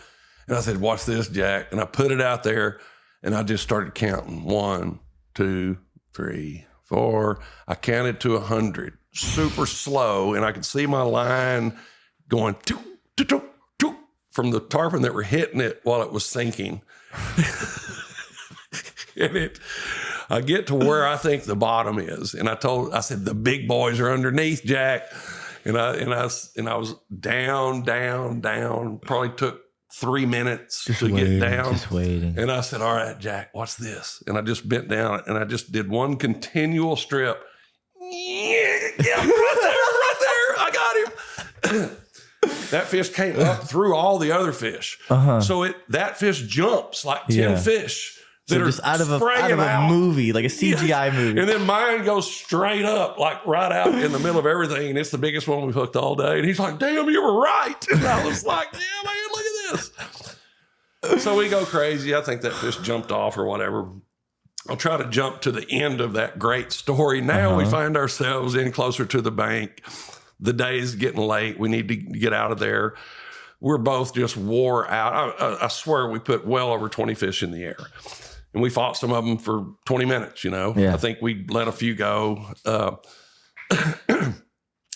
And I said, watch this, Jack. And I put it out there, and I just started counting. 1, 2, 3, 4. I counted to 100, super slow. And I could see my line going from the tarpon that were hitting it while it was sinking. And I get to where I think the bottom is. And I said, the big boys are underneath, Jack. And I was down. Probably took 3 minutes to get down. Just waiting. And I said, all right, Jack, watch this. And I just bent down, and I just did one continual strip. Yeah, right there. I got him. That fish came up through all the other fish. So that fish jumps like 10 fish. So just out of a movie, like a CGI movie. And then mine goes straight up, like right out in the middle of everything. And it's the biggest one we've hooked all day. And he's like, damn, you were right. And I was like, yeah, man, look at this. So we go crazy. I think that fish jumped off or whatever. I'll try to jump to the end of that great story. Now we find ourselves in closer to the bank. The day is getting late. We need to get out of there. We're both just wore out. I swear we put well over 20 fish in the air. And we fought some of them for 20 minutes, you know. I think we let a few go.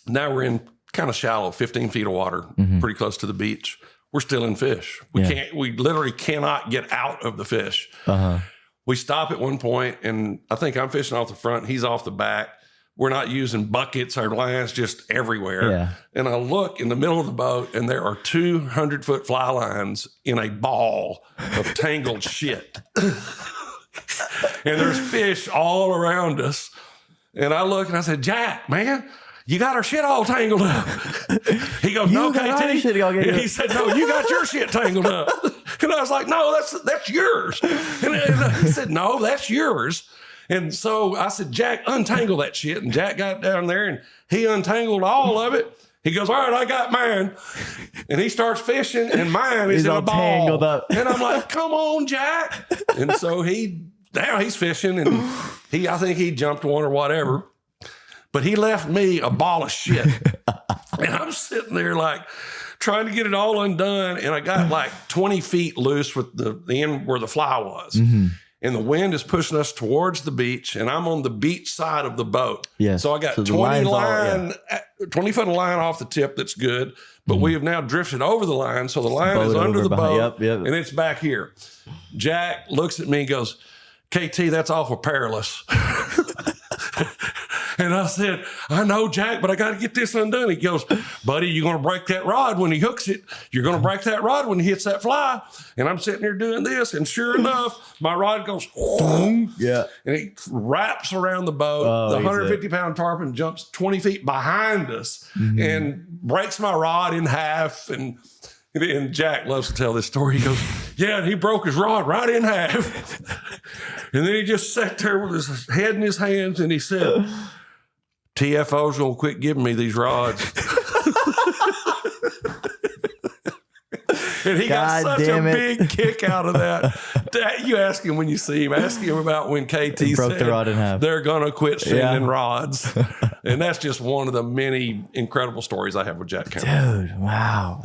Now we're in kind of shallow, 15 feet of water, pretty close to the beach. We're still in fish. We literally cannot get out of the fish. We stop at one point, and I think I'm fishing off the front. He's off the back. We're not using buckets or lines, just everywhere. And I look in the middle of the boat, and there are 200-foot fly lines in a ball of tangled shit. And there's fish all around us. And I look, and I said, Jack, man, you got our shit all tangled up. He goes, no, KT. And he said, no, you got your shit tangled up. And I was like, no, that's yours. And he said, no, that's yours. And so I said, Jack, untangle that shit. And Jack got down there, and he untangled all of it. He goes, all right, I got mine. And he starts fishing, and mine is in a ball. Tangled up. And I'm like, come on, Jack. And so now he's fishing, and I think he jumped one or whatever. But he left me a ball of shit. And I'm sitting there like trying to get it all undone. And I got like 20 feet loose with the end where the fly was. Mm-hmm. And the wind is pushing us towards the beach, and I'm on the beach side of the boat. Yeah. So I got 20 foot of line off the tip. That's good. But we have now drifted over the line. So the line is under the boat, and it's back here. Jack looks at me and goes, KT, that's awful perilous. And I said, I know, Jack, but I got to get this undone. He goes, buddy, you're going to break that rod when he hooks it. You're going to break that rod when he hits that fly. And I'm sitting there doing this. And sure enough, my rod goes, and it wraps around the boat. The 150-pound tarpon jumps 20 feet behind us and breaks my rod in half. And Jack loves to tell this story. He goes, yeah, and he broke his rod right in half. And then he just sat there with his head in his hands, and he said, TFO's going to quit giving me these rods. And he got such a big kick out of that. You ask him when you see him. Ask him about when KT broke the rod in half. They're going to quit sending rods. And that's just one of the many incredible stories I have with Jack Cameron. Dude, wow.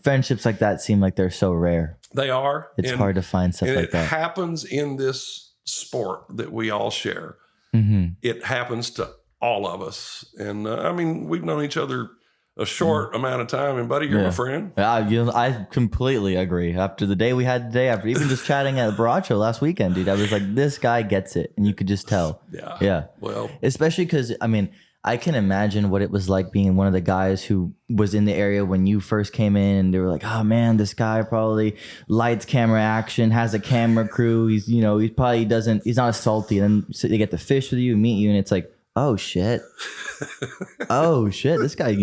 Friendships like that seem like they're so rare. They are. It's hard to find stuff like that. It happens in this sport that we all share. Mm-hmm. It happens to all of us. And I mean, we've known each other a short amount of time, and buddy, you're my friend. I completely agree. After the day we had today, after even just chatting at Baracho last weekend, dude, I was like, this guy gets it. And you could just tell. Yeah. Well, especially because, I mean, I can imagine what it was like being one of the guys who was in the area when you first came in, and they were like, oh man, this guy probably lights, camera, action, has a camera crew. He's not as salty. And then they get to fish with you, meet you, and it's like, oh shit. This guy,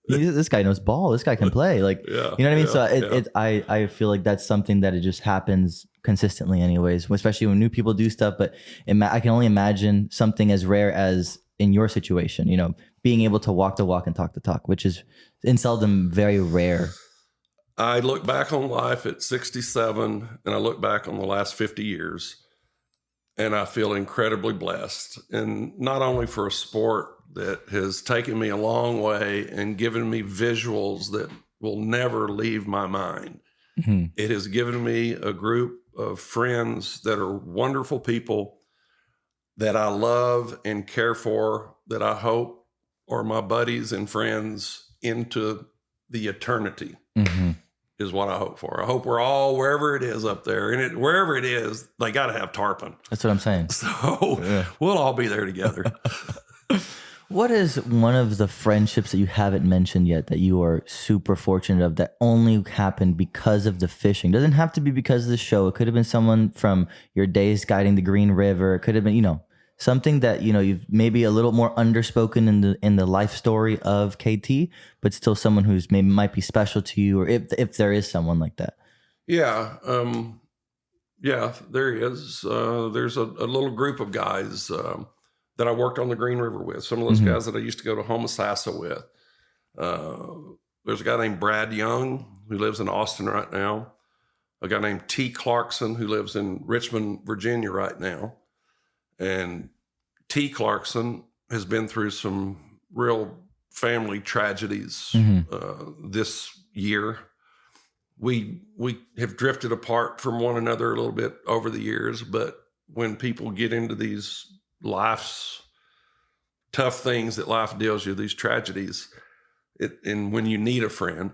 this guy knows ball. This guy can play. Like, you know what I mean? So I feel like that's something that it just happens consistently anyways, especially when new people do stuff. But I can only imagine something as rare as in your situation, being able to walk the walk and talk the talk, which is in seldom very rare. I look back on life at 67, and I look back on the last 50 years, and I feel incredibly blessed. And not only for a sport that has taken me a long way and given me visuals that will never leave my mind. Mm-hmm. It has given me a group of friends that are wonderful people that I love and care for, that I hope are my buddies and friends into the eternity. Mm-hmm. Is what I hope for. I hope we're all, wherever it is up there, and wherever it is, they got to have tarpon. That's what I'm saying. So we'll all be there together. What is one of the friendships that you haven't mentioned yet that you are super fortunate of that only happened because of the fishing? Doesn't have to be because of the show. It could have been someone from your days guiding the Green River. It could have been, something that, you've maybe a little more underspoken in the life story of KT, but still someone who's maybe might be special to you, or if there is someone like that. Yeah. There is. There's a little group of guys that I worked on the Green River with. Some of those guys that I used to go to Homosassa with. There's a guy named Brad Young who lives in Austin right now. A guy named T. Clarkson who lives in Richmond, Virginia right now. And T. Clarkson has been through some real family tragedies this year. We have drifted apart from one another a little bit over the years, but when people get into these life's tough things that life deals you, these tragedies, and when you need a friend,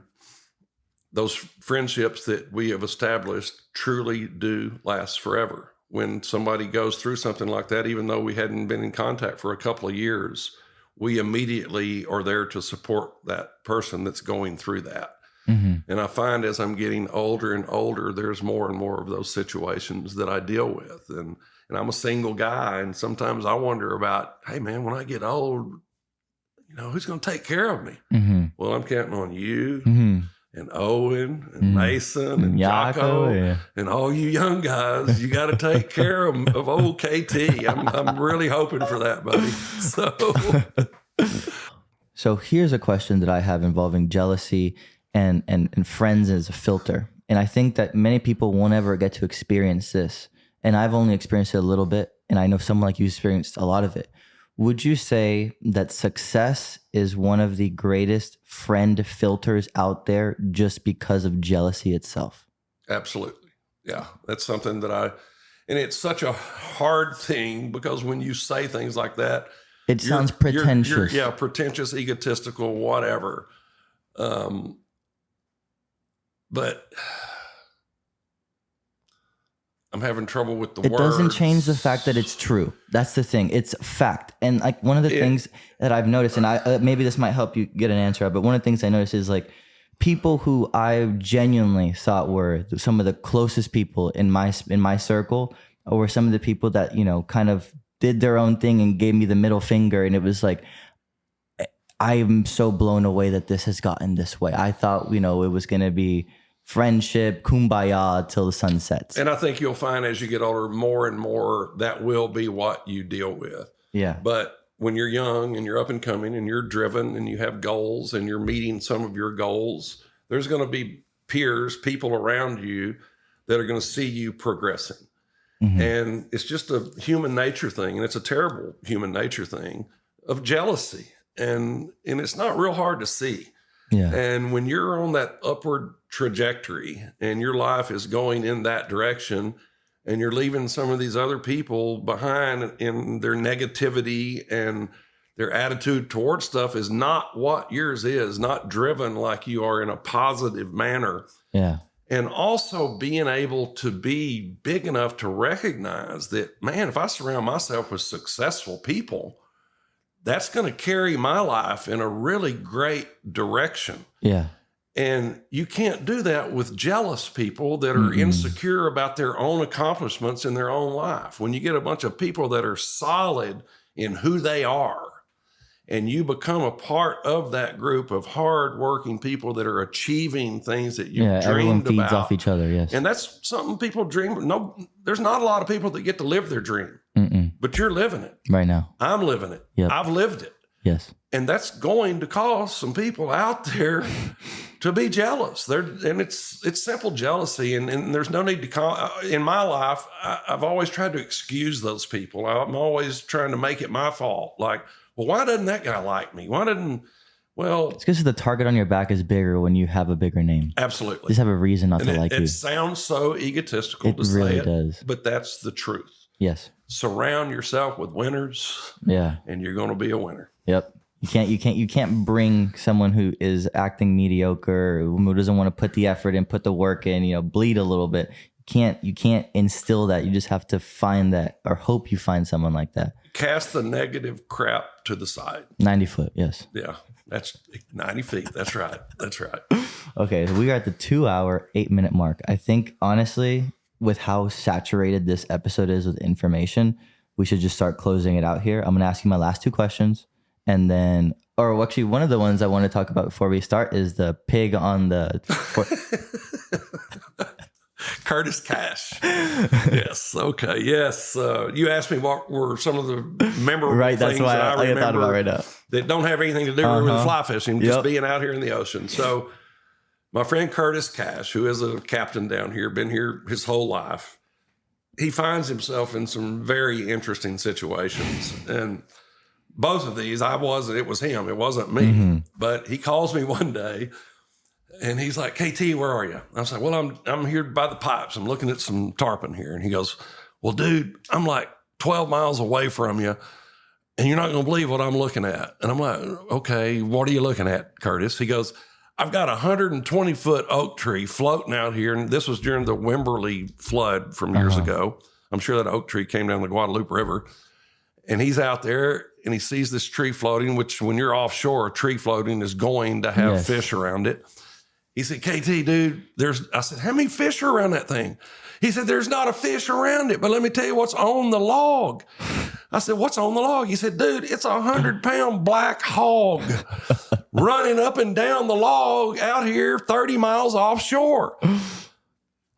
those friendships that we have established truly do last forever. When somebody goes through something like that, even though we hadn't been in contact for a couple of years, we immediately are there to support that person that's going through that. Mm-hmm. And I find as I'm getting older and older, there's more and more of those situations that I deal with. And I'm a single guy, and sometimes I wonder about, hey man, when I get old, who's going to take care of me? Mm-hmm. Well, I'm counting on you. Mm-hmm. And Owen and Mason and Jocko and all you young guys. You got to take care of old KT. I'm really hoping for that, buddy. So So here's a question that I have involving jealousy and friends as a filter. And I think that many people won't ever get to experience this. And I've only experienced it a little bit. And I know someone like you experienced a lot of it. Would you say that success is one of the greatest friend filters out there just because of jealousy itself? Absolutely. Yeah. That's something that and it's such a hard thing because when you say things like that, it sounds pretentious. Yeah, pretentious, egotistical, whatever. But I'm having trouble with the words. It doesn't change the fact that it's true. That's the thing. It's fact. And like one of the things that I've noticed, and I maybe this might help you get an answer out, but one of the things I noticed is like people who I genuinely thought were some of the closest people in my circle, or some of the people that, you know, kind of did their own thing and gave me the middle finger. And it was like, I am so blown away that this has gotten this way. I thought, you know, it was going to be friendship, kumbaya till the sun sets. And I think you'll find as you get older, more and more that will be what you deal with. Yeah. But when you're young and you're up and coming and you're driven and you have goals and you're meeting some of your goals, there's going to be peers, people around you that are going to see you progressing. Mm-hmm. And it's just a human nature thing. And it's a terrible human nature thing of jealousy. And it's not real hard to see. Yeah. And when you're on that upward trajectory and your life is going in that direction and you're leaving some of these other people behind in their negativity and their attitude towards stuff is not what yours is, not driven like you are in a positive manner. Yeah. And also being able to be big enough to recognize that, man, if I surround myself with successful people, that's going to carry my life in a really great direction. Yeah. And you can't do that with jealous people that are insecure about their own accomplishments in their own life. When you get a bunch of people that are solid in who they are, and you become a part of that group of hardworking people that are achieving things that you dreamed about. Everyone feeds off each other, yes. And that's something people dream. No, there's not a lot of people that get to live their dream. But you're living it. Right now. I'm living it. Yep. I've lived it. Yes. And that's going to cause some people out there to be jealous. And it's simple jealousy. And there's no need to in my life, I've always tried to excuse those people. I'm always trying to make it my fault. Like, well, why doesn't that guy like me? Well, it's because the target on your back is bigger when you have a bigger name. Absolutely. Just have a reason not to like you. It sounds so egotistical to really say it, does. But that's the truth. Yes. Surround yourself with winners. Yeah. And you're going to be a winner. Yep. You can't bring someone who is acting mediocre, who doesn't want to put the effort in, put the work in, bleed a little bit. You can't instill that. You just have to find that, or hope you find someone like that. Cast the negative crap to the side. 90 foot. Yes. Yeah. That's 90 feet. That's right. That's right. Okay. So we are at the 2 hour, 8 minute mark. I think honestly, with how saturated this episode is with information, we should just start closing it out here. I'm going to ask you my last two questions. And then, or actually one of the ones I want to talk about before we start is the pig on the... Curtis Cash. Yes. Okay. Yes. You asked me what were some of the memorable things that I remember thought about right now that don't have anything to do with fly fishing, just being out here in the ocean. So my friend Curtis Cash, who is a captain down here, been here his whole life, he finds himself in some very interesting situations. And both of these, it was him. It wasn't me. Mm-hmm. But he calls me one day and he's like, KT, where are you? I was like, well, I'm here by the pipes. I'm looking at some tarpon here. And he goes, well, dude, I'm like 12 miles away from you and you're not going to believe what I'm looking at. And I'm like, okay, what are you looking at, Curtis? He goes, I've got a 120-foot oak tree floating out here. And this was during the Wimberley flood from years ago. I'm sure that oak tree came down the Guadalupe River. And he's out there and he sees this tree floating, which when you're offshore, a tree floating is going to have fish around it. He said, KT, dude, I said, how many fish are around that thing? He said, there's not a fish around it, but let me tell you what's on the log. I said, what's on the log? He said, dude, it's a 100-pound black hog running up and down the log out here 30 miles offshore.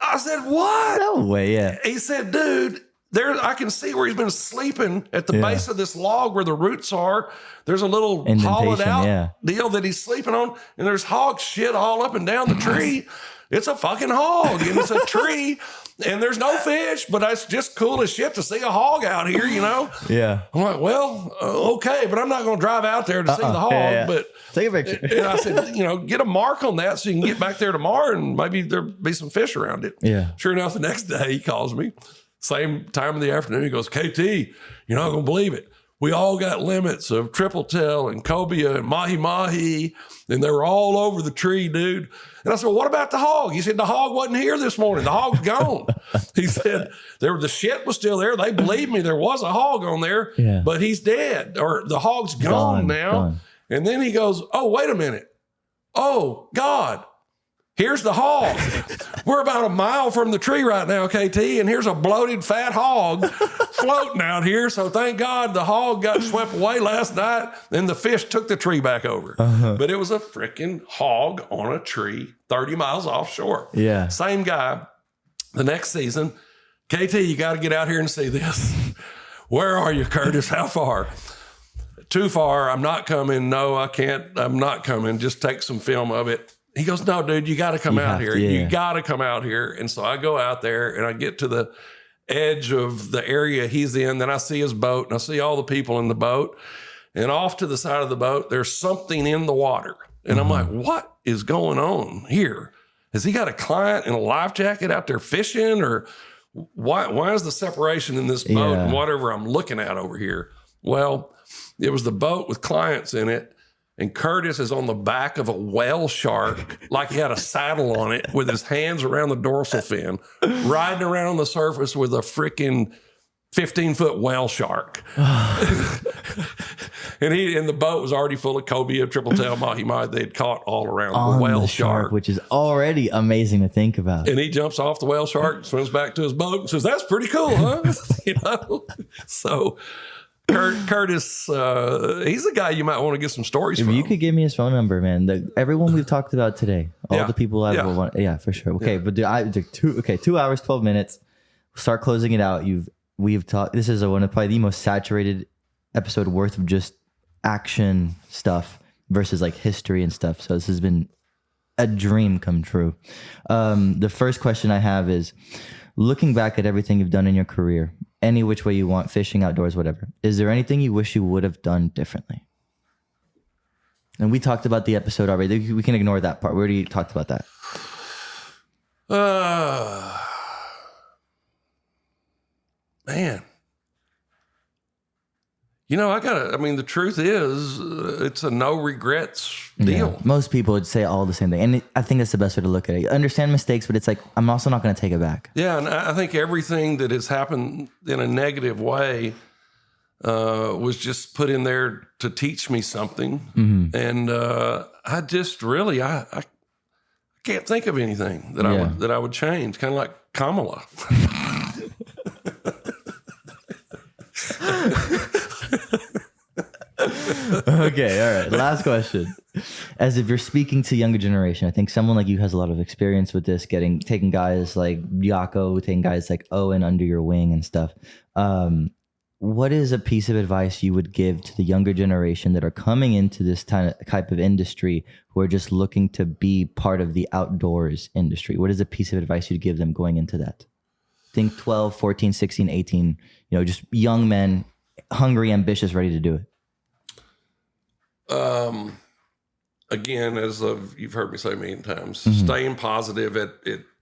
I said, what? No way, yeah. He said, dude, there, I can see where he's been sleeping at the base of this log where the roots are. There's a little hollowed out deal that he's sleeping on, and there's hog shit all up and down the tree. It's a fucking hog, and it's a tree, and there's no fish, but it's just cool as shit to see a hog out here, you know? Yeah. I'm like, well, okay, but I'm not going to drive out there to see the hog. But take a picture. And I said, get a mark on that so you can get back there tomorrow, and maybe there'll be some fish around it. Yeah. Sure enough, the next day he calls me, same time of the afternoon. He goes, KT, you're not going to believe it. We all got limits of triple tail and cobia and mahi-mahi, and they were all over the tree, dude. And I said, well, what about the hog? He said, the hog wasn't here this morning. The hog's gone. He said, the shit was still there. They believed me. There was a hog on there, but he's dead, or the hog's gone now. Gone. And then he goes, oh, wait a minute. Oh, God. Here's the hog. We're about a mile from the tree right now, KT, and here's a bloated fat hog floating out here. So thank God the hog got swept away last night, and the fish took the tree back over. But it was a freaking hog on a tree 30 miles offshore. Yeah. Same guy. The next season, KT, you got to get out here and see this. Where are you, Curtis? How far? Too far. I'm not coming. No, I can't. I'm not coming. Just take some film of it. He goes, no, dude, you got to come out here. You got to come out here. And so I go out there and I get to the edge of the area he's in. Then I see his boat and I see all the people in the boat. And off to the side of the boat, there's something in the water. And I'm like, what is going on here? Has he got a client in a life jacket out there fishing? Or why is the separation in this boat and whatever I'm looking at over here? Well, it was the boat with clients in it. And Curtis is on the back of a whale shark, like he had a saddle on it, with his hands around the dorsal fin, riding around on the surface with a freaking 15-foot whale shark. And the boat was already full of cobia, triple tail, mahi-mahi they'd caught all around the whale shark. Which is already amazing to think about. And he jumps off the whale shark, swims back to his boat, and says, that's pretty cool, huh? So... Curtis, he's a guy you might want to get some stories from. If you could give me his phone number, man. Everyone we've talked about today, all the people I want, for sure. Okay, but 2 hours, 12 minutes. We'll start closing it out. We've talked. This is one of probably the most saturated episode worth of just action stuff versus like history and stuff. So this has been a dream come true. The first question I have is, looking back at everything you've done in your career, any which way you want, fishing, outdoors, whatever, is there anything you wish you would have done differently? And we talked about the episode already. We can ignore that part. We already talked about that. Man. The truth is, it's a no regrets deal. Yeah, most people would say all the same thing. And I think that's the best way to look at it. You understand mistakes, but it's like, I'm also not going to take it back. Yeah, and I think everything that has happened in a negative way was just put in there to teach me something. Mm-hmm. And I just really, I can't think of anything that I would change. Kind of like Kamala. Okay, all right. Last question. As if you're speaking to younger generation, I think someone like you has a lot of experience with this, taking guys like Yako, taking guys like Owen under your wing and stuff. What is a piece of advice you would give to the younger generation that are coming into this type of industry, who are just looking to be part of the outdoors industry? What is a piece of advice you'd give them going into that? Think 12, 14, 16, 18, just young men, hungry, ambitious, ready to do it. Again, as you've heard me say a million times, staying positive at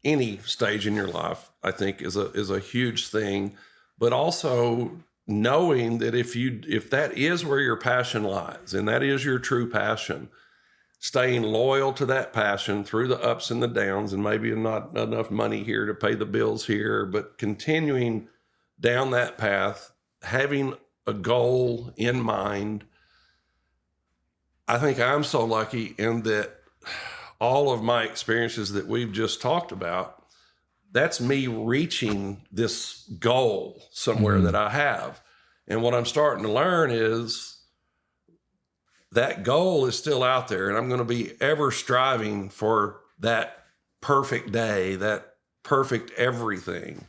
any stage in your life, I think is a huge thing. But also knowing that if that is where your passion lies, and that is your true passion, staying loyal to that passion through the ups and the downs, and maybe not enough money here to pay the bills here, but continuing down that path, having a goal in mind. I think I'm so lucky in that all of my experiences that we've just talked about, that's me reaching this goal somewhere that I have. And what I'm starting to learn is that goal is still out there, and I'm going to be ever striving for that perfect day, that perfect everything.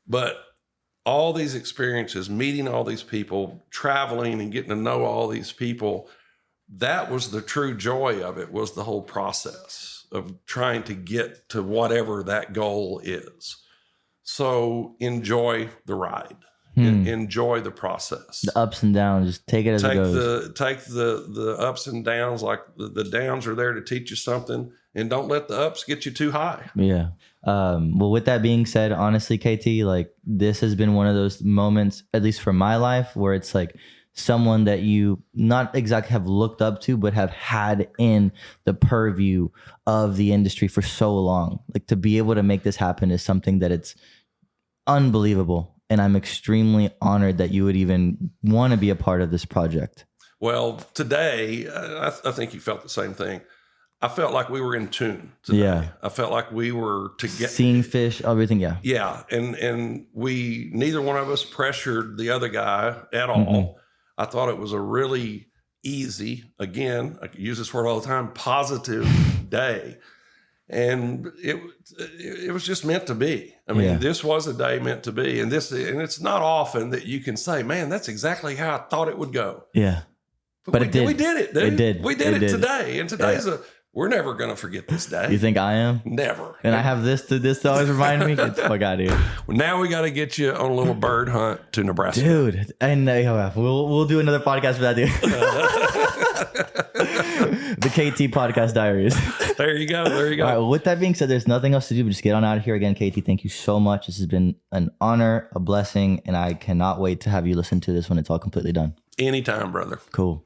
But all these experiences, meeting all these people, traveling and getting to know all these people, that was the true joy of it, was the whole process of trying to get to whatever that goal is. So enjoy the ride. Enjoy the process. The ups and downs, just take it as it goes. Take the ups and downs, like the downs are there to teach you something, and don't let the ups get you too high. Yeah. Well, with that being said, honestly, KT, like this has been one of those moments, at least for my life, where it's like someone that you not exactly have looked up to, but have had in the purview of the industry for so long. Like to be able to make this happen is something that it's unbelievable. And I'm extremely honored that you would even want to be a part of this project. Well, today, I think you felt the same thing. I felt like we were in tune today. Yeah. I felt like we were together. Seeing fish, everything, yeah. Yeah, and we, neither one of us pressured the other guy at all. Mm-hmm. I thought it was a really easy, again, I use this word all the time, positive day. And it was just meant to be. I mean, This was a day meant to be. And it's not often that you can say, man, that's exactly how I thought it would go. Yeah. But it did. We did it, dude. It did. We did it today. And today's we're never going to forget this day. You think I am? Never. And I have this to always remind me? Get the fuck out of here. Well, now we got to get you on a little bird hunt to Nebraska. Dude. And we'll do another podcast for that, dude. The KT Podcast Diaries. There you go. There you go. All right. Well, with that being said, there's nothing else to do but just get on out of here. Again, KT, thank you so much. This has been an honor, a blessing, and I cannot wait to have you listen to this when it's all completely done. Anytime, brother. Cool.